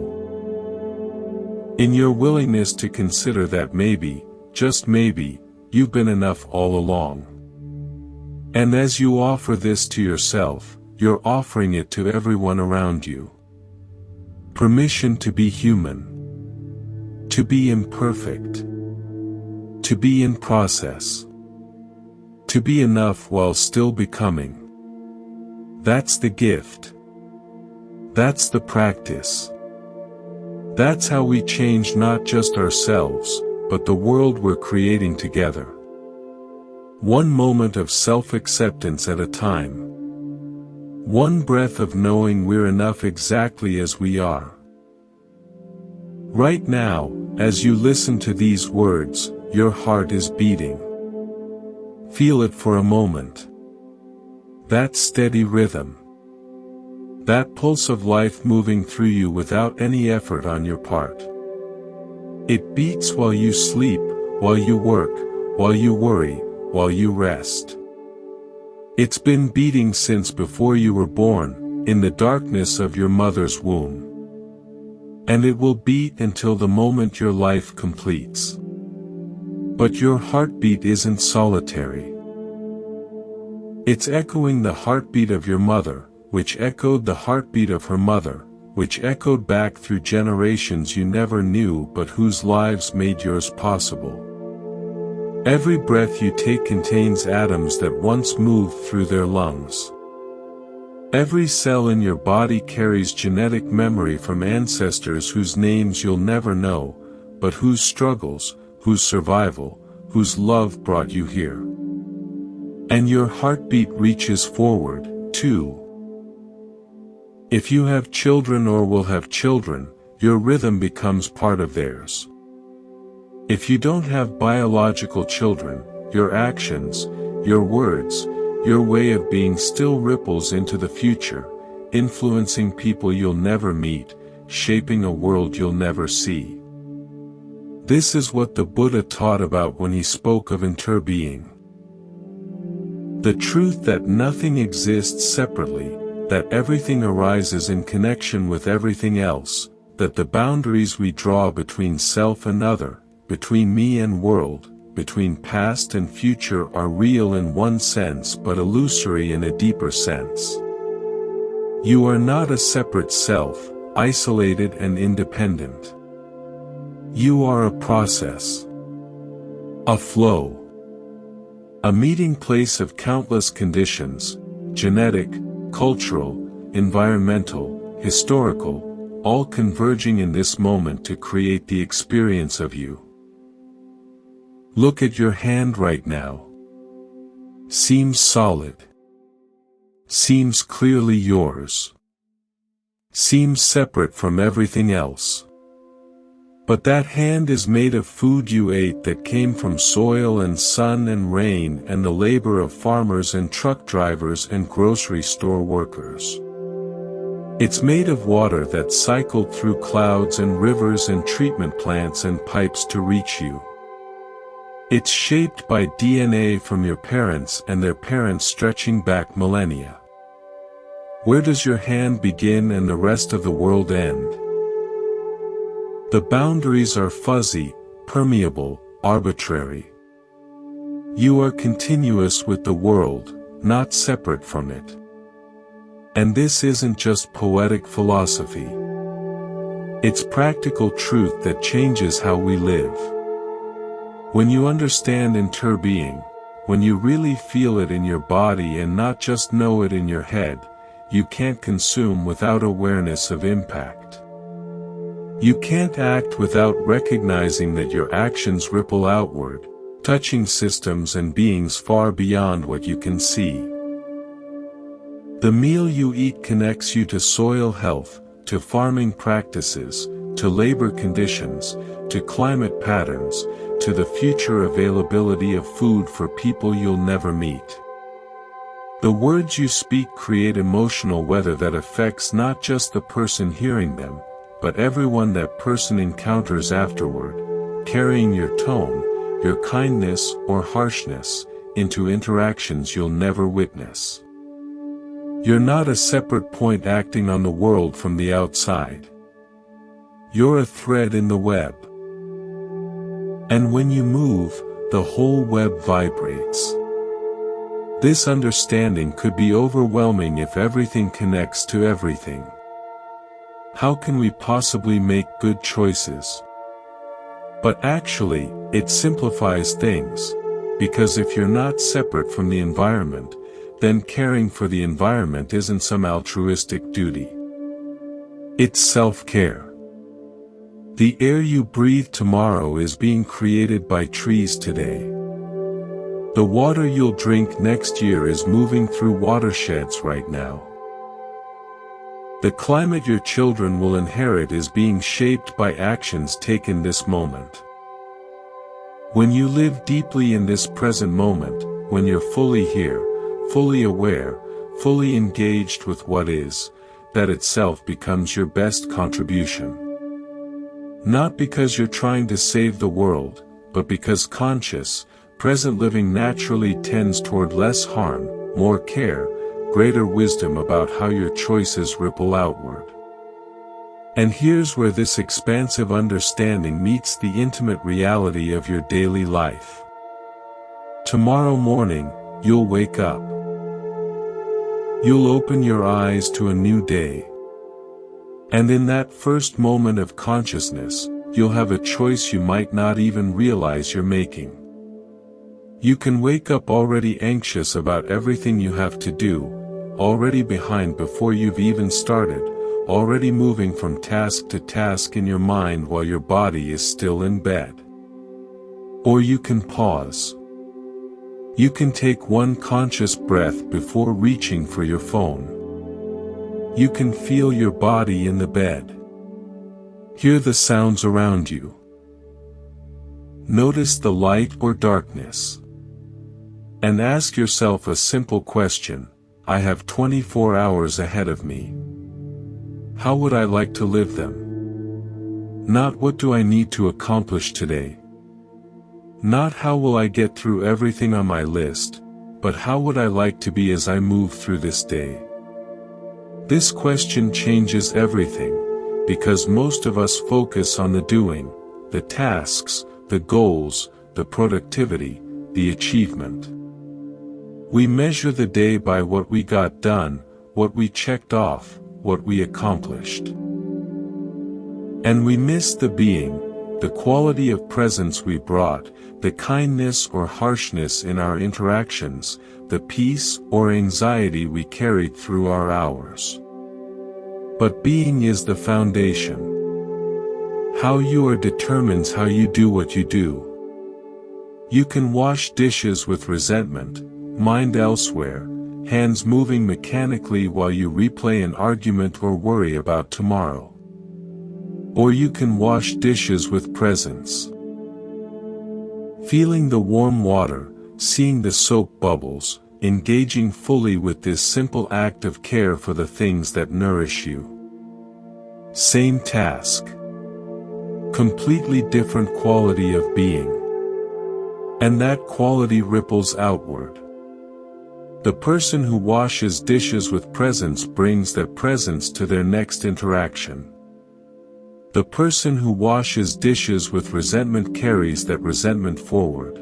Speaker 1: In your willingness to consider that maybe, just maybe, you've been enough all along. And as you offer this to yourself, you're offering it to everyone around you. Permission to be human. To be imperfect. To be in process. To be enough while still becoming. That's the gift. That's the practice. That's how we change not just ourselves, but the world we're creating together. One moment of self-acceptance at a time. One breath of knowing we're enough exactly as we are. Right now, as you listen to these words, your heart is beating. Feel it for a moment. That steady rhythm. That pulse of life moving through you without any effort on your part. It beats while you sleep, while you work, while you worry, while you rest. It's been beating since before you were born, in the darkness of your mother's womb. And it will beat until the moment your life completes. But your heartbeat isn't solitary. It's echoing the heartbeat of your mother, which echoed the heartbeat of her mother, which echoed back through generations you never knew but whose lives made yours possible. Every breath you take contains atoms that once moved through their lungs. Every cell in your body carries genetic memory from ancestors whose names you'll never know, but whose struggles, whose survival, whose love brought you here. And your heartbeat reaches forward, too. If you have children or will have children, your rhythm becomes part of theirs. If you don't have biological children, your actions, your words, your way of being still ripples into the future, influencing people you'll never meet, shaping a world you'll never see. This is what the Buddha taught about when he spoke of interbeing. The truth that nothing exists separately, that everything arises in connection with everything else, that the boundaries we draw between self and other, between me and world, between past and future are real in one sense but illusory in a deeper sense. You are not a separate self, isolated and independent. You are a process. A flow. A meeting place of countless conditions, genetic, cultural, environmental, historical, all converging in this moment to create the experience of you. Look at your hand right now. Seems solid. Seems clearly yours. Seems separate from everything else. But that hand is made of food you ate that came from soil and sun and rain and the labor of farmers and truck drivers and grocery store workers. It's made of water that cycled through clouds and rivers and treatment plants and pipes to reach you. It's shaped by DNA from your parents and their parents stretching back millennia. Where does your hand begin and the rest of the world end? The boundaries are fuzzy, permeable, arbitrary. You are continuous with the world, not separate from it. And this isn't just poetic philosophy. It's practical truth that changes how we live. When you understand interbeing, when you really feel it in your body and not just know it in your head, you can't consume without awareness of impact. You can't act without recognizing that your actions ripple outward, touching systems and beings far beyond what you can see. The meal you eat connects you to soil health, to farming practices, to labor conditions, to climate patterns, to the future availability of food for people you'll never meet. The words you speak create emotional weather that affects not just the person hearing them, but everyone that person encounters afterward, carrying your tone, your kindness or harshness, into interactions you'll never witness. You're not a separate point acting on the world from the outside. You're a thread in the web. And when you move, the whole web vibrates. This understanding could be overwhelming if everything connects to everything. How can we possibly make good choices? But actually, it simplifies things, because if you're not separate from the environment, then caring for the environment isn't some altruistic duty. It's self-care. The air you breathe tomorrow is being created by trees today. The water you'll drink next year is moving through watersheds right now. The climate your children will inherit is being shaped by actions taken this moment. When you live deeply in this present moment, when you're fully here, fully aware, fully engaged with what is, that itself becomes your best contribution. Not because you're trying to save the world, but because conscious, present living naturally tends toward less harm, more care, greater wisdom about how your choices ripple outward. And here's where this expansive understanding meets the intimate reality of your daily life. Tomorrow morning, you'll wake up. You'll open your eyes to a new day. And in that first moment of consciousness, you'll have a choice you might not even realize you're making. You can wake up already anxious about everything you have to do, already behind before you've even started, already moving from task to task in your mind while your body is still in bed. Or you can pause. You can take one conscious breath before reaching for your phone. You can feel your body in the bed. Hear the sounds around you. Notice the light or darkness. And ask yourself a simple question: I have 24 hours ahead of me. How would I like to live them? Not what do I need to accomplish today? Not how will I get through everything on my list, but how would I like to be as I move through this day? This question changes everything, because most of us focus on the doing, the tasks, the goals, the productivity, the achievement. We measure the day by what we got done, what we checked off, what we accomplished. And we miss the being, the quality of presence we brought, the kindness or harshness in our interactions, the peace or anxiety we carried through our hours. But being is the foundation. How you are determines how you do what you do. You can wash dishes with resentment, mind elsewhere, hands moving mechanically while you replay an argument or worry about tomorrow. Or you can wash dishes with presence. Feeling the warm water, seeing the soap bubbles, engaging fully with this simple act of care for the things that nourish you. Same task. Completely different quality of being. And that quality ripples outward. The person who washes dishes with presence brings that presence to their next interaction. The person who washes dishes with resentment carries that resentment forward.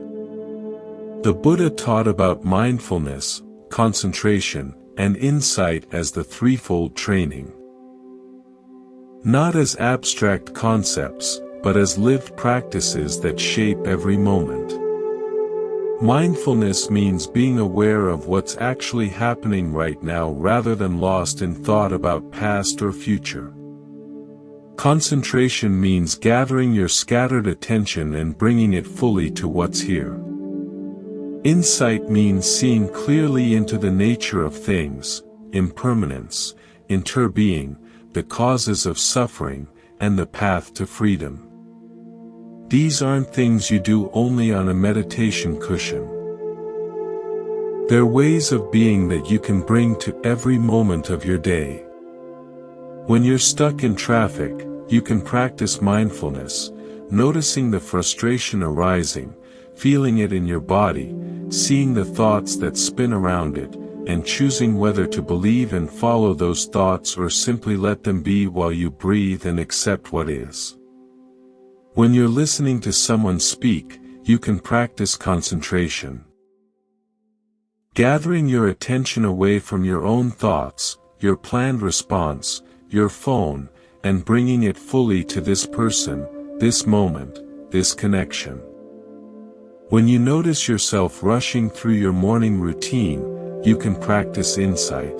Speaker 1: The Buddha taught about mindfulness, concentration, and insight as the threefold training. Not as abstract concepts, but as lived practices that shape every moment. Mindfulness means being aware of what's actually happening right now rather than lost in thought about past or future. Concentration means gathering your scattered attention and bringing it fully to what's here. Insight means seeing clearly into the nature of things, impermanence, interbeing, the causes of suffering, and the path to freedom. These aren't things you do only on a meditation cushion. They're ways of being that you can bring to every moment of your day. When you're stuck in traffic, you can practice mindfulness, noticing the frustration arising, feeling it in your body, seeing the thoughts that spin around it, and choosing whether to believe and follow those thoughts or simply let them be while you breathe and accept what is. When you're listening to someone speak, you can practice concentration. Gathering your attention away from your own thoughts, your planned response, your phone, and bringing it fully to this person, this moment, this connection. When you notice yourself rushing through your morning routine, you can practice insight.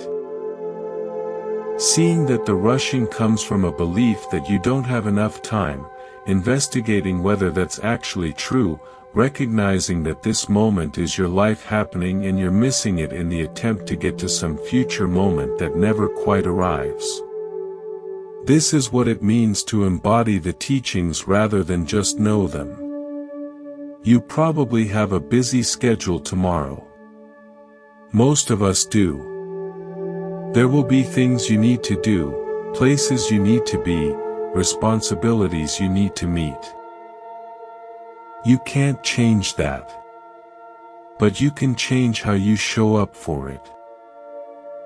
Speaker 1: Seeing that the rushing comes from a belief that you don't have enough time, investigating whether that's actually true, recognizing that this moment is your life happening and you're missing it in the attempt to get to some future moment that never quite arrives. This is what it means to embody the teachings rather than just know them. You probably have a busy schedule tomorrow. Most of us do. There will be things you need to do, places you need to be, responsibilities you need to meet. You can't change that. But you can change how you show up for it.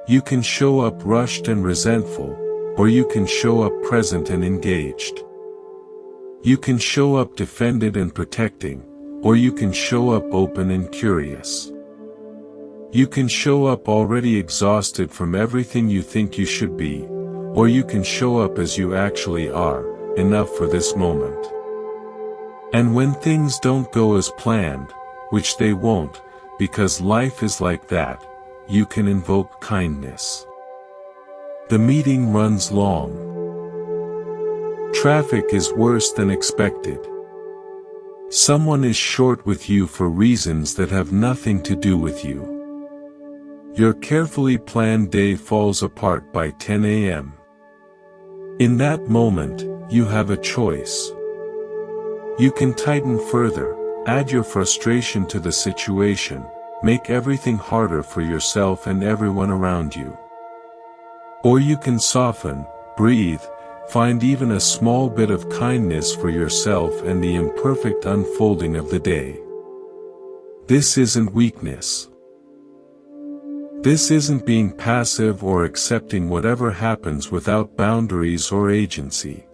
Speaker 1: You can show up rushed and resentful, or you can show up present and engaged. You can show up defended and protecting, or you can show up open and curious. You can show up already exhausted from everything you think you should be, or you can show up as you actually are, enough for this moment. And when things don't go as planned, which they won't, because life is like that, you can invoke kindness. The meeting runs long. Traffic is worse than expected. Someone is short with you for reasons that have nothing to do with you. Your carefully planned day falls apart by 10 a.m. In that moment, you have a choice. You can tighten further, add your frustration to the situation, make everything harder for yourself and everyone around you. Or you can soften, breathe, find even a small bit of kindness for yourself and the imperfect unfolding of the day. This isn't weakness. This isn't being passive or accepting whatever happens without boundaries or agency.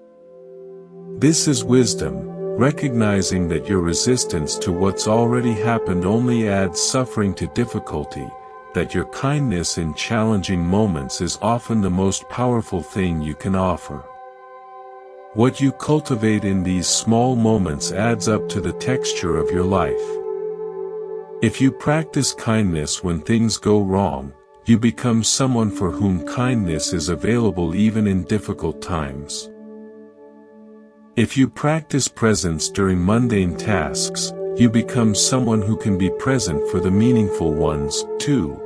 Speaker 1: This is wisdom, recognizing that your resistance to what's already happened only adds suffering to difficulty, that your kindness in challenging moments is often the most powerful thing you can offer. What you cultivate in these small moments adds up to the texture of your life. If you practice kindness when things go wrong, you become someone for whom kindness is available even in difficult times. If you practice presence during mundane tasks, you become someone who can be present for the meaningful ones, too.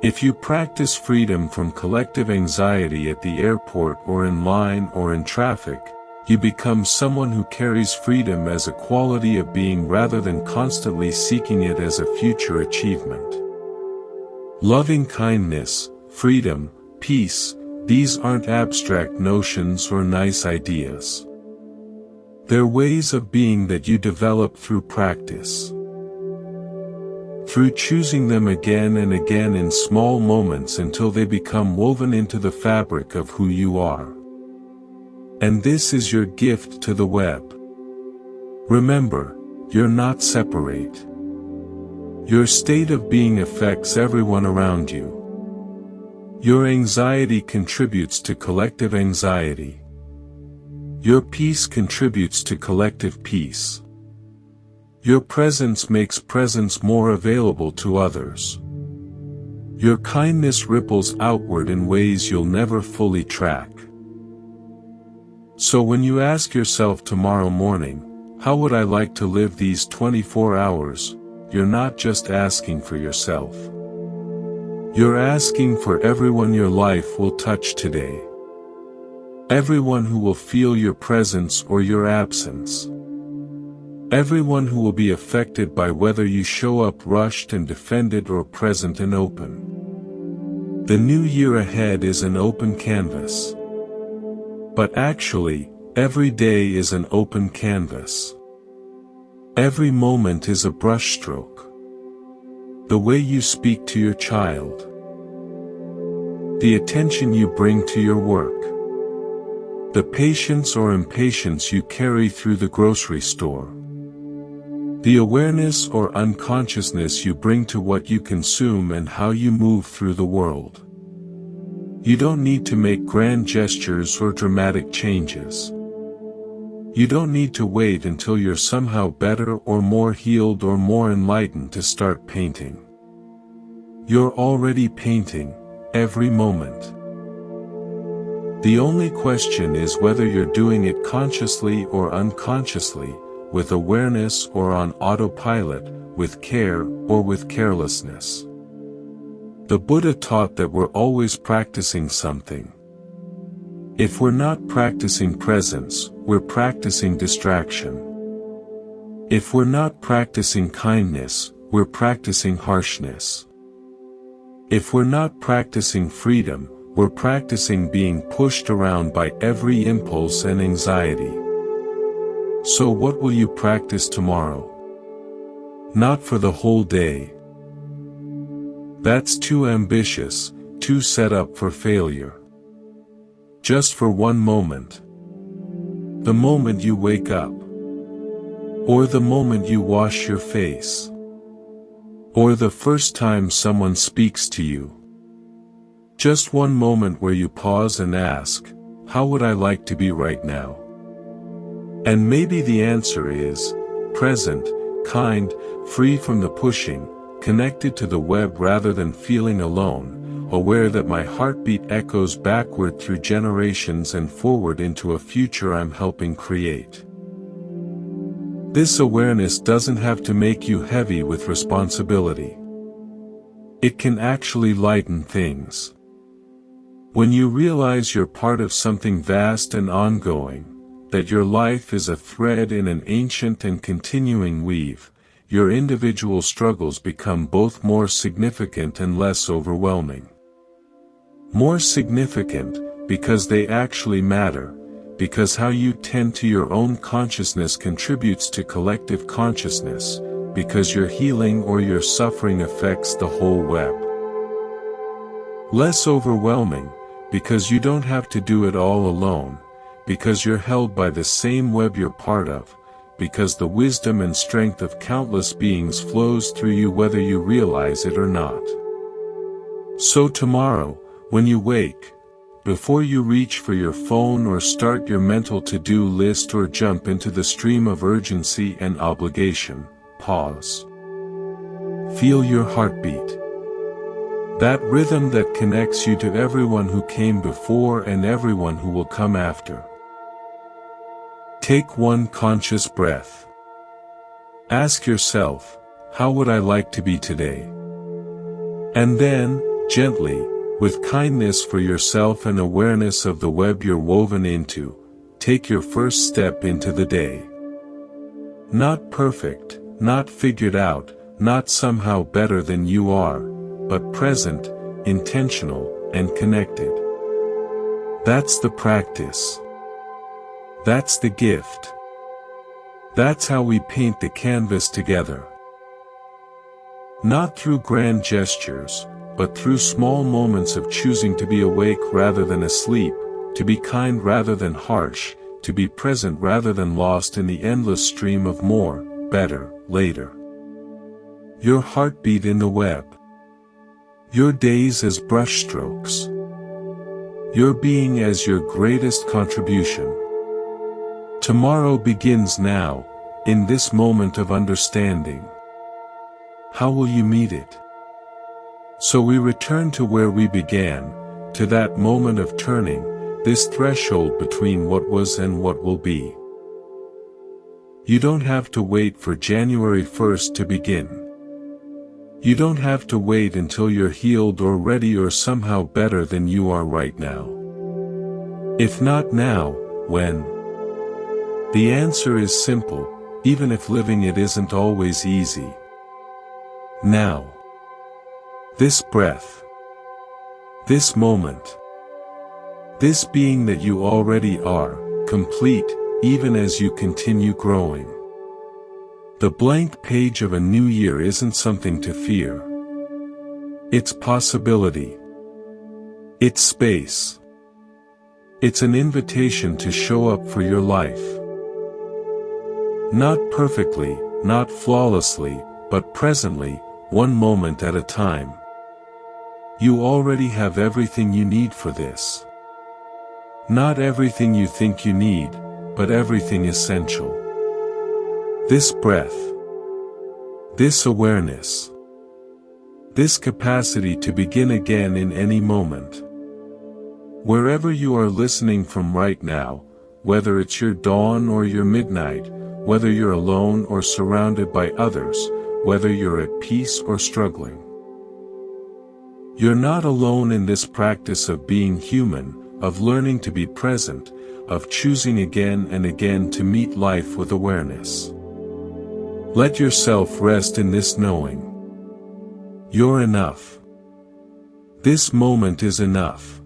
Speaker 1: If you practice freedom from collective anxiety at the airport or in line or in traffic, you become someone who carries freedom as a quality of being rather than constantly seeking it as a future achievement. Loving kindness, freedom, peace, these aren't abstract notions or nice ideas. They're ways of being that you develop through practice. Through choosing them again and again in small moments until they become woven into the fabric of who you are. And this is your gift to the web. Remember, you're not separate. Your state of being affects everyone around you. Your anxiety contributes to collective anxiety. Your peace contributes to collective peace. Your presence makes presence more available to others. Your kindness ripples outward in ways you'll never fully track. So when you ask yourself tomorrow morning, how would I like to live these 24 hours, you're not just asking for yourself. You're asking for everyone your life will touch today. Everyone who will feel your presence or your absence. Everyone who will be affected by whether you show up rushed and defended or present and open. The new year ahead is an open canvas. But actually, every day is an open canvas. Every moment is a brushstroke. The way you speak to your child. The attention you bring to your work. The patience or impatience you carry through the grocery store. The awareness or unconsciousness you bring to what you consume and how you move through the world. You don't need to make grand gestures or dramatic changes. You don't need to wait until you're somehow better or more healed or more enlightened to start painting. You're already painting, every moment. The only question is whether you're doing it consciously or unconsciously, with awareness or on autopilot, with care or with carelessness. The Buddha taught that we're always practicing something. If we're not practicing presence, we're practicing distraction. If we're not practicing kindness, we're practicing harshness. If we're not practicing freedom, we're practicing being pushed around by every impulse and anxiety. So what will you practice tomorrow? Not for the whole day. That's too ambitious, too set up for failure. Just for one moment. The moment you wake up. Or the moment you wash your face. Or the first time someone speaks to you. Just one moment where you pause and ask, how would I like to be right now? And maybe the answer is, present, kind, free from the pushing, connected to the web rather than feeling alone, aware that my heartbeat echoes backward through generations and forward into a future I'm helping create. This awareness doesn't have to make you heavy with responsibility. It can actually lighten things. When you realize you're part of something vast and ongoing, that your life is a thread in an ancient and continuing weave, your individual struggles become both more significant and less overwhelming. More significant, because they actually matter, because how you tend to your own consciousness contributes to collective consciousness, because your healing or your suffering affects the whole web. Less overwhelming, because you don't have to do it all alone, because you're held by the same web you're part of, because the wisdom and strength of countless beings flows through you whether you realize it or not. So tomorrow, when you wake, before you reach for your phone or start your mental to-do list or jump into the stream of urgency and obligation, pause. Feel your heartbeat. That rhythm that connects you to everyone who came before and everyone who will come after. Take one conscious breath. Ask yourself, how would I like to be today? And then, gently, with kindness for yourself and awareness of the web you're woven into, take your first step into the day. Not perfect, not figured out, not somehow better than you are, but present, intentional, and connected. That's the practice. That's the gift. That's how we paint the canvas together. Not through grand gestures, but through small moments of choosing to be awake rather than asleep, to be kind rather than harsh, to be present rather than lost in the endless stream of more, better, later. Your heartbeat in the web. Your days as brushstrokes. your being as your greatest contribution. Tomorrow begins now, in this moment of understanding. How will you meet it? So we return to where we began, to that moment of turning, this threshold between what was and what will be. You don't have to wait for January 1st to begin. You don't have to wait until you're healed or ready or somehow better than you are right now. If not now, when? The answer is simple, even if living it isn't always easy. Now. This breath. This moment. This being that you already are, complete, even as you continue growing. The blank page of a new year isn't something to fear. It's possibility. It's space. It's an invitation to show up for your life. Not perfectly, not flawlessly, but presently, one moment at a time. You already have everything you need for this. Not everything you think you need, but everything essential. This breath. This awareness. This capacity to begin again in any moment. Wherever you are listening from right now, whether it's your dawn or your midnight, whether you're alone or surrounded by others, whether you're at peace or struggling. You're not alone in this practice of being human, of learning to be present, of choosing again and again to meet life with awareness. Let yourself rest in this knowing. You're enough. This moment is enough.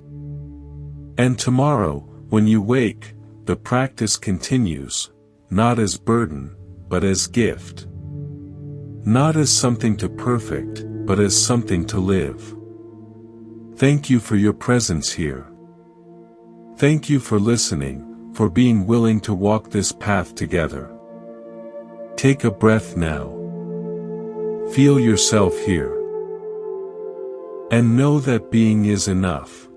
Speaker 1: And tomorrow, when you wake, the practice continues, not as burden, but as gift. Not as something to perfect, but as something to live. Thank you for your presence here. Thank you for listening, for being willing to walk this path together. Take a breath now. Feel yourself here. And know that being is enough.